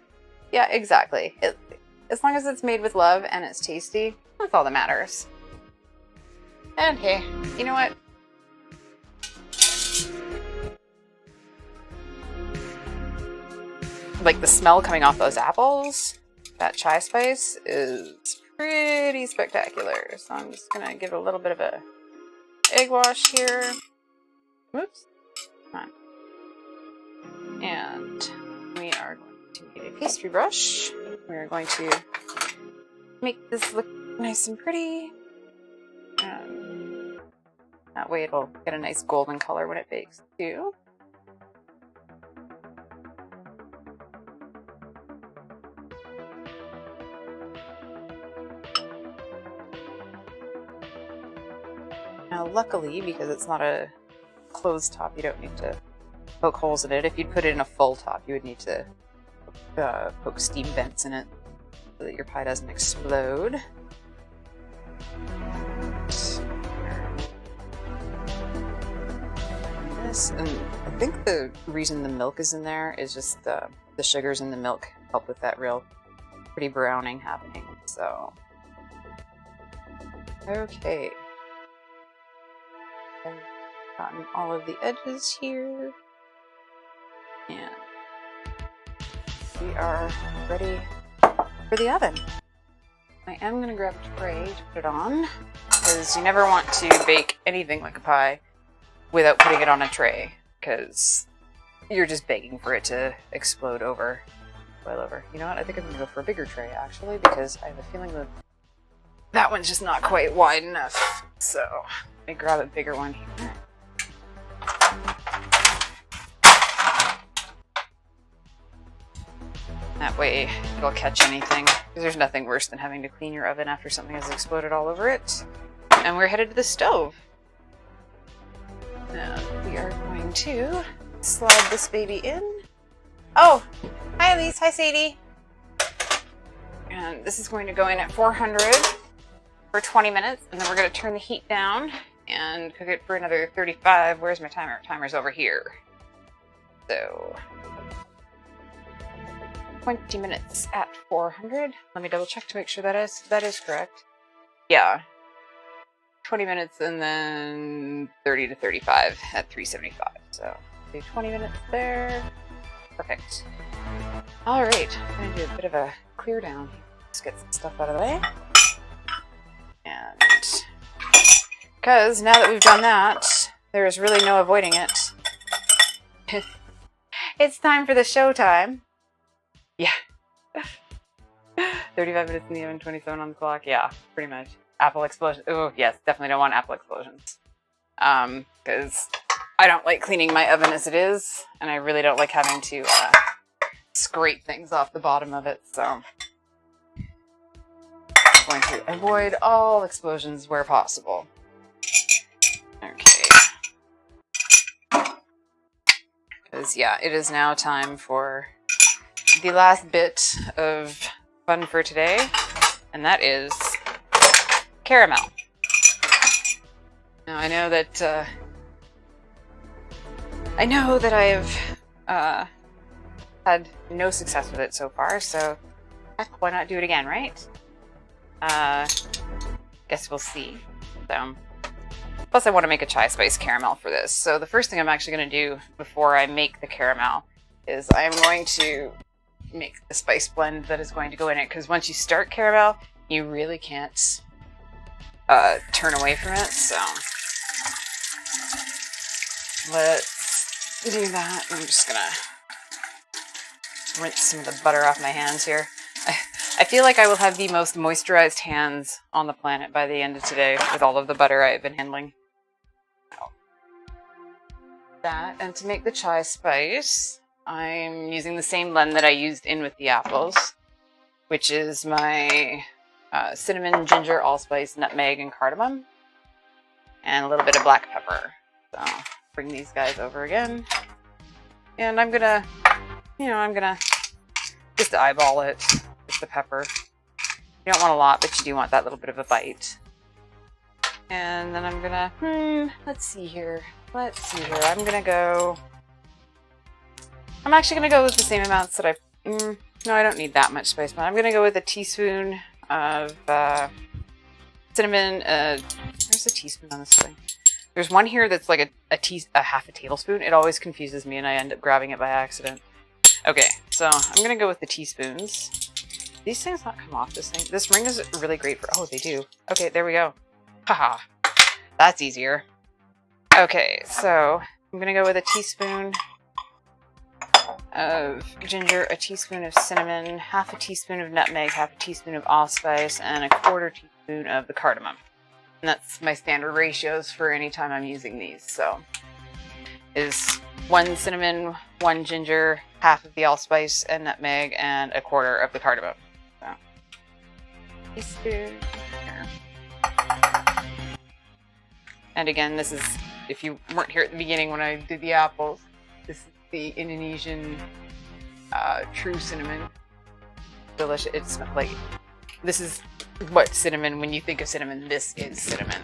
yeah, exactly. As long as it's made with love and it's tasty, that's all that matters. And hey, you know what? Like the smell coming off those apples, that chai spice is pretty spectacular. So I'm just gonna give it a little bit of a egg wash here. Whoops. Come on. And we are going to get a pastry brush. We are going to make this look nice and pretty. That way it'll get a nice golden color when it bakes too. Now luckily, because it's not a closed top, you don't need to poke holes in it. If you'd put it in a full top, you would need to poke steam vents in it so that your pie doesn't explode. This, and I think the reason the milk is in there is just the sugars in the milk help with that real pretty browning happening. So, okay. I've gotten all of the edges here, and we are ready for the oven. I am going to grab a tray to put it on, because you never want to bake anything like a pie without putting it on a tray, because you're just begging for it to explode over, boil over. You know what? I think I'm going to go for a bigger tray, actually, because I have a feeling that that one's just not quite wide enough. So, let me grab a bigger one here. That way it'll catch anything, because there's nothing worse than having to clean your oven after something has exploded all over it. And we're headed to the stove. Now we are going to slide this baby in. Oh, hi Elise, hi Sadie. And this is going to go in at 400 for 20 minutes, and then we're going to turn the heat down and cook it for another 35. Where's my timer? Timer's over here. So 20 minutes at 400. Let me double check to make sure that is correct. Yeah. 20 minutes and then 30 to 35 at 375. So do 20 minutes there. Perfect. All right, I'm going to do a bit of a clear down. Let's get some stuff out of the way. And because now that we've done that, there is really no avoiding it. It's time for the show time. Yeah. 35 minutes in the oven, 27 on the clock. Yeah, pretty much. Apple explosion. Oh, yes, definitely don't want apple explosions. Because I don't like cleaning my oven as it is, and I really don't like having to scrape things off the bottom of it, so I'm going to avoid all explosions where possible. Okay. Because, yeah, it is now time for the last bit of fun for today, and that is caramel. Now, I know that I've had no success with it so far, so heck, why not do it again, right? Guess we'll see. So, plus I want to make a chai spice caramel for this. So the first thing I'm actually going to do before I make the caramel is I am going to make the spice blend that is going to go in it, because once you start caramel, you really can't turn away from it. So let's do that. I'm just gonna rinse some of the butter off my hands here. I feel like I will have the most moisturized hands on the planet by the end of today with all of the butter I've been handling. That, and to make the chai spice, I'm using the same blend that I used in with the apples, which is my cinnamon, ginger, allspice, nutmeg, and cardamom, and a little bit of black pepper. So bring these guys over again, and I'm gonna just eyeball it with the pepper. You don't want a lot, but you do want that little bit of a bite. And then I'm gonna, let's see here. I'm actually gonna go with the same amounts that no, I don't need that much spice, but I'm gonna go with a teaspoon of cinnamon. Where's the teaspoon on this thing? There's one here that's like a half a tablespoon. It always confuses me, and I end up grabbing it by accident. Okay, so I'm gonna go with the teaspoons. These things not come off this thing. This ring is really great for. Oh, they do. Okay, there we go. Haha, that's easier. Okay, so I'm gonna go with a teaspoon of ginger, a teaspoon of cinnamon, half a teaspoon of nutmeg, half a teaspoon of allspice, and a quarter teaspoon of the cardamom. And that's my standard ratios for any time I'm using these. So is 1 cinnamon, 1 ginger, half of the allspice and nutmeg, and a quarter of the cardamom. So teaspoon here. And again, this is, if you weren't here at the beginning when I did the apples, this is the Indonesian true cinnamon. Delicious. It's like, this is what cinnamon, when you think of cinnamon, this is cinnamon.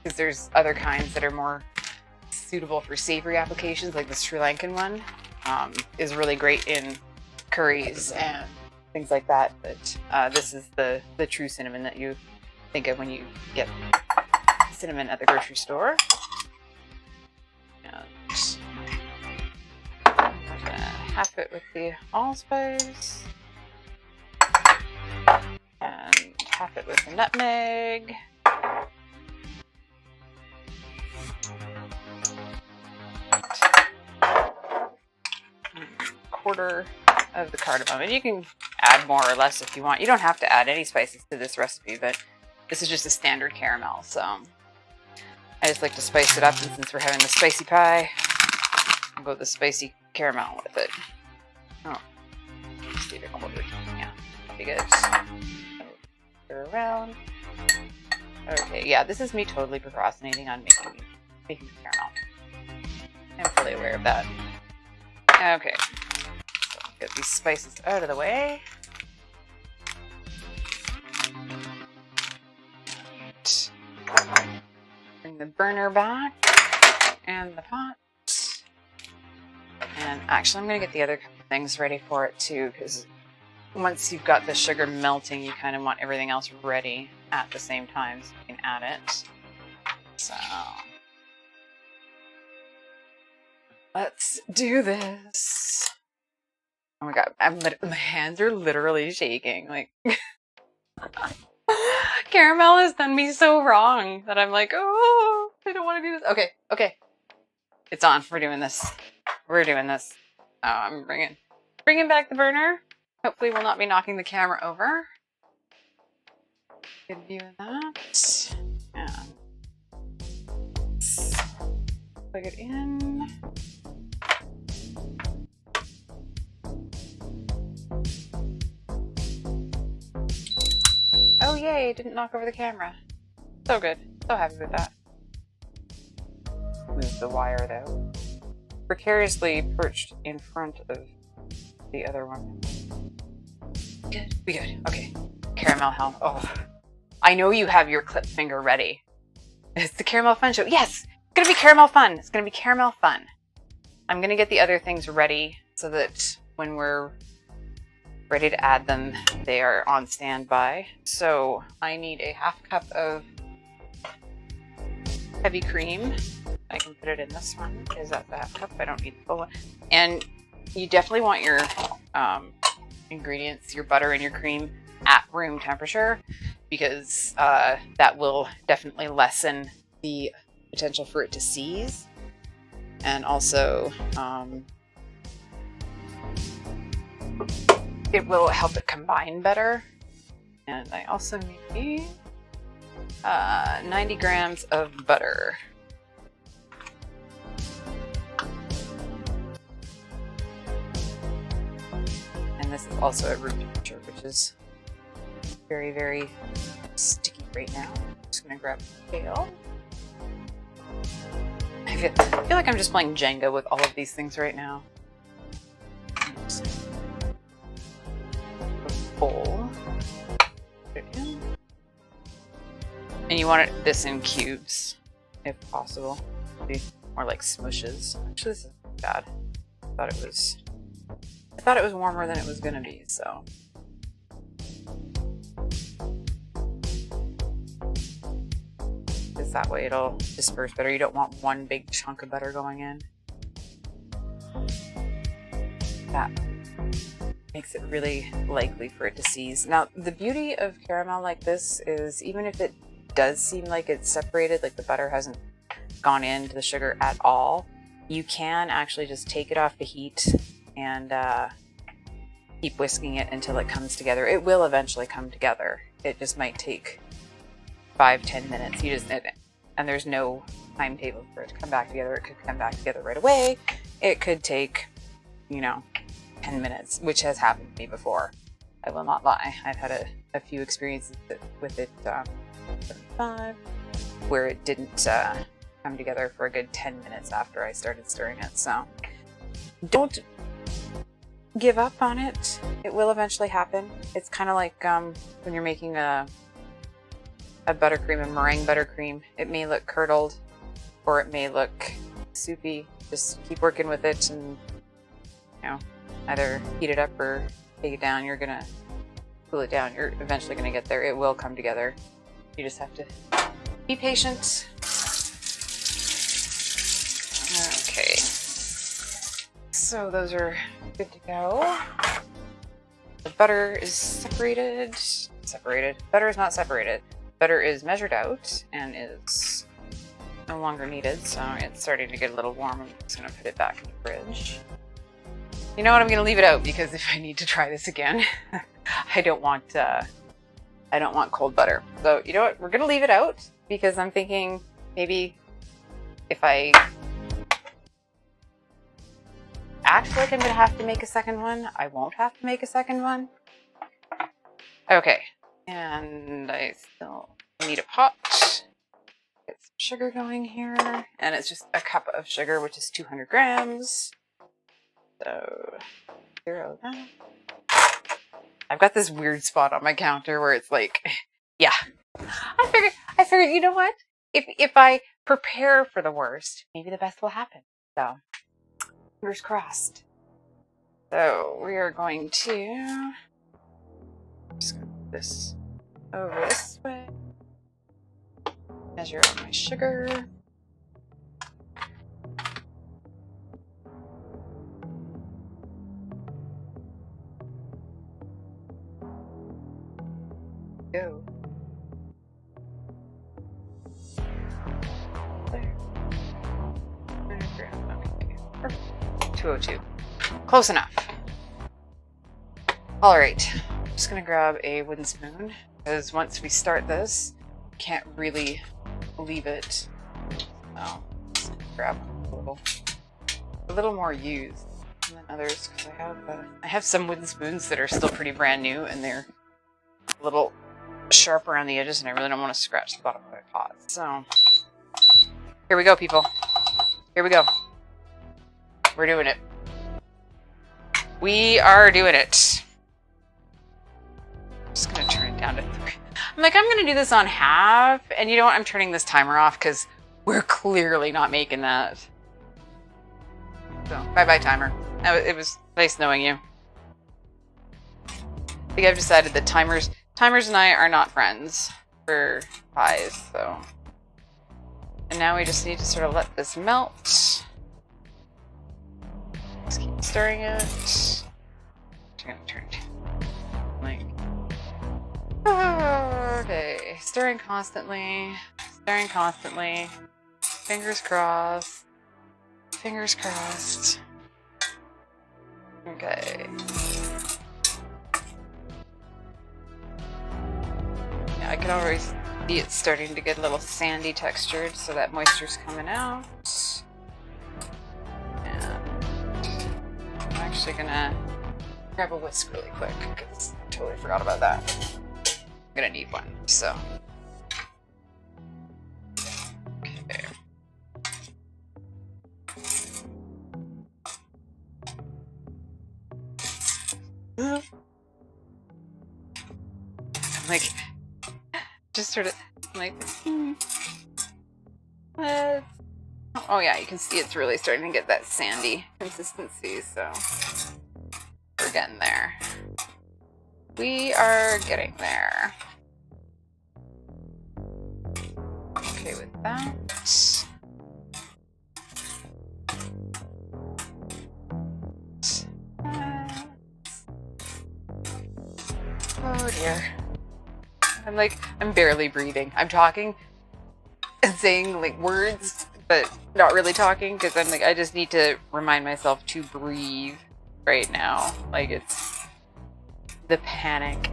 Because there's other kinds that are more suitable for savory applications, like the Sri Lankan one is really great in curries and things like that. But this is the true cinnamon that you think of when you get cinnamon at the grocery store. And I'm gonna half it with the allspice. Top it with the nutmeg. Quarter of the cardamom, and you can add more or less if you want. You don't have to add any spices to this recipe, but this is just a standard caramel, so I just like to spice it up, and since we're having the spicy pie, I'll go with the spicy caramel with it. Oh, just leave it quartered. Yeah, that'd be good. Stir around. Okay, yeah, this is me totally procrastinating on making caramel. I'm fully aware of that. Okay. Get these spices out of the way. Bring the burner back and the pot. And actually, I'm going to get the other couple things ready for it too, because once you've got the sugar melting, you kind of want everything else ready at the same time so you can add it. So let's do this. Oh my god, my hands are literally shaking. Like, caramel has done me so wrong that I'm like, oh, I don't want to do this. Okay, okay. It's on. We're doing this. We're doing this. Oh, I'm bringing back the burner. Hopefully we'll not be knocking the camera over. Good view of that. And plug it in. Oh yay, didn't knock over the camera. So good. So happy with that. Move the wire though. Precariously perched in front of the other one. Good. We good. Okay. Caramel helm. Oh. I know you have your clip finger ready. It's the Caramel Fun Show. Yes! It's gonna be caramel fun. It's gonna be caramel fun. I'm gonna get the other things ready so that when we're ready to add them, they are on standby. So I need a half cup of heavy cream. I can put it in this one because that's a half cup. I don't need the full one. And you definitely want your ingredients, your butter and your cream at room temperature, because that will definitely lessen the potential for it to seize. And also, it will help it combine better. And I also need 90 grams of butter. And this is also at room temperature, which is very, very sticky right now. I'm just gonna grab the scale. I feel like I'm just playing Jenga with all of these things right now. Bowl. Put it in. And you want this in cubes, if possible. Maybe more like smushes. Actually, this isn't bad. I thought it was warmer than it was gonna be, so. Because that way it'll disperse better. You don't want one big chunk of butter going in. That makes it really likely for it to seize. Now, the beauty of caramel like this is even if it does seem like it's separated, like the butter hasn't gone into the sugar at all, you can actually just take it off the heat and keep whisking it until it comes together. It will eventually come together. It just might take 5-10 minutes. And there's no timetable for it to come back together. It could come back together right away. It could take, 10 minutes, which has happened to me before. I will not lie. I've had a few experiences with it where it didn't come together for a good 10 minutes after I started stirring it. So don't give up on it. It will eventually happen. It's kind of like when you're making a buttercream, a meringue buttercream. It may look curdled or it may look soupy. Just keep working with it and, either heat it up or take it down. You're gonna cool it down. You're eventually gonna get there. It will come together. You just have to be patient. Okay. So those are good to go. The butter is separated. separated. Butter is not separated. Butter is measured out and is no longer needed, so it's starting to get a little warm. I'm just gonna put it back in the fridge. You know what? I'm gonna leave it out because if I need to try this again, I don't want cold butter. So you know what? We're gonna leave it out because I'm thinking maybe if I act like I'm gonna have to make a second one, I won't have to make a second one. Okay, and I still need a pot. Get some sugar going here, and it's just a cup of sugar, which is 200 grams. So, 0 that. I've got this weird spot on my counter where it's like, yeah. I figured, you know what? If I prepare for the worst, maybe the best will happen. So, fingers crossed. So, we are going to just go this over this way. Measure out my sugar. Go. There. 100 grams. Okay. Perfect. 202. Close enough. All right. I'm just gonna grab a wooden spoon because once we start this, can't really leave it. So just grab a little more used than others because I have some wooden spoons that are still pretty brand new and they're a little sharp around the edges, and I really don't want to scratch the bottom of my pot. So here we go, people. Here we go. We're doing it. We are doing it. I'm just gonna turn it down to 3. I'm like, I'm gonna do this on half, and you know what? I'm turning this timer off because we're clearly not making that. So bye-bye timer. It was nice knowing you. I think I've decided that timers and I are not friends for pies, so. And now we just need to sort of let this melt. Just keep stirring it. I'm gonna turn it like. Okay, stirring constantly. Stirring constantly. Fingers crossed. Fingers crossed. Okay. I can already see it starting to get a little sandy textured, so that moisture's coming out. And I'm actually gonna grab a whisk really quick because I totally forgot about that. I'm gonna need one, so. Okay. I'm like, just sort of like, oh yeah, you can see it's really starting to get that sandy consistency, so we're getting there. We are getting there. Okay with that. Oh dear. I'm barely breathing. I'm talking and saying like words, but not really talking because I'm like, I just need to remind myself to breathe right now. Like it's the panic.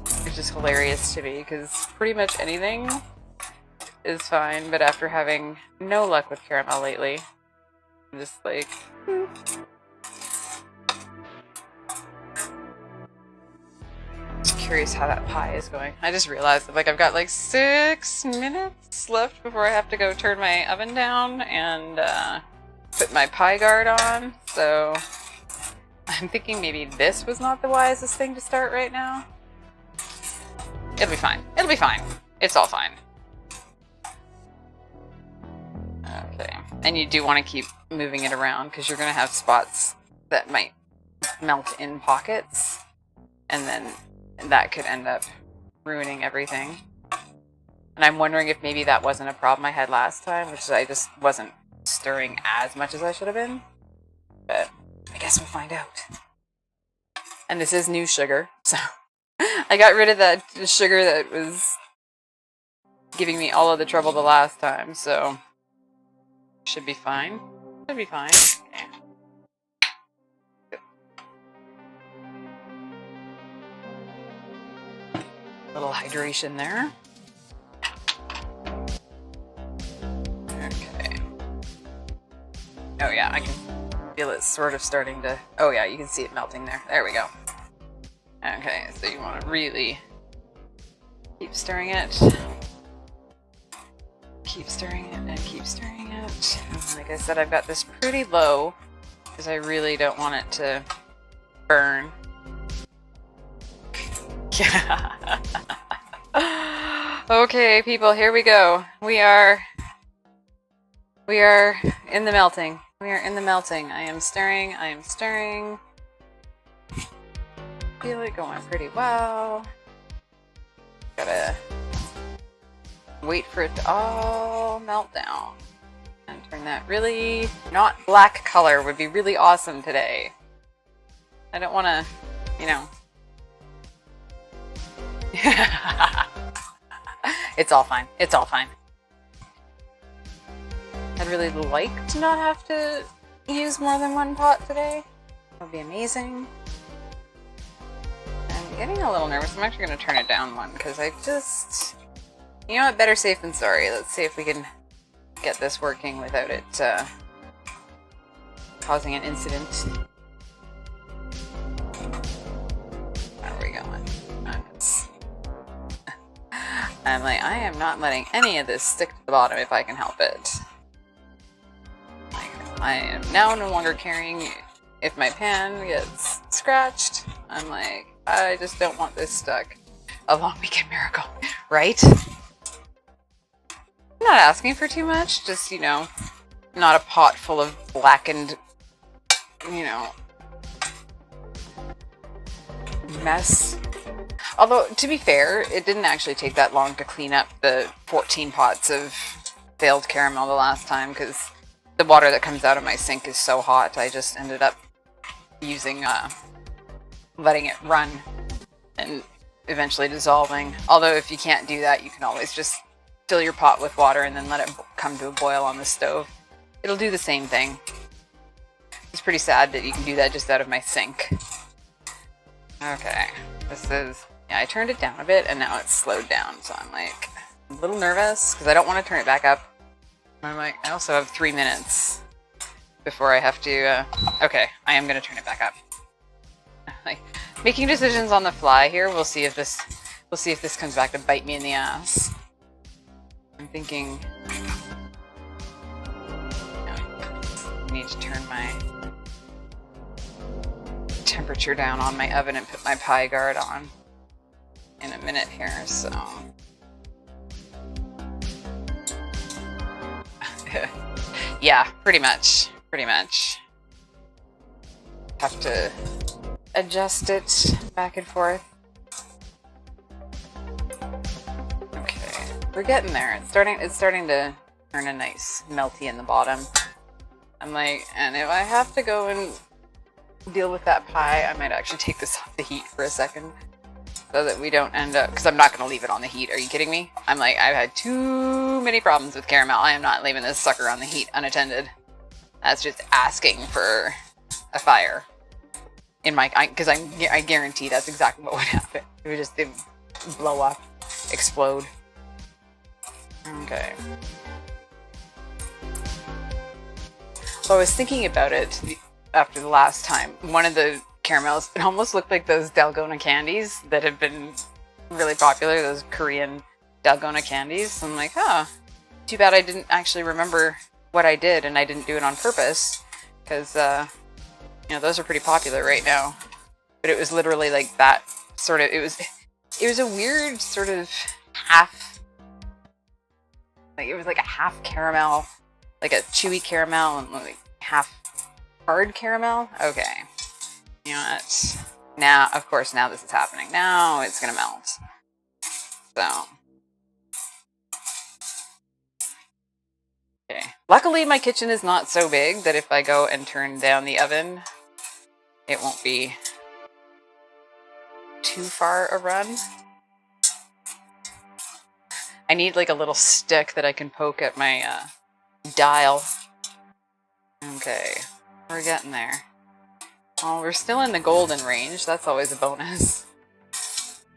It's just hilarious to me because pretty much anything is fine, but after having no luck with caramel lately, I'm just like, curious how that pie is going. I just realized that I've got like 6 minutes left before I have to go turn my oven down and put my pie guard on. So I'm thinking maybe this was not the wisest thing to start right now. It'll be fine. It'll be fine. It's all fine. Okay. And you do want to keep moving it around because you're going to have spots that might melt in pockets. And then that could end up ruining everything. And I'm wondering if maybe that wasn't a problem I had last time, which is I just wasn't stirring as much as I should have been. But I guess we'll find out. And this is new sugar, so I got rid of that sugar that was giving me all of the trouble the last time, so should be fine. Should be fine. Okay. Little hydration there. Okay. Oh yeah, I can feel it sort of starting to... Oh yeah, you can see it melting there. There we go. Okay, so you want to really keep stirring it. Keep stirring it and keep stirring it. And like I said, I've got this pretty low because I really don't want it to burn. Okay, people, here we go. We are in the melting. We are in the melting. I am stirring. I am stirring. Feel it going pretty well. Gotta wait for it to all melt down. And turn that really not black color would be really awesome today. I don't want to, you know. It's all fine. It's all fine. I'd really like to not have to use more than one pot today. That would be amazing. I'm getting a little nervous. I'm actually going to turn it down one because I just... You know what? Better safe than sorry. Let's see if we can get this working without it causing an incident. How are we going? I'm like, I am not letting any of this stick to the bottom if I can help it. Like, I am now no longer caring if my pan gets scratched. I'm like, I just don't want this stuck. A long weekend miracle, right? I'm not asking for too much, just, you know, not a pot full of blackened, you know, mess. Although, to be fair, it didn't actually take that long to clean up the 14 pots of failed caramel the last time, because the water that comes out of my sink is so hot, I just ended up using, letting it run and eventually dissolving. Although, if you can't do that, you can always just fill your pot with water and then let it come to a boil on the stove. It'll do the same thing. It's pretty sad that you can do that just out of my sink. Okay, this is... Yeah, I turned it down a bit and now it's slowed down, so I'm like a little nervous because I don't want to turn it back up. I'm like, I also have 3 minutes before I have to, okay, I am going to turn it back up. Like, making decisions on the fly here, we'll see if this comes back to bite me in the ass. I'm thinking, I need to turn my temperature down on my oven and put my pie guard on in a minute here, so. Yeah, pretty much. Have to adjust it back and forth. Okay, we're getting there. It's starting to turn a nice melty in the bottom. I'm like, and if I have to go and deal with that pie, I might actually take this off the heat for a second so that we don't end up, because I'm not going to leave it on the heat. Are you kidding me? I'm like, I've had too many problems with caramel. I am not leaving this sucker on the heat unattended. That's just asking for a fire in my, because I guarantee that's exactly what would happen. It would just blow up, explode. Okay. So I was thinking about it after the last time. One of the caramels, it almost looked like those Dalgona candies that have been really popular, those Korean Dalgona candies. I'm like, huh, too bad I didn't actually remember what I did and I didn't do it on purpose, because you know, those are pretty popular right now. But it was literally like that sort of, it was a weird sort of half, like it was like a half caramel, like a chewy caramel and like half hard caramel. Okay. You know what? Now, of course, now this is happening. Now it's gonna melt. So. Okay. Luckily, my kitchen is not so big that if I go and turn down the oven, it won't be too far a run. I need like a little stick that I can poke at my dial. Okay, we're getting there. Well, we're still in the golden range. That's always a bonus.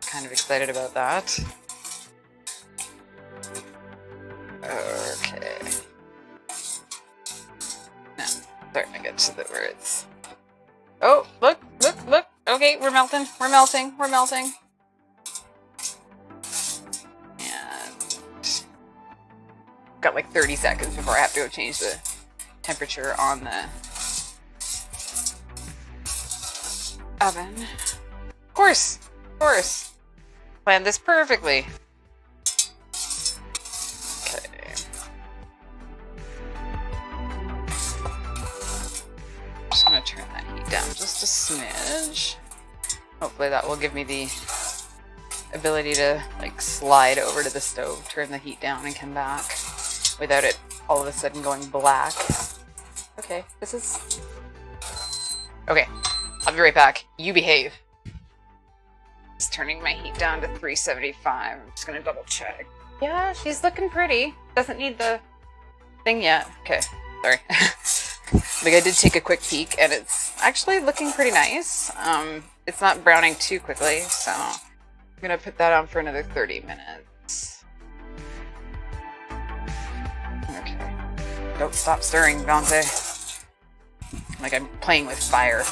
Kind of excited about that. Okay. Now, starting to get to the where it's... Oh, look, look, look. Okay, we're melting, we're melting, we're melting. And got like 30 seconds before I have to go change the temperature on the oven. Of course, of course. Planned this perfectly. Okay. Just gonna turn that heat down just a smidge. Hopefully that will give me the ability to like slide over to the stove, turn the heat down and come back without it all of a sudden going black. Okay, this is... Okay, I'll be right back. You behave. Just turning my heat down to 375. I'm just gonna double check. Yeah, she's looking pretty. Doesn't need the thing yet. Okay, sorry. Like I did take a quick peek and it's actually looking pretty nice. It's not browning too quickly, so I'm gonna put that on for another 30 minutes. Okay. Don't stop stirring, Banzai. Like I'm playing with fire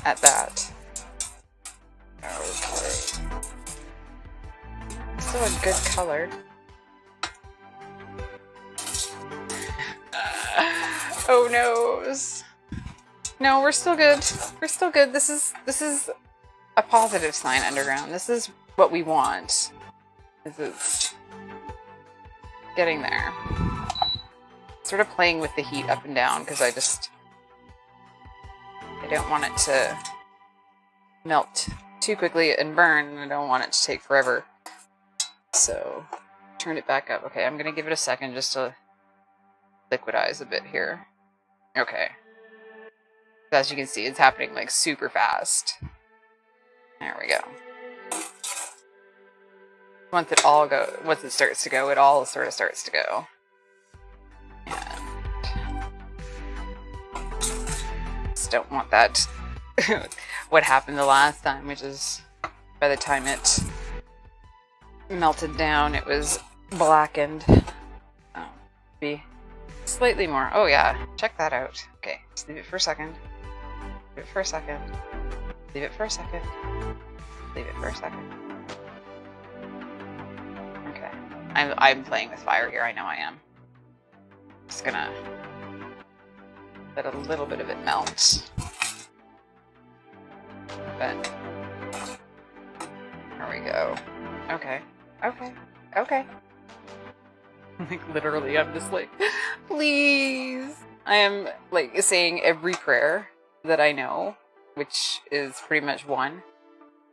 at that. Okay. Still a good color. Oh noes. No, we're still good. We're still good. This is a positive sign, Underground. This is what we want. This is getting there. Sort of playing with the heat up and down because I don't want it to melt too quickly and burn, and I don't want it to take forever. So, turn it back up. Okay, I'm gonna give it a second just to liquidize a bit here. Okay. As you can see, it's happening like super fast. There we go. Once it starts to go, it all sort of starts to go. And just don't want that what happened the last time, which is by the time it melted down, it was blackened. Be slightly more. Oh yeah, check that out. Okay, just leave it for a second. Leave it for a second. Leave it for a second. Leave it for a second. Okay, I'm playing with fire here. I know I am. Just gonna let a little bit of it melt. But there we go. Okay. Okay. Okay. Like literally, I'm just like, please. I am like saying every prayer that I know, which is pretty much one,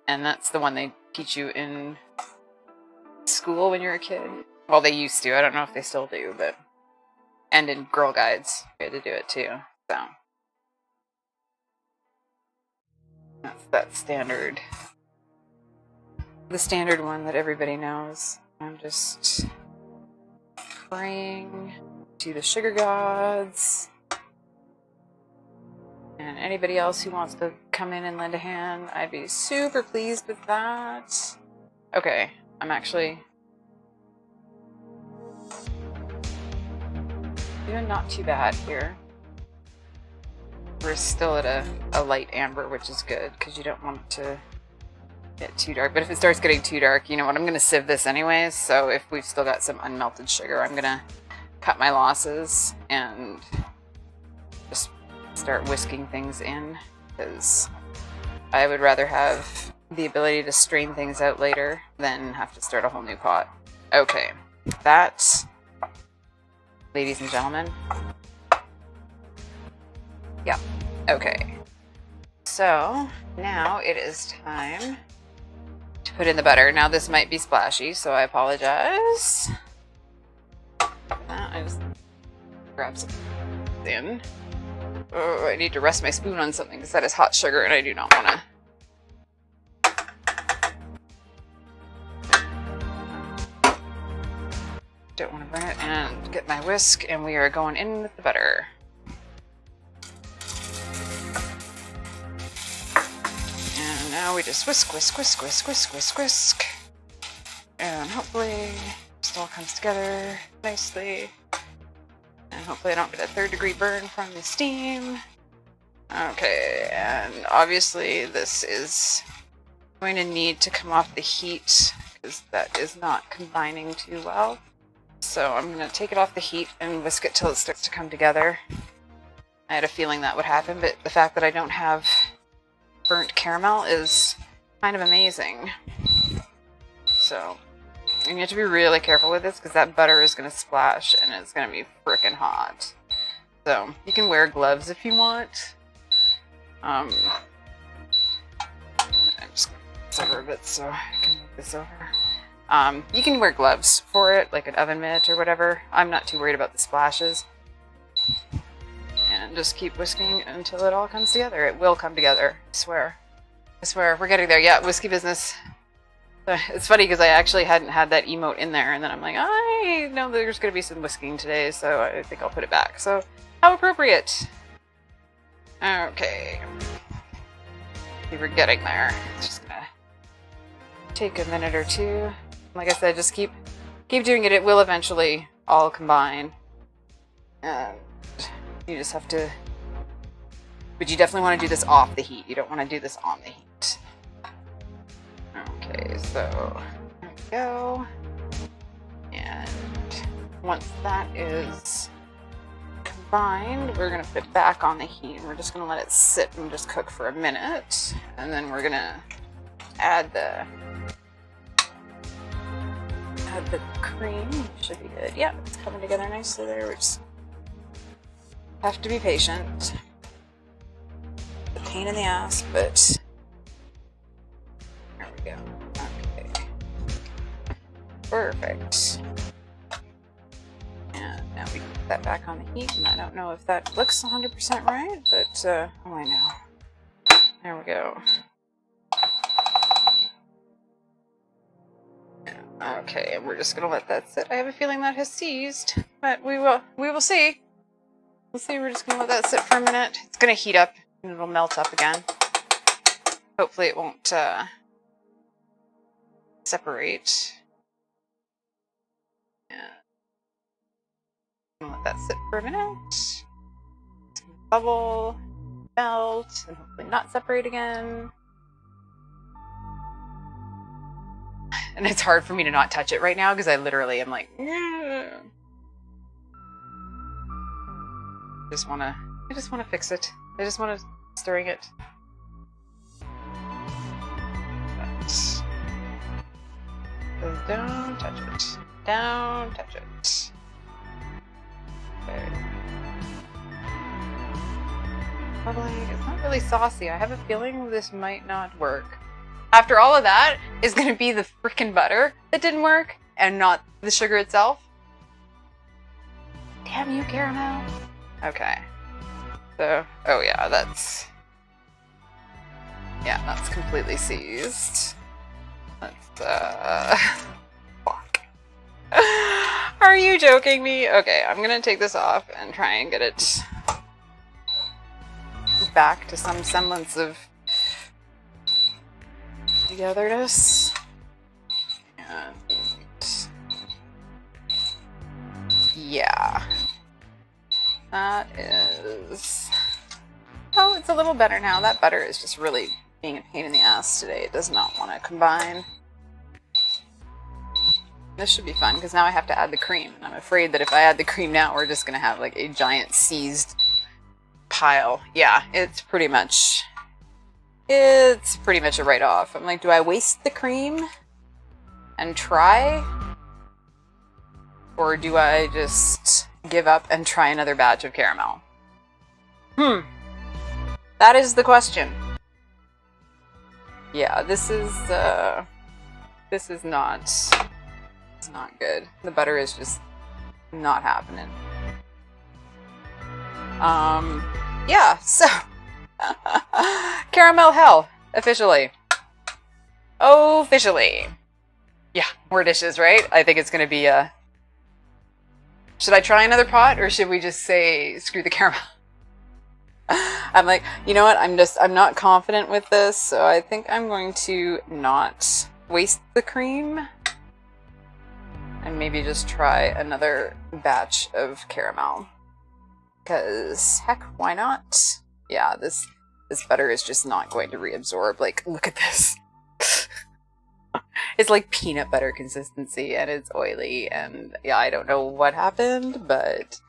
and that's the one they teach you in school when you're a kid. Well, they used to. I don't know if they still do, but and in Girl Guides, you had to do it too. So that's that standard, the standard one that everybody knows. I'm just praying to the sugar gods and anybody else who wants to come in and lend a hand. I'd be super pleased with that. Okay, I'm actually doing not too bad here. We're still at a light amber, which is good because you don't want it to get too dark. But if it starts getting too dark, you know what, I'm going to sieve this anyways. So if we've still got some unmelted sugar, I'm going to cut my losses and just start whisking things in, because I would rather have the ability to strain things out later than have to start a whole new pot. Okay, that, ladies and gentlemen, yeah, okay. So now it is time to put in the butter. Now this might be splashy, so I apologize. I just grab some in. Oh, I need to rest my spoon on something because that is hot sugar and I do not want to don't want to burn it, and get my whisk, and we are going in with the butter. And now we just whisk, whisk, whisk, whisk, whisk, whisk, whisk. And hopefully this all comes together nicely. And hopefully I don't get a 3rd-degree burn from the steam. Okay, and obviously this is going to need to come off the heat because that is not combining too well. So I'm going to take it off the heat and whisk it till it starts to come together. I had a feeling that would happen, but the fact that I don't have burnt caramel is kind of amazing. So you have to be really careful with this because that butter is going to splash and it's going to be frickin' hot. So you can wear gloves if you want. I'm just going to sever a bit so I can move this over. You can wear gloves for it, like an oven mitt or whatever. I'm not too worried about the splashes. And just keep whisking until it all comes together. It will come together, I swear. I swear, we're getting there. Yeah, whiskey business. It's funny because I actually hadn't had that emote in there, and then I'm like, I know there's going to be some whisking today, so I think I'll put it back. So, how appropriate. Okay. We were getting there. It's just going to take a minute or two. Like I said, just keep doing it. It will eventually all combine. And you just have to... But you definitely want to do this off the heat. You don't want to do this on the heat. Okay, so there we go. And once that is combined, we're going to put it back on the heat. And we're just going to let it sit and just cook for a minute. And then we're going to add the cream. Should be good. Yeah, it's coming together nicely there. We just have to be patient. A pain in the ass, but there we go. Okay. Perfect. And now we put that back on the heat, and I don't know if that looks 100% right, but oh, I know. There we go. Okay, we're just gonna let that sit. I have a feeling that has seized, but we will see. We'll see. We're just gonna let that sit for a minute. It's gonna heat up and it'll melt up again. Hopefully it won't separate. Yeah. I'm gonna let that sit for a minute. It's gonna bubble, melt, and hopefully not separate again. And it's hard for me to not touch it right now because I literally am like, I just wanna fix it. I just wanna stirring it. So don't touch it. Don't touch it. Okay. Bubbling. It's not really saucy. I have a feeling this might not work. After all of that is going to be the frickin' butter that didn't work and not the sugar itself. Damn you, caramel. Okay. So, oh yeah, that's completely seized. Let's, fuck. Are you joking me? Okay, I'm going to take this off and try and get it back to some semblance of togetherness. And yeah, that is, oh, it's a little better now. That butter is just really being a pain in the ass today. It does not want to combine. This should be fun because now I have to add the cream, and I'm afraid that if I add the cream now, we're just gonna have like a giant seized pile. Yeah, it's pretty much a write-off. I'm like, do I waste the cream and try? Or do I just give up and try another batch of caramel? That is the question. Yeah, this is not good. The butter is just not happening. Yeah, so caramel hell, officially. Officially. Yeah, more dishes, right? I think it's gonna be Should I try another pot or should we just say screw the caramel? I'm like, you know what? I'm not confident with this, so I think I'm going to not waste the cream and maybe just try another batch of caramel. Because heck, why not? Yeah, this butter is just not going to reabsorb. Like, look at this. It's like peanut butter consistency and it's oily, and yeah, I don't know what happened, but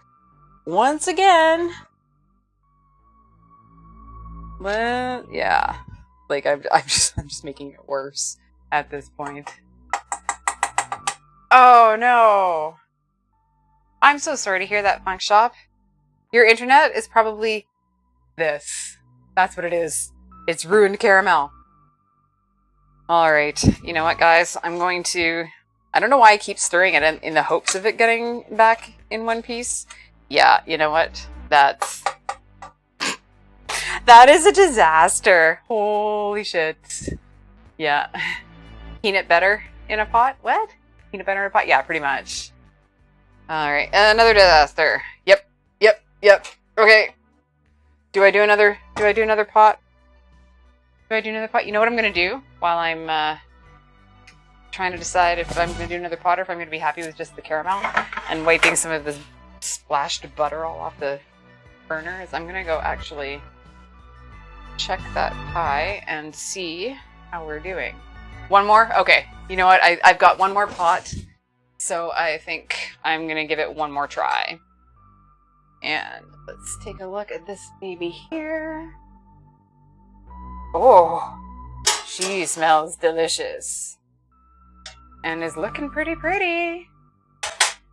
once again, well, yeah, like I'm just making it worse at this point. Oh no. I'm so sorry to hear that, Funk Shop. Your internet is probably this. That's what it is. It's ruined caramel. Alright, you know what, guys? I'm going to... I don't know why I keep stirring it in the hopes of it getting back in one piece. Yeah, you know what? That is a disaster. Holy shit. Yeah. Peanut butter in a pot? What? Peanut butter in a pot? Yeah, pretty much. Alright, another disaster. Yep. Okay. Do I do another pot? Do I do another pot? You know what I'm going to do while I'm trying to decide if I'm going to do another pot or if I'm going to be happy with just the caramel and wiping some of this splashed butter all off the burner is I'm going to go actually check that pie and see how we're doing. One more? Okay. You know what? I've got one more pot, so I think I'm going to give it one more try. And let's take a look at this baby here. Oh, she smells delicious and is looking pretty pretty.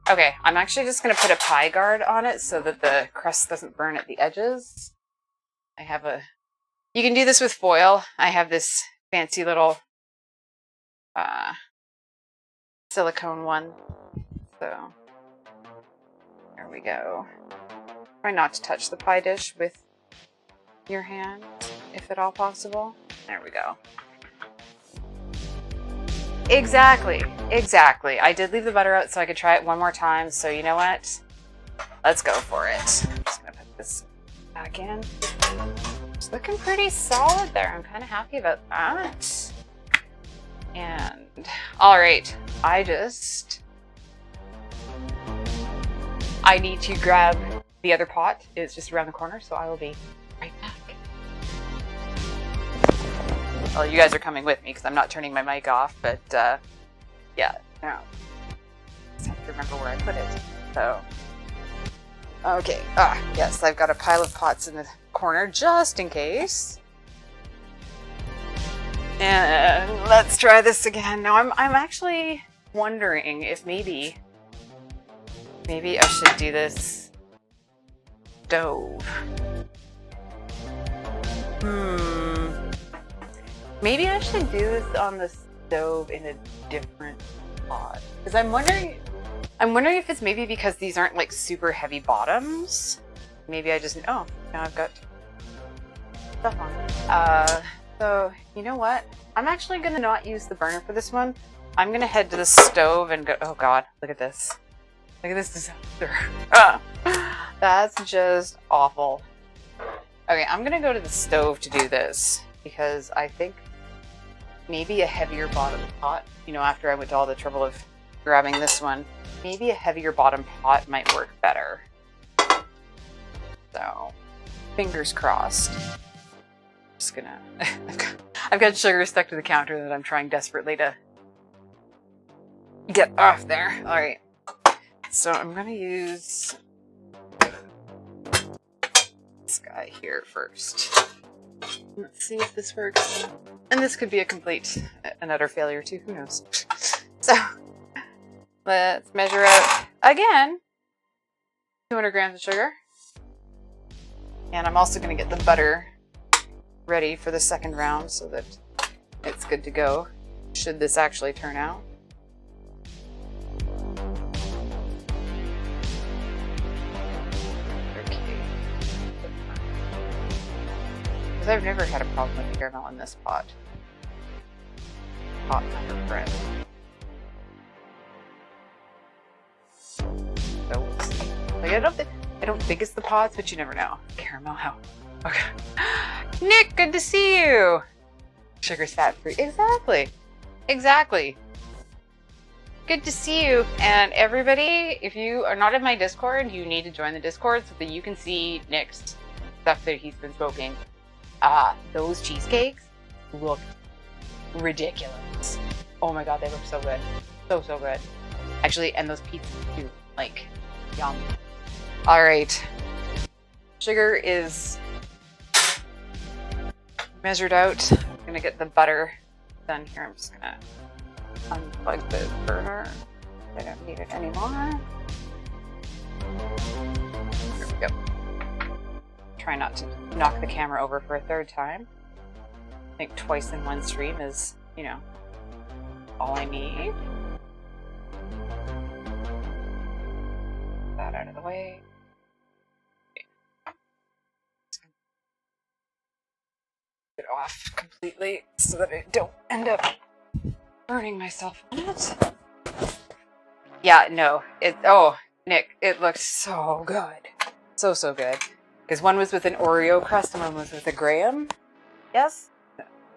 Okay, I'm actually just going to put a pie guard on it so that the crust doesn't burn at the edges. I have a... You can do this with foil. I have this fancy little silicone one. So, there we go. Try not to touch the pie dish with your hand, if at all possible. There we go. Exactly. I did leave the butter out so I could try it one more time, so you know what? Let's go for it. I'm just gonna put this back in. It's looking pretty solid there. I'm kind of happy about that. And, alright, I need to grab the other pot. It's just around the corner, so I will be right back. Well, you guys are coming with me because I'm not turning my mic off, but yeah, no. Just have to remember where I put it. So, okay. Yes, I've got a pile of pots in the corner just in case. And let's try this again. Now, I'm actually wondering if maybe I should do this stove. Maybe I should do this on the stove in a different pot. Because I'm wondering if it's maybe because these aren't like super heavy bottoms. Maybe I just, oh, now I've got stuff on. So, you know what? I'm actually going to not use the burner for this one. I'm going to head to the stove and go, oh god, look at this. Look at this disaster. That's just awful. Okay, I'm going to go to the stove to do this because I think maybe a heavier bottom pot, you know, after I went to all the trouble of grabbing this one, maybe a heavier bottom pot might work better. So, fingers crossed. I'm just gonna... I've got sugar stuck to the counter that I'm trying desperately to get off there. Alright. So I'm gonna use this guy here first. Let's see if this works. And this could be a complete and utter failure too, who knows. So, let's measure out, again, 200 grams of sugar. And I'm also going to get the butter ready for the second round so that it's good to go, should this actually turn out. Because I've never had a problem with the caramel in this pot. Pot number friend. So we'll see. Maybe I don't think it's the pods, but you never know. Caramel, how? Okay. Nick, good to see you. Sugar's fat free. Exactly. Exactly. Good to see you. And everybody, if you are not in my Discord, you need to join the Discord so that you can see Nick's stuff that he's been smoking. Those cheesecakes look ridiculous. Oh my god, they look so good. So, so good. Actually, and those pizzas too. Like, yum. Alright. Sugar is measured out. I'm gonna get the butter done here. I'm just gonna unplug the burner. I don't need it anymore. Here we go. Try not to knock the camera over for a third time. I think twice in one stream is, you know, all I need. Get that out of the way. Get off completely so that I don't end up burning myself on it. Yeah, no. Oh, Nick, it looks so good. So, so good. Because one was with an Oreo crust and one was with a Graham. Yes?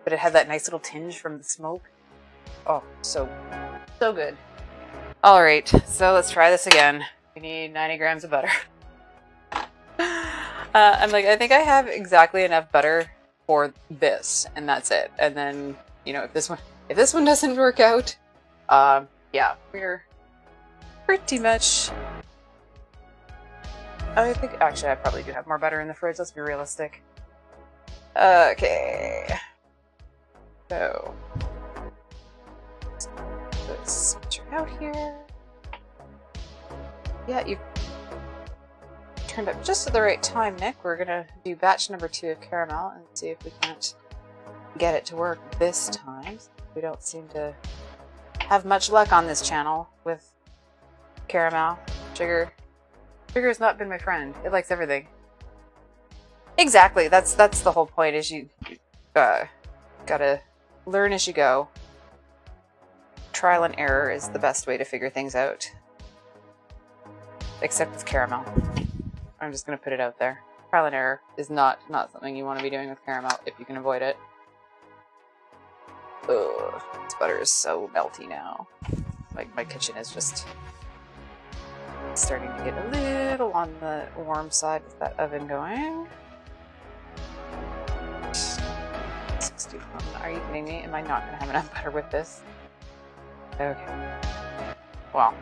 But it had that nice little tinge from the smoke. Oh, so good. Alright, so let's try this again. We need 90 grams of butter. I'm like, I think I have exactly enough butter for this, and that's it. And then, you know, if this one doesn't work out, yeah, we're pretty much... I think, actually, I probably do have more butter in the fridge. Let's be realistic. Okay. So, let's switch her out here. Yeah, you turned up just at the right time, Nick. We're gonna do batch number 2 of caramel and see if we can't get it to work this time. We don't seem to have much luck on this channel with caramel. Sugar has not been my friend. It likes everything. Exactly. That's the whole point. Is you gotta learn as you go. Trial and error is the best way to figure things out. Except with caramel. I'm just gonna put it out there. Trial and error is not something you want to be doing with caramel if you can avoid it. Ugh, this butter is so melty now. Like, my kitchen is just starting to get a little on the warm side with that oven going. 61. Are you kidding me? Am I not going to have enough butter with this? Okay. Well,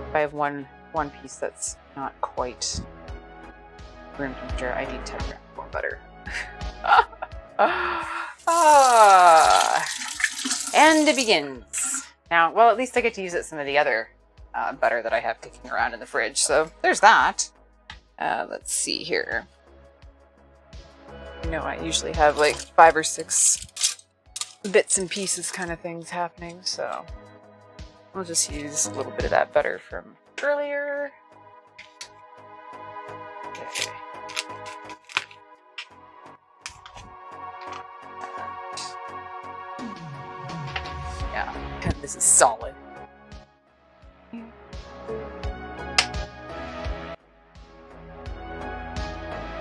if I have one piece that's not quite room temperature, I need 10 grams more butter. And it begins. Now, well, at least I get to use some of the other butter that I have kicking around in the fridge. So there's that. Let's see here. You know, I usually have like 5 or 6 bits and pieces kind of things happening. So we'll just use a little bit of that butter from earlier. Okay. Yeah, this is solid.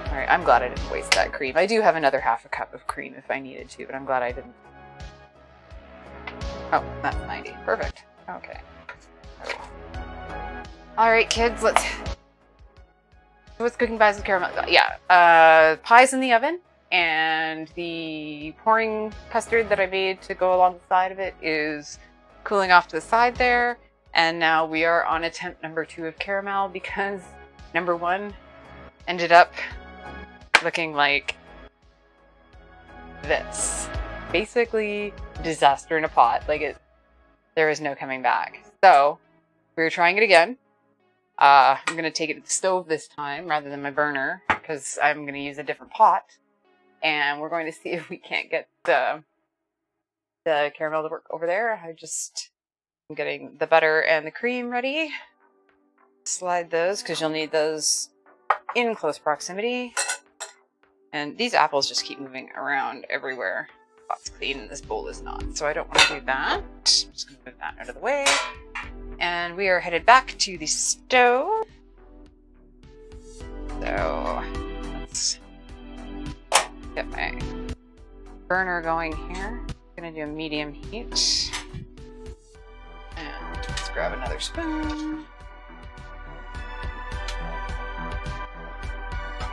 Alright, I'm glad I didn't waste that cream. I do have another half a cup of cream if I needed to, but I'm glad I didn't. Oh, that's 90. Perfect. Okay. Alright, kids, what's cooking pies with caramel? Yeah, pies in the oven, and the pouring custard that I made to go along the side of it is cooling off to the side there. And now we are on attempt number 2 of caramel because number 1 ended up looking like this. Basically, disaster in a pot. Like, there is no coming back. So, we're trying it again. I'm going to take it to the stove this time rather than my burner because I'm going to use a different pot. And we're going to see if we can't get the caramel to work over there. I'm getting the butter and the cream ready. Slide those because you'll need those in close proximity. And these apples just keep moving around everywhere. Pot's clean and this bowl is not. So I don't want to do that. I'm just going to move that out of the way. And we are headed back to the stove. So let's get my burner going here. Gonna do a medium heat. And let's grab another spoon.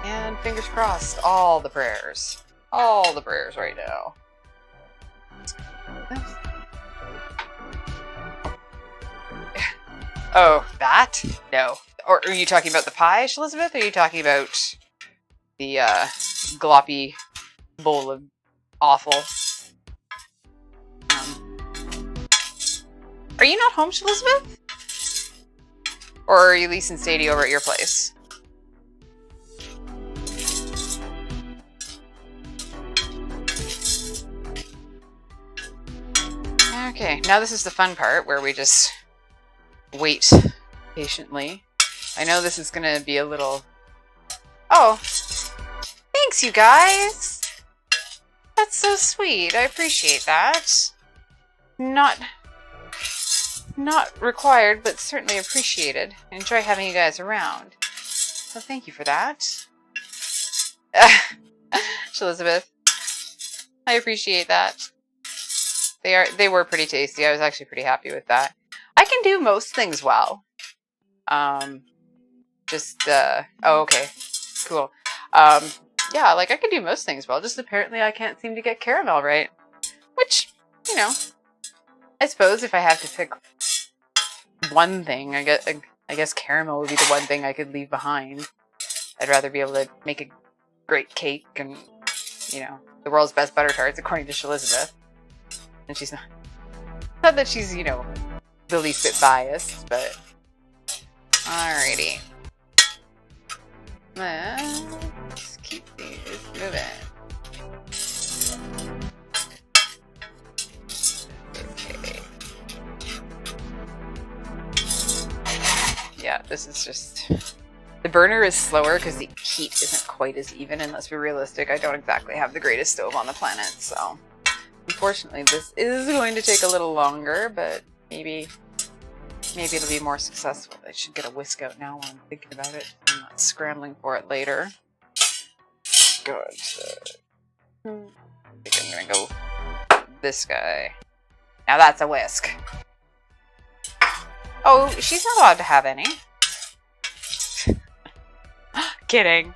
And fingers crossed, all the prayers. All the prayers right now. Oh, that? No. Or are you talking about the pie, Elizabeth? Or are you talking about the gloppy bowl of awful? Are you not home, Elizabeth? Or are you leasing Sadie over at your place? Okay, now this is the fun part where we just wait patiently. I know this is gonna be a little... Oh, thanks you guys! That's so sweet, I appreciate that. Not required, but certainly appreciated. I enjoy having you guys around. So thank you for that. Elizabeth, I appreciate that. They were pretty tasty. I was actually pretty happy with that. I can do most things well. Oh, okay. Cool. Yeah, like I can do most things well. Just apparently I can't seem to get caramel right. Which, you know, I suppose if I have to pick one thing, I guess caramel would be the one thing I could leave behind. I'd rather be able to make a great cake and, you know, the world's best butter tarts, according to Elizabeth. And she's not that she's, you know, the least bit biased, but alrighty. Let's keep these moving. Okay. Yeah, this is just... The burner is slower because the heat isn't quite as even, and let's be realistic, I don't exactly have the greatest stove on the planet, so... Unfortunately, this is going to take a little longer, but maybe it'll be more successful. I should get a whisk out now while I'm thinking about it. I'm not scrambling for it later. Good. I think I'm gonna go this guy. Now that's a whisk. Oh, she's not allowed to have any. Kidding.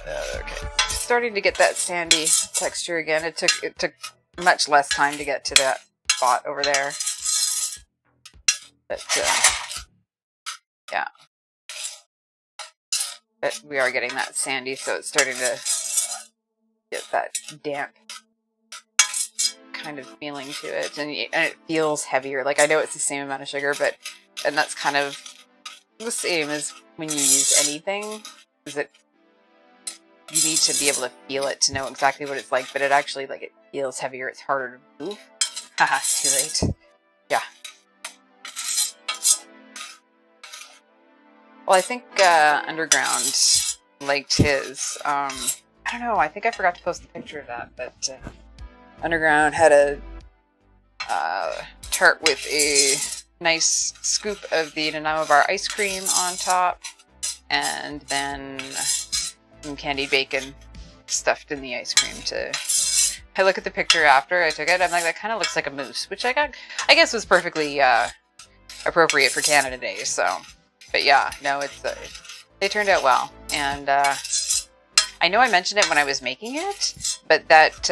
Okay, starting to get that sandy texture again. It took much less time to get to that spot over there, but yeah, but we are getting that sandy, so it's starting to get that damp kind of feeling to it, and it feels heavier. Like I know it's the same amount of sugar, and that's kind of the same as when you use anything. Is that you need to be able to feel it to know exactly what it's like, but it actually, like, it feels heavier. It's harder to move. Haha, too late. Yeah. Well, I think Underground liked his. I don't know. I think I forgot to post a picture of that, but Underground had a tart with a nice scoop of the Nanaimo bar ice cream on top, and then some candied bacon stuffed in the ice cream. I look at the picture after I took it, I'm like, that kind of looks like a mousse, which I guess was perfectly appropriate for Canada Day. So, but yeah, no, they turned out well, and I know I mentioned it when I was making it, but that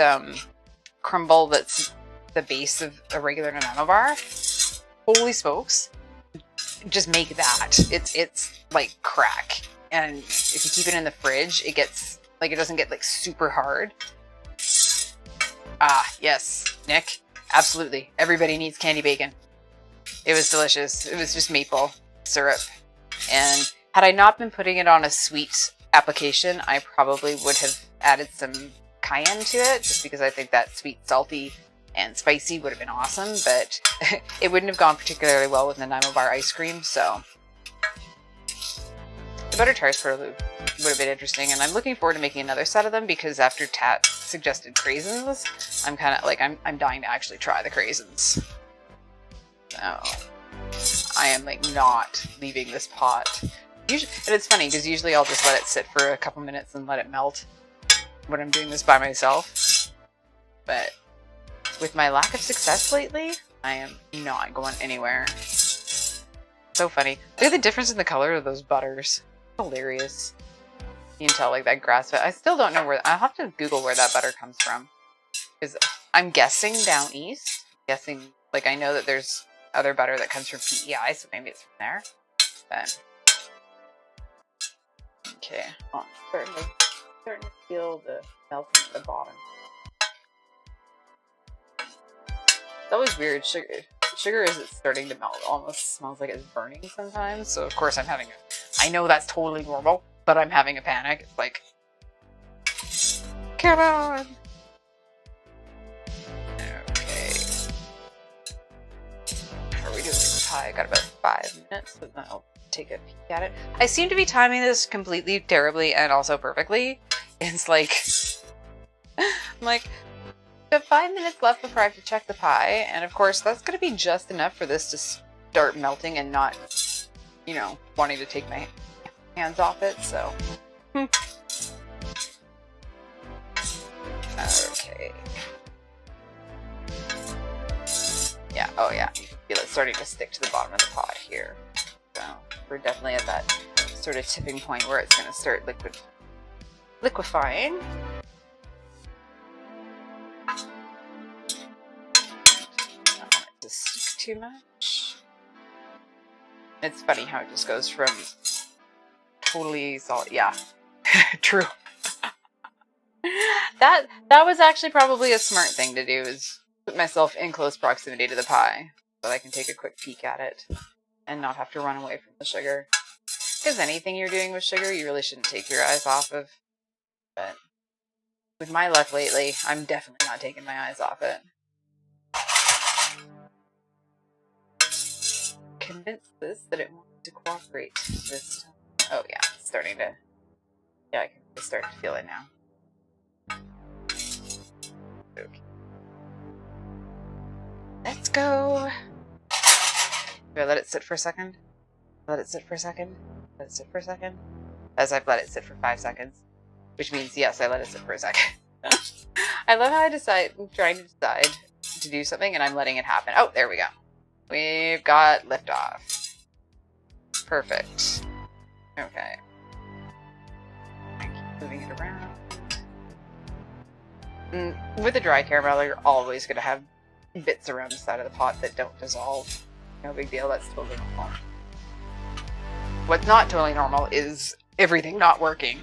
crumble that's the base of a regular Nanaimo bar, holy smokes, just make that. It's like crack. And if you keep it in the fridge, it gets, like, it doesn't get, like, super hard. Ah, yes, Nick. Absolutely. Everybody needs candy bacon. It was delicious. It was just maple syrup. And had I not been putting it on a sweet application, I probably would have added some cayenne to it, just because I think that sweet, salty, and spicy would have been awesome, but it wouldn't have gone particularly well with Nanaimo bar ice cream, so... The butter tarts would have been interesting, and I'm looking forward to making another set of them, because after Tat suggested craisins, I'm kind of like, I'm dying to actually try the craisins. Oh, I am like not leaving this pot. Usually, and it's funny because usually I'll just let it sit for a couple minutes and let it melt when I'm doing this by myself. But with my lack of success lately, I am not going anywhere. So funny. Look at the difference in the color of those butters. Hilarious. You can tell like that grass fed. I still don't know where. I'll have to Google where that butter comes from. Because I'm guessing down east. Guessing, like I know that there's other butter that comes from PEI, so maybe it's from there. But okay, oh, I'm starting to feel the melting at the bottom. It's always weird. Sugar as it's starting to melt almost smells like it's burning sometimes. So of course I'm having I know that's totally normal, but I'm having a panic. It's like, come on. Okay. How are we doing this pie? I got about 5 minutes, but then I'll take a peek at it. I seem to be timing this completely terribly and also perfectly. It's like, I'm like, I have 5 minutes left before I have to check the pie, and of course that's going to be just enough for this to start melting and not, you know, wanting to take my hands off it, so. Okay. Yeah, oh yeah, you can feel it starting to stick to the bottom of the pot here. So, we're definitely at that sort of tipping point where it's going to start liquefying. Too much. It's funny how it just goes from totally solid. Yeah, true. That was actually probably a smart thing to do, is put myself in close proximity to the pie so that I can take a quick peek at it and not have to run away from the sugar. Because anything you're doing with sugar, you really shouldn't take your eyes off of. But with my luck lately, I'm definitely not taking my eyes off it. Convince this that it wants to cooperate this time. Oh yeah, it's starting to. Yeah, I can start to feel it now. Okay. Let's go. Do I let it sit for a second? Let it sit for a second? Let it sit for a second? As I've let it sit for 5 seconds. Which means, yes, I let it sit for a second. I love how I'm trying to decide to do something and I'm letting it happen. Oh, there we go. We've got liftoff. Perfect. Okay. I keep moving it around. With the dry caramel, you're always going to have bits around the side of the pot that don't dissolve. No big deal, that's totally normal. What's not totally normal is everything not working.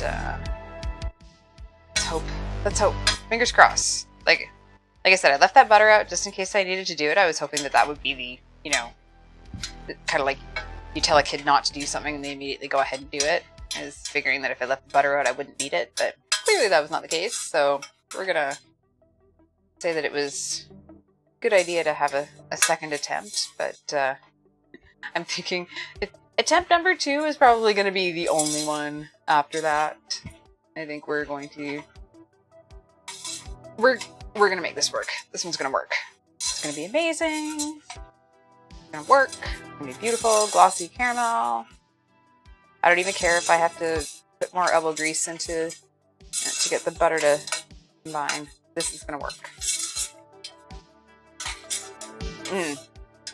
But, let's hope. Let's hope. Fingers crossed. Like I said, I left that butter out just in case I needed to do it. I was hoping that that would be the, you know, kind of like you tell a kid not to do something and they immediately go ahead and do it. I was figuring that if I left the butter out, I wouldn't need it, but clearly that was not the case. So we're gonna say that it was a good idea to have a second attempt, but I'm thinking attempt number 2 is probably going to be the only one after that. I think we're going to we're gonna make this work. This one's gonna work. It's gonna be amazing. It's gonna work. It's gonna be beautiful, glossy caramel. I don't even care if I have to put more elbow grease into to get the butter to combine. This is gonna work.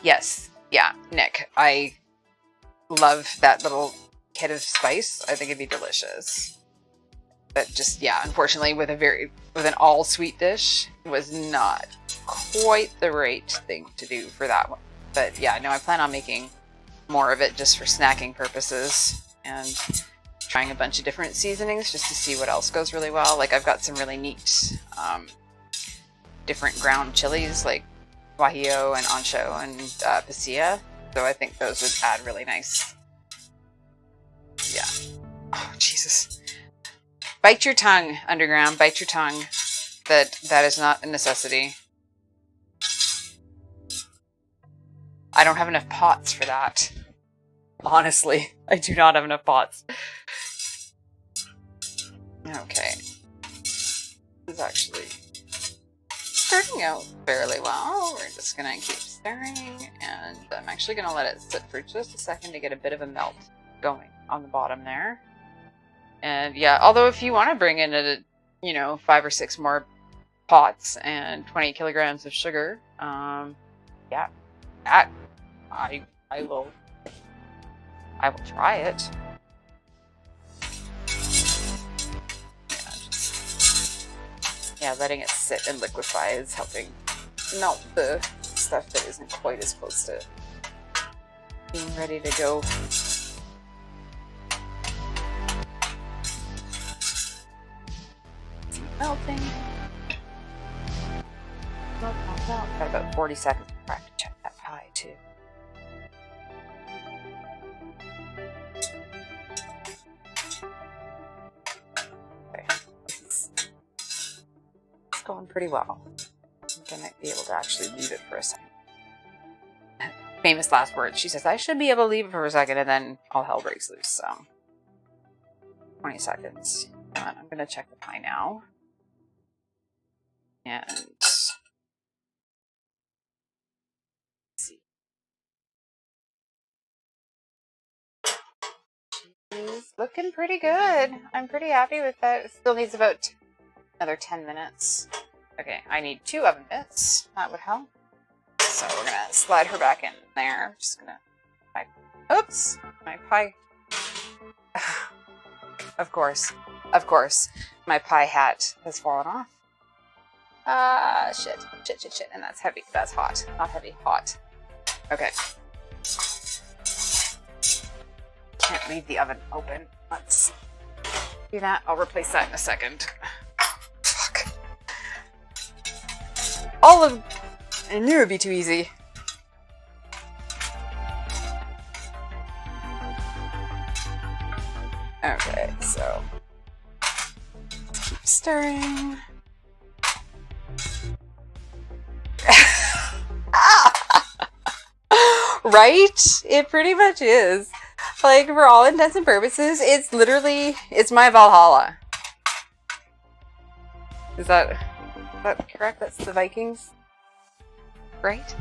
Yes. Yeah, Nick. I love that little hit of spice. I think it'd be delicious. But just, yeah, unfortunately with an all sweet dish was not quite the right thing to do for that one. But yeah, no, I plan on making more of it just for snacking purposes and trying a bunch of different seasonings just to see what else goes really well. Like I've got some really neat different ground chilies like guajillo and ancho and pasilla. So I think those would add really nice. Yeah. Oh, Jesus. Bite your tongue, Underground. Bite your tongue. That is not a necessity. I don't have enough pots for that. Honestly, I do not have enough pots. Okay. This is actually starting out fairly well. We're just gonna keep stirring, and I'm actually gonna let it sit for just a second to get a bit of a melt going on the bottom there. And yeah, although if you want to bring in a, 5 or 6 more pots and 20 kilograms of sugar, yeah, that I will try it. Yeah, letting it sit and liquefy is helping melt the stuff that isn't quite as close to being ready to go. Melting. Melt. Got about 40 seconds before I have to check that pie too. Okay. It's going pretty well. I'm gonna be able to actually leave it for a second. Famous last words. She says, I should be able to leave it for a second and then all hell breaks loose. So 20 seconds. And I'm gonna check the pie now. And see. She's looking pretty good. I'm pretty happy with that. It still needs about another 10 minutes. Okay, I need 2 oven mitts. That would help. So we're gonna slide her back in there. I'm just gonna. Oops! My pie. Of course. My pie hat has fallen off. Shit. And that's heavy. That's hot. Not heavy. Hot. Okay. Can't leave the oven open. Let's do that. I'll replace that in a second. Fuck. I knew it'd be too easy. Okay, so keep stirring. Right? It pretty much is. Like, for all intents and purposes, it's my Valhalla. Is that correct? That's the Vikings? Right?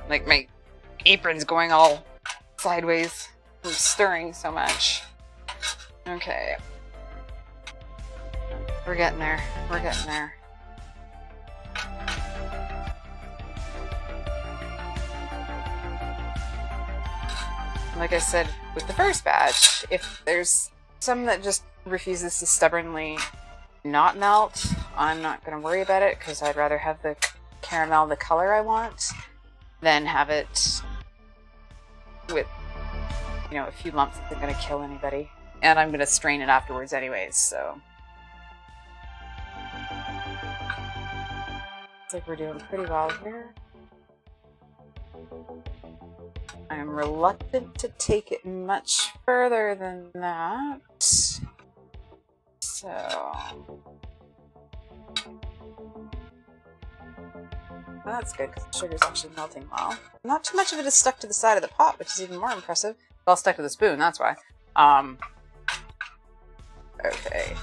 Like, my apron's going all sideways from stirring so much. Okay. We're getting there. Like I said with the first batch, if there's some that just refuses to stubbornly not melt, I'm not going to worry about it because I'd rather have the caramel the color I want than have it with, a few lumps that are going to kill anybody. And I'm going to strain it afterwards anyways, so. Looks like we're doing pretty well here. I'm reluctant to take it much further than that. So. Well, that's good because the sugar's actually melting well. Not too much of it is stuck to the side of the pot, which is even more impressive. Well, stuck to the spoon, that's why. Okay.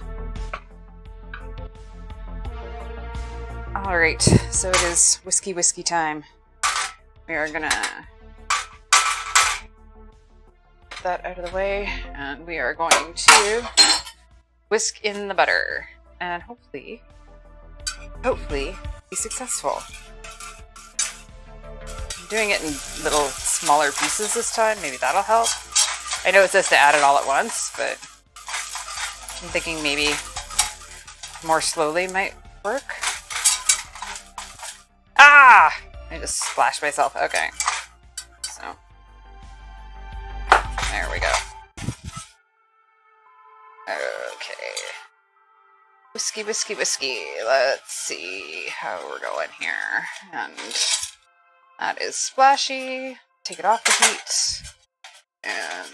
Alright, so it is whiskey time. We are gonna put that out of the way, and we are going to whisk in the butter, and hopefully be successful. I'm doing it in little smaller pieces this time, maybe that'll help. I know it says to add it all at once, but I'm thinking maybe more slowly might work. Ah! I just splashed myself. Okay. So. There we go. Okay. Whiskey. Let's see how we're going here. And that is splashy. Take it off the heat. And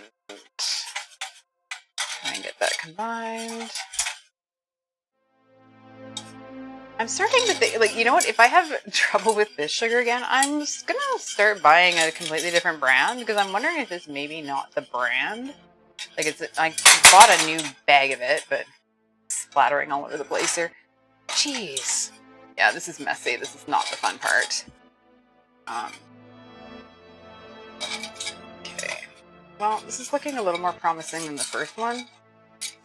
try and get that combined. I'm starting to think, like, you know what? If I have trouble with this sugar again, I'm just gonna start buying a completely different brand because I'm wondering if it's maybe not the brand. Like, I bought a new bag of it, but it's splattering all over the place here. Jeez. Yeah, this is messy. This is not the fun part. Okay. Well, this is looking a little more promising than the first one.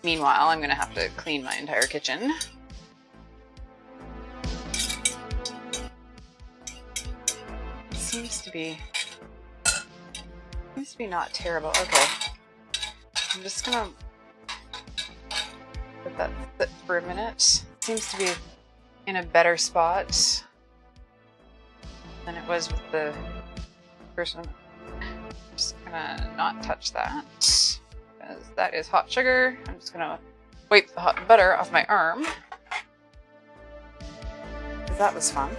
Meanwhile, I'm going to have to clean my entire kitchen. Seems to be not terrible. Okay. I'm just going to let that sit for a minute. Seems to be in a better spot than it was with the first one. Just gonna not touch that because that is hot sugar. I'm just gonna wipe the hot butter off my arm because that was fun.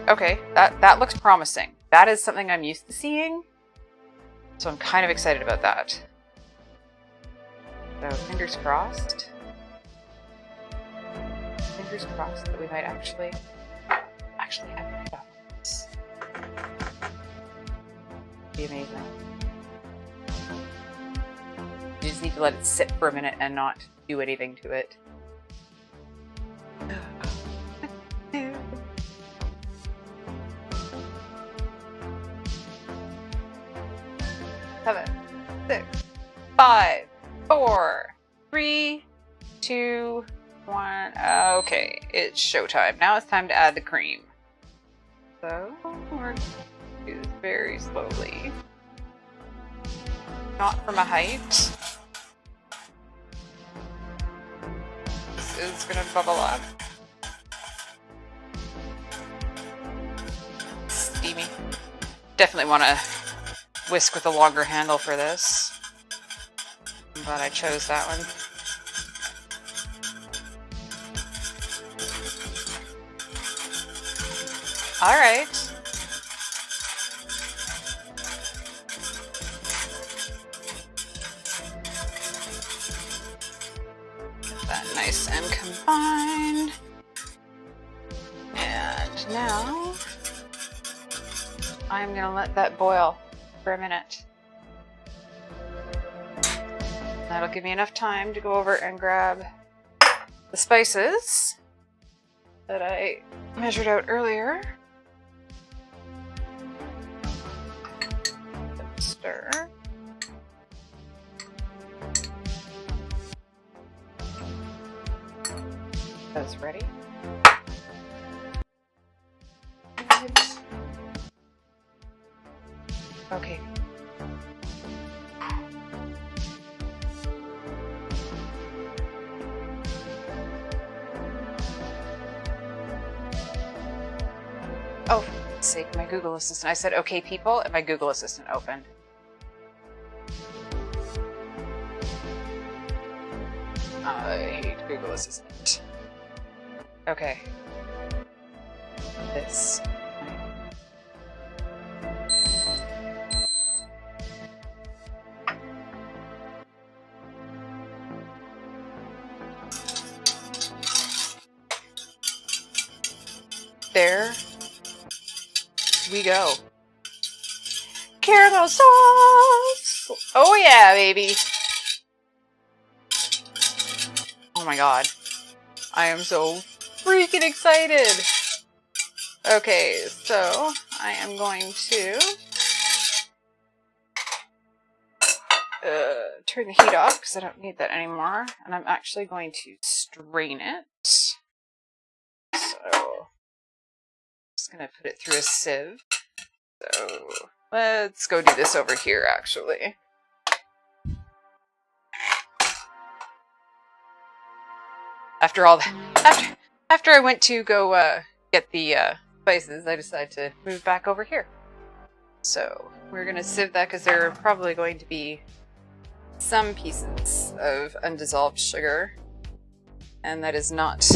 Okay, that looks promising. That is something I'm used to seeing, so I'm kind of excited about that. So fingers crossed. Fingers crossed that we might actually have this. Be amazing. You just need to let it sit for a minute and not do anything to it. 7, 6, 5, 4, 3, 2, 1. Okay, it's showtime. Now it's time to add the cream. So we're going to do this very slowly. Not from a height. This is going to bubble up. Steamy. Definitely want to whisk with a longer handle for this. I'm glad I chose that one. All right. Get that nice and combined. And now I'm going to let that boil for a minute. That'll give me enough time to go over and grab the spices that I measured out earlier. Stir. That's ready. Okay. Oh, for God's sake, my Google Assistant. I said, okay, people, and my Google Assistant opened. I hate Google Assistant. Okay. This. There we go. Caramel sauce! Oh yeah, baby! Oh my god. I am so freaking excited! Okay, so I am going to turn the heat off because I don't need that anymore. And I'm actually going to strain it. So just gonna put it through a sieve. So let's go do this over here actually. After I went to go get the spices, I decided to move back over here. So we're gonna sieve that because there are probably going to be some pieces of undissolved sugar, and that is not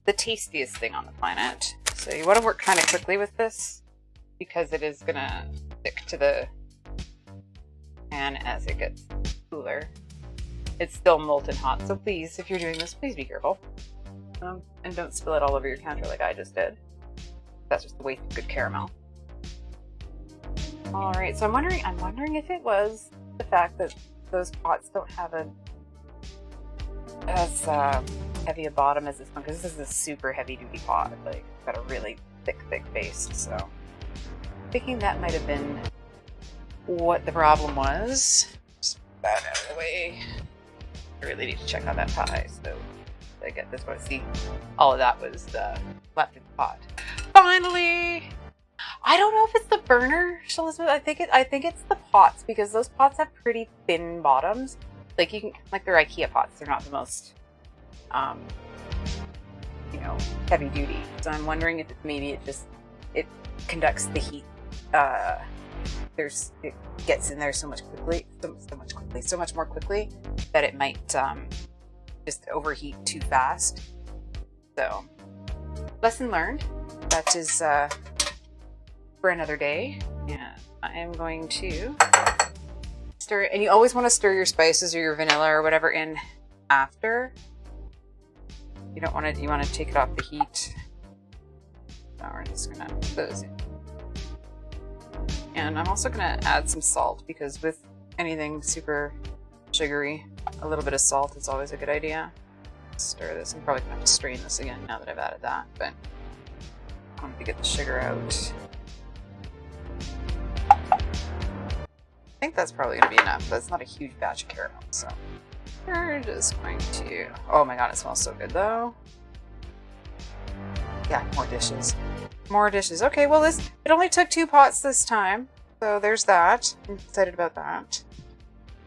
the tastiest thing on the planet. So you want to work kind of quickly with this because it is gonna stick to the pan as it gets cooler. It's still molten hot, so please, if you're doing this, please be careful. And don't spill it all over your counter like I just did. That's just a waste of good caramel. All right, so I'm wondering if it was the fact that those pots don't have a as heavy a bottom as this one, because this is a super heavy duty pot. Like, got a really thick base. So thinking that might have been what the problem was. Just put that out of the way. I really need to check on that pie. So I get this one. See, all of that was left in the pot. Finally. I don't know if it's the burner, Elizabeth. I think it's the pots, because those pots have pretty thin bottoms. Like, you can, like, they're IKEA pots. They're not the most, heavy duty. So I'm wondering if it's maybe it conducts the heat. It gets in there so much more quickly that it might just overheat too fast. So, lesson learned. That is for another day. Yeah, I am going to stir it. And you always want to stir your spices or your vanilla or whatever in after. You don't want to. You want to take it off the heat. Now we're just gonna put those in. And I'm also gonna add some salt, because with anything super sugary, a little bit of salt is always a good idea. Stir this. I'm probably gonna have to strain this again now that I've added that, but I want to get the sugar out. I think that's probably going to be enough. That's not a huge batch of caramel, so we're just going to... Oh my god, it smells so good, though. Yeah, more dishes. More dishes. Okay, well, it only took 2 pots this time, so there's that. I'm excited about that.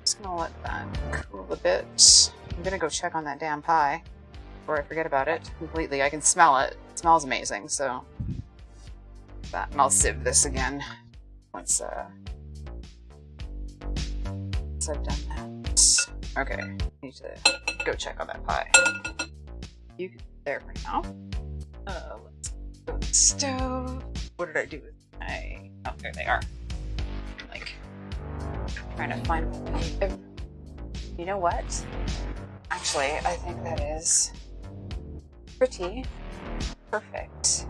Just going to let that cool a bit. I'm going to go check on that damn pie before I forget about it completely. I can smell it. It smells amazing, so... that, and I'll sieve this again once I've done that. Okay, need to go check on that pie. You can there for now. Let's go to the stove. What did I do with my... Oh, there they are. I'm like trying to find... You know what? Actually, I think that is pretty perfect.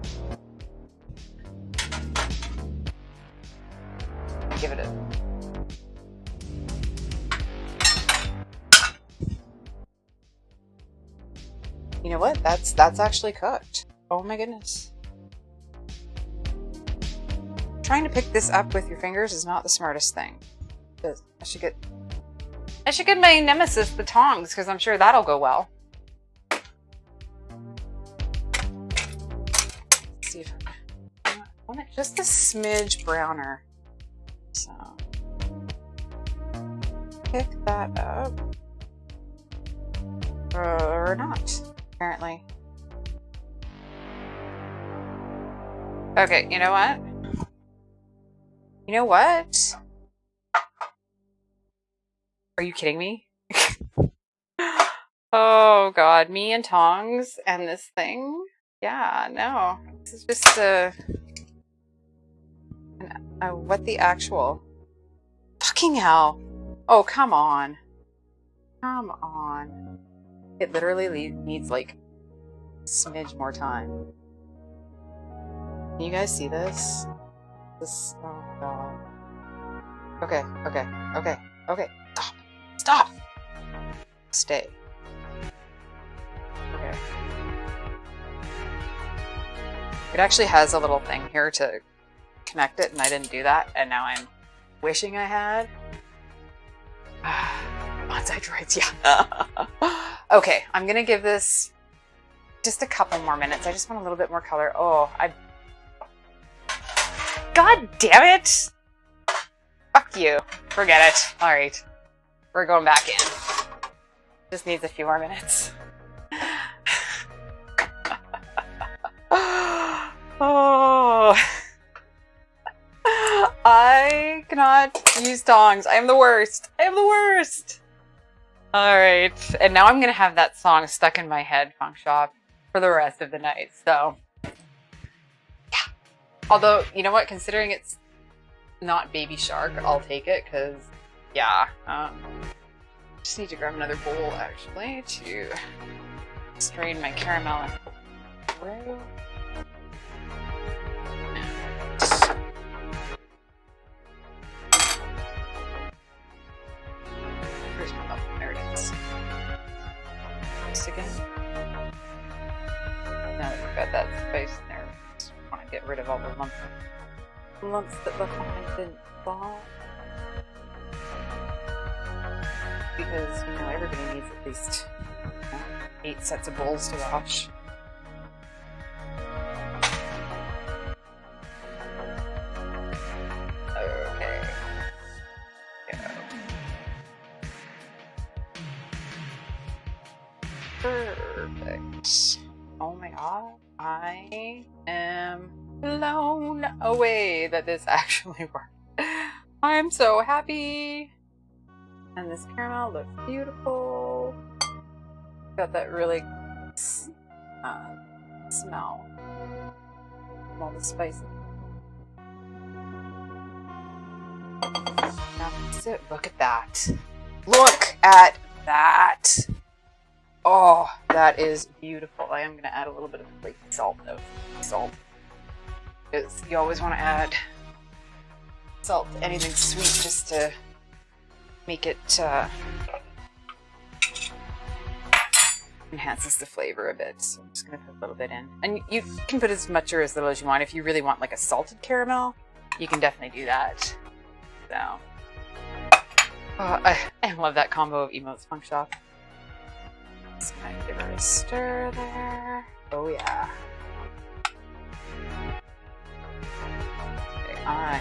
Give it a... You know what? That's actually cooked. Oh my goodness. Trying to pick this up with your fingers is not the smartest thing. I should get my nemesis, the tongs, because I'm sure that'll go well. Let's see if I want it just a smidge browner. So pick that up. Or not, apparently. Okay, you know what? You know what? Are you kidding me? Oh god, me and tongs and this thing? Yeah, no. This is just what the actual... Fucking hell. Oh, come on. Come on. It literally needs like a smidge more time. Can you guys see this? This, oh god. Okay. Stop. Stop! Stay. Okay. It actually has a little thing here to connect it, and I didn't do that, and now I'm wishing I had. Banzai droids, yeah. Okay, I'm gonna give this just a couple more minutes. I just want a little bit more color. Oh, God damn it! Fuck you. Forget it. Alright. We're going back in. Just needs a few more minutes. Oh. I cannot use tongs. I am the worst. I am the worst. Alright. And now I'm going to have that song stuck in my head, Funk Shop, for the rest of the night. So, yeah. Although, you know what? Considering it's not Baby Shark, I'll take it, because, yeah. Just need to grab another bowl, actually, to strain my caramel through. Where's my bubble? There it is. this again. Now that we've got that space in there, we just want to get rid of all the lumps that look behind the ball. Because, you know, everybody needs at least 8 sets of bowls to wash. Okay. Go. Perfect. Oh my god. I am blown away that this actually worked. I'm so happy. And this caramel looks beautiful. Got that really smell. All the spices. That's it. Look at that. Look at that. Oh, that is beautiful. I am going to add a little bit of like salt though. Salt. Because you always want to add salt to anything sweet just to make it enhances the flavor a bit. So I'm just going to put a little bit in. And you can put as much or as little as you want. If you really want like a salted caramel, you can definitely do that. So, I love that combo of emotes, Funk Shop. Just going to give her a stir there. Oh yeah. Okay, I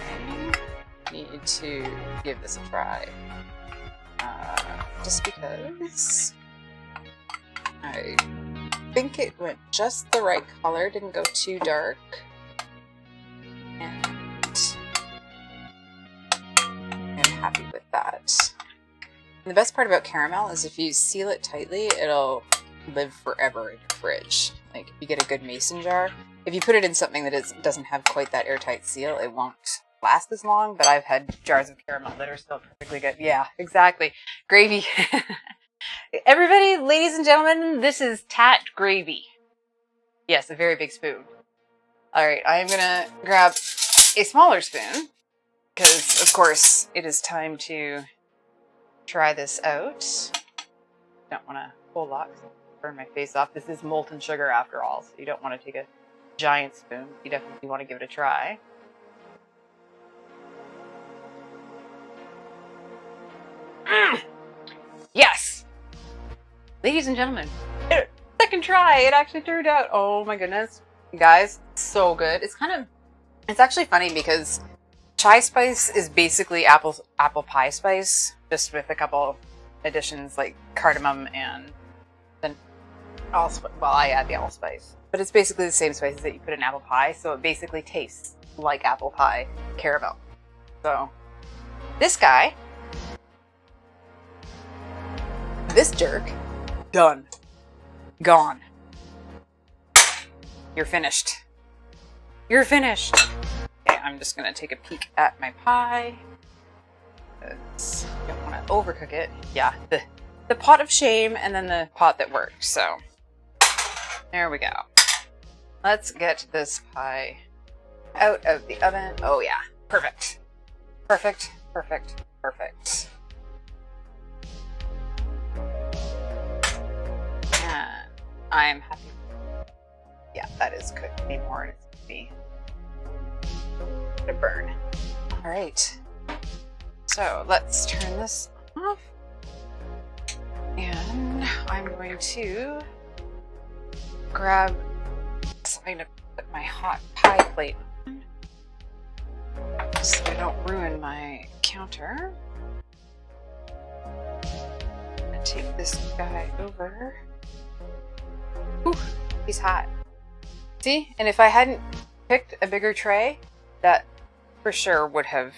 need to give this a try. Just because I think it went just the right color, didn't go too dark. And I'm happy with that. And the best part about caramel is if you seal it tightly, it'll live forever in your fridge. Like if you get a good mason jar, if you put it in something that doesn't have quite that airtight seal, it won't last as long, but I've had jars of caramel that are still perfectly good. Yeah, exactly. Gravy. Everybody, ladies and gentlemen, this is Tat Gravy. Yes, a very big spoon. Alright, I'm gonna grab a smaller spoon, because, of course, it is time to try this out. Don't want to pull locks, burn my face off. This is molten sugar after all, so you don't want to take a giant spoon. You definitely want to give it a try. Yes! Ladies and gentlemen, second try, it actually turned out. Oh my goodness. Guys, so good. It's actually funny because chai spice is basically apple pie spice, just with a couple additions like cardamom and then allspice. Well, I add the allspice. But it's basically the same spices that you put in apple pie, so it basically tastes like apple pie caramel. So, this guy, this jerk, done. Gone. You're finished. You're finished. Okay, I'm just gonna take a peek at my pie. Because you don't want to overcook it. Yeah, the pot of shame and then the pot that worked. So, there we go. Let's get this pie out of the oven. Oh yeah, perfect. Perfect, perfect, perfect. And I'm happy. Yeah, that is cooked anymore. It's gonna be a burn. All right. So let's turn this off. And I'm going to grab something to put my hot pie plate on so I don't ruin my counter. I'm gonna take this guy over. Ooh, he's hot. See? And if I hadn't picked a bigger tray, that for sure would have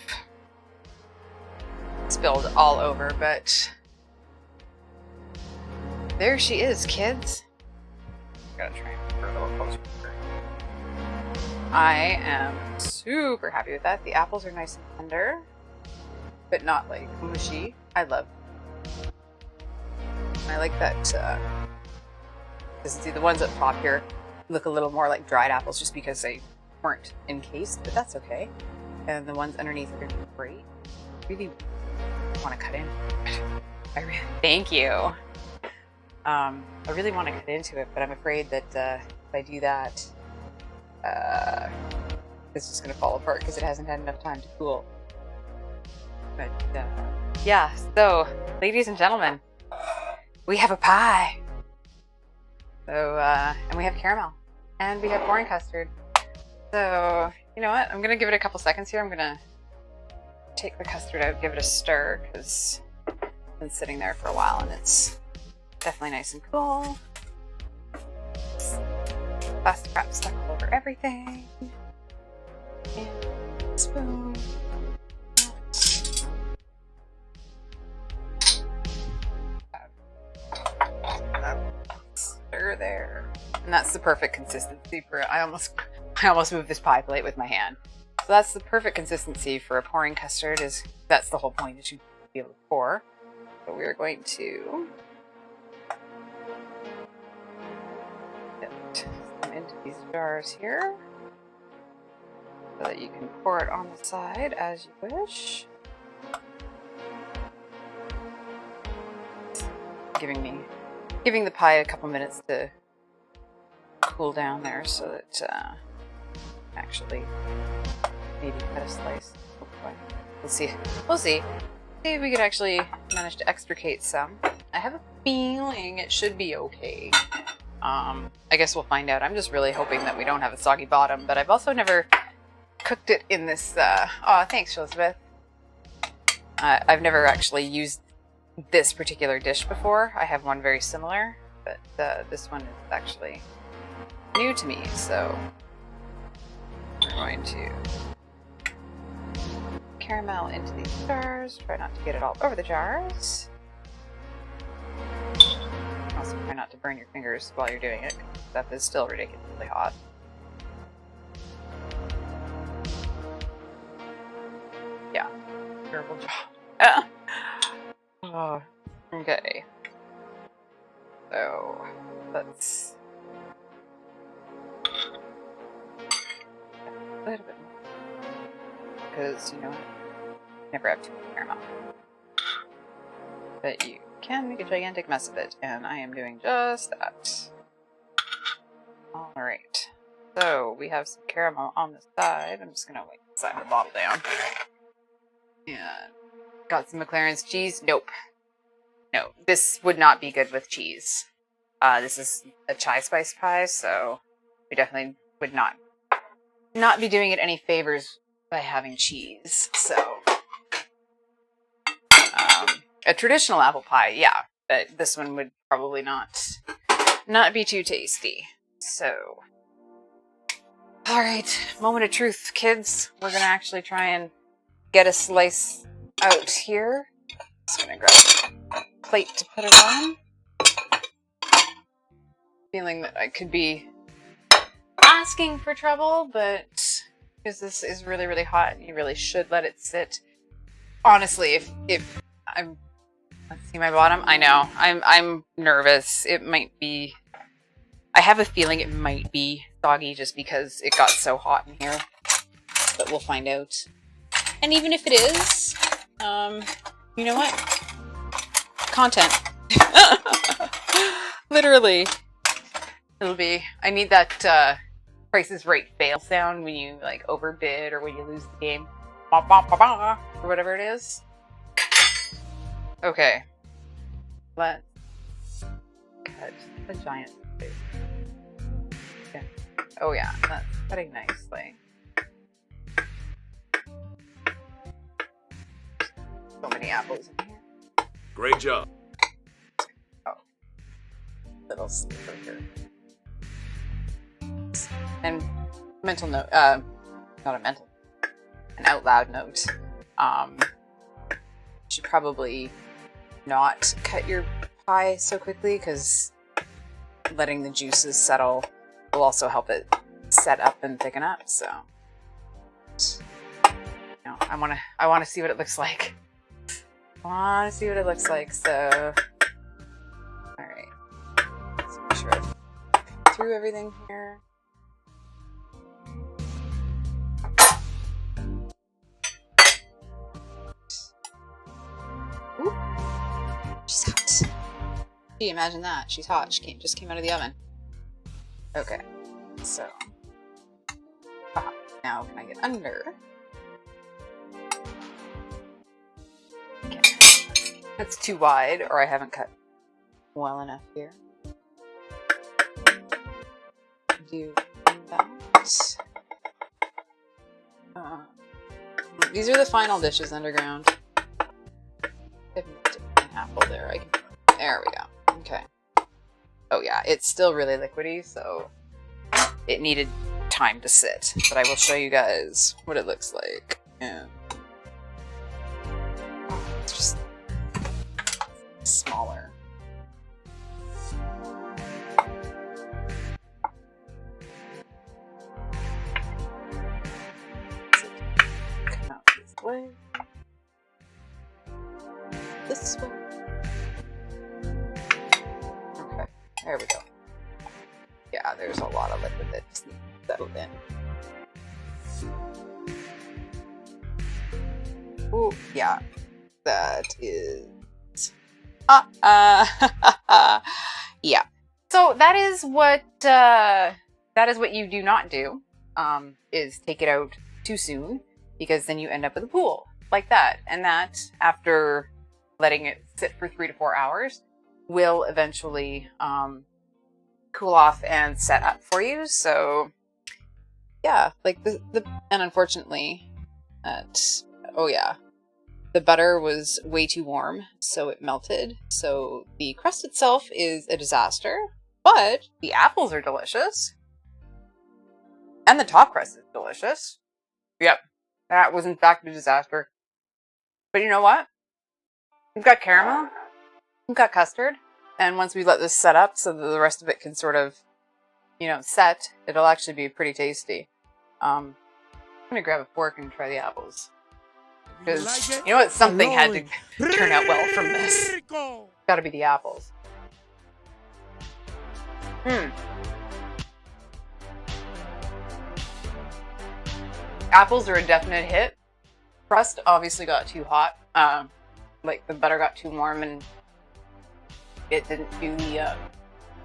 spilled all over, but there she is, kids. Gotta try and put her a little closer to her. I am super happy with that. The apples are nice and tender, but not like mushy. I love them. I like that. See, the ones at top here look a little more like dried apples just because they weren't encased, but that's okay. And the ones underneath are great. Really want to cut in. I really thank you. I really want to cut into it, but I'm afraid that if I do that, it's just going to fall apart because it hasn't had enough time to cool. But yeah, so ladies and gentlemen, we have a pie. So and we have caramel, and we have pouring custard. So you know what? I'm gonna give it a couple seconds here. I'm gonna take the custard out, give it a stir, because it's been sitting there for a while, and it's definitely nice and cool. Plastic wrap stuck all over everything. And spoon. Stir there. And that's the perfect consistency for it. I almost moved this pie plate with my hand. So that's the perfect consistency for a pouring custard. That's the whole point, is you be able to pour. So we're going to get some into these jars here so that you can pour it on the side as you wish. Giving the pie a couple minutes to cool down there so that actually maybe cut a slice. We'll see. See if we could actually manage to extricate some. I have a feeling it should be okay. I guess we'll find out. I'm just really hoping that we don't have a soggy bottom, but I've also never cooked it in this, oh, thanks, Elizabeth. I've never actually used this particular dish before. I have one very similar, but this one is actually new to me, so we're going to caramel into these jars. Try not to get it all over the jars. Also try not to burn your fingers while you're doing it, because stuff is still ridiculously hot. Yeah, terrible job. Oh, okay. So let's a little bit more, because you know, never have too much caramel. But you can make a gigantic mess of it, and I am doing just that. Alright, so we have some caramel on the side. I'm just gonna slide the bottle down. And got some McLaren's cheese. Nope. No, this would not be good with cheese. This is a chai spice pie, so we definitely would not be doing it any favors by having cheese. So a traditional apple pie, yeah, but this one would probably not be too tasty. So, all right, moment of truth, kids. We're gonna actually try and get a slice out here. Just gonna grab a plate to put it on. Feeling that I could be asking for trouble, but because this is really, really hot, you really should let it sit. Honestly, if I'm, let's see my bottom. I know I'm nervous. It might be. I have a feeling it might be soggy just because it got so hot in here, but we'll find out. And even if it is, you know what? Content. Literally. It'll be, I need that Price is Right fail sound when you like overbid or when you lose the game. Bah, bah, bah, bah, or whatever it is. Okay. Let's cut a giant space. Okay. Oh yeah, that's cutting nicely. So many apples in here. Great job. Oh. Little sliver here. And mental note, not a mental, an out loud note. You should probably not cut your pie so quickly, because letting the juices settle will also help it set up and thicken up. So, you know, I want to see what it looks like. So, all right. Let's make sure I threw everything here. Gee, imagine that. She's hot. She just came out of the oven. Okay, so now can I get under? Okay, that's too wide, or I haven't cut well enough here. Do that. These are the final dishes underground. An apple there. There we go. Okay. Oh yeah, it's still really liquidy, so it needed time to sit. But I will show you guys what it looks like. And it's just smaller. Come out this way. This way. Okay, there we go. Yeah, there's a lot of liquid that just needs to settle in. Ooh, yeah. That is... yeah. So that is what you do not do, is take it out too soon, because then you end up with a pool like that. And that, after letting it sit for 3 to 4 hours, will eventually cool off and set up for you. So yeah, like and unfortunately the butter was way too warm, so it melted. So the crust itself is a disaster, but the apples are delicious. And the top crust is delicious. Yep, that was in fact a disaster. But you know what? We've got caramel, we've got custard, and once we let this set up so that the rest of it can sort of, set, it'll actually be pretty tasty. I'm gonna grab a fork and try the apples. Because, you know what, something had to turn out well from this. Gotta be the apples. Apples are a definite hit. Crust obviously got too hot. Like the butter got too warm and it didn't do the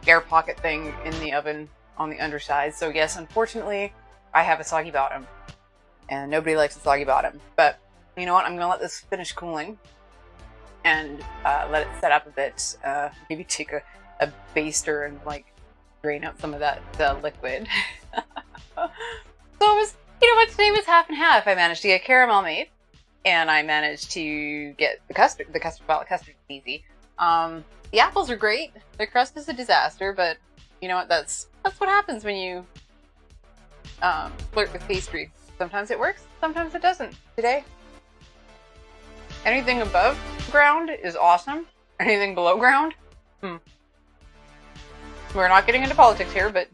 air pocket thing in the oven on the underside. So yes, unfortunately, I have a soggy bottom. And nobody likes a soggy bottom. But you know what? I'm going to let this finish cooling and let it set up a bit. Maybe take a baster and drain out some of that liquid. So it was, today was half and half. I managed to get caramel made. And I managed to get the custard. The custard is easy. The apples are great. The crust is a disaster, but you know what? That's what happens when you flirt with pastry. Sometimes it works, sometimes it doesn't. Today, anything above ground is awesome. Anything below ground, We're not getting into politics here, but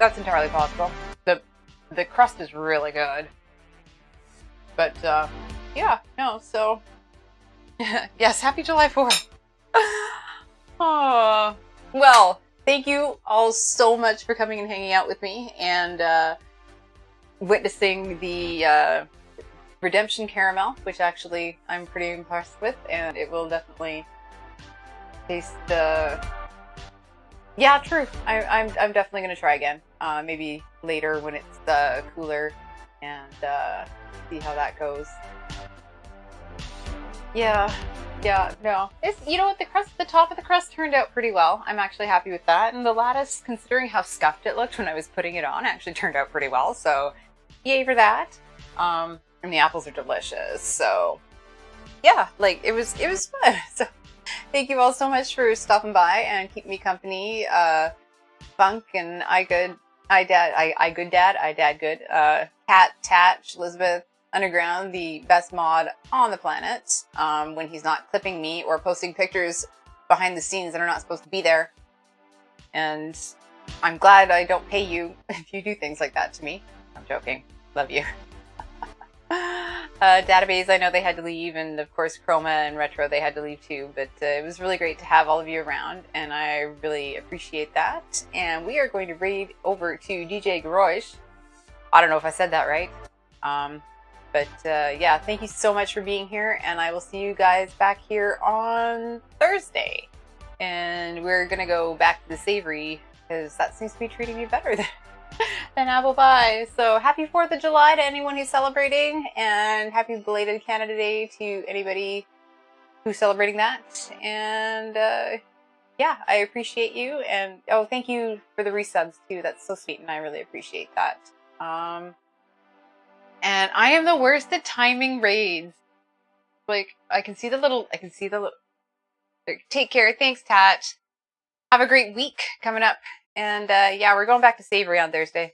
that's entirely possible. The crust is really good. But, yeah, no, so, yes, happy July 4th. Oh, well, thank you all so much for coming and hanging out with me and witnessing the Redemption Caramel, which actually I'm pretty impressed with, and it will definitely taste, yeah, true. I'm definitely going to try again, maybe later when it's cooler, and see how that goes. Yeah, no. It's, you know what, the top of the crust turned out pretty well. I'm actually happy with that. And the lattice, considering how scuffed it looked when I was putting it on, actually turned out pretty well. So, yay for that. And the apples are delicious. So, yeah, it was fun. So, thank you all so much for stopping by and keeping me company. Funk and Dad Good. Cat, Tatch, Elizabeth, Underground, the best mod on the planet, when he's not clipping me or posting pictures behind the scenes that are not supposed to be there. And I'm glad I don't pay you if you do things like that to me. I'm joking. Love you. Database, I know they had to leave, and of course Chroma and Retro, they had to leave too, but it was really great to have all of you around, and I really appreciate that. And we are going to raid over to DJ Garrosh. I don't know if I said that right. But yeah, thank you so much for being here, and I will see you guys back here on Thursday. and we're gonna go back to the savory because that seems to be treating me better than apple pie. So happy 4th of July to anyone who's celebrating, and happy belated Canada Day to anybody who's celebrating that. And yeah, I appreciate you. And oh, thank you for the resubs too. That's so sweet, and I really appreciate that. And I am the worst at timing raids. Like, I can see the little. Take care. Thanks, Tat. Have a great week coming up. And yeah, we're going back to Savory on Thursday.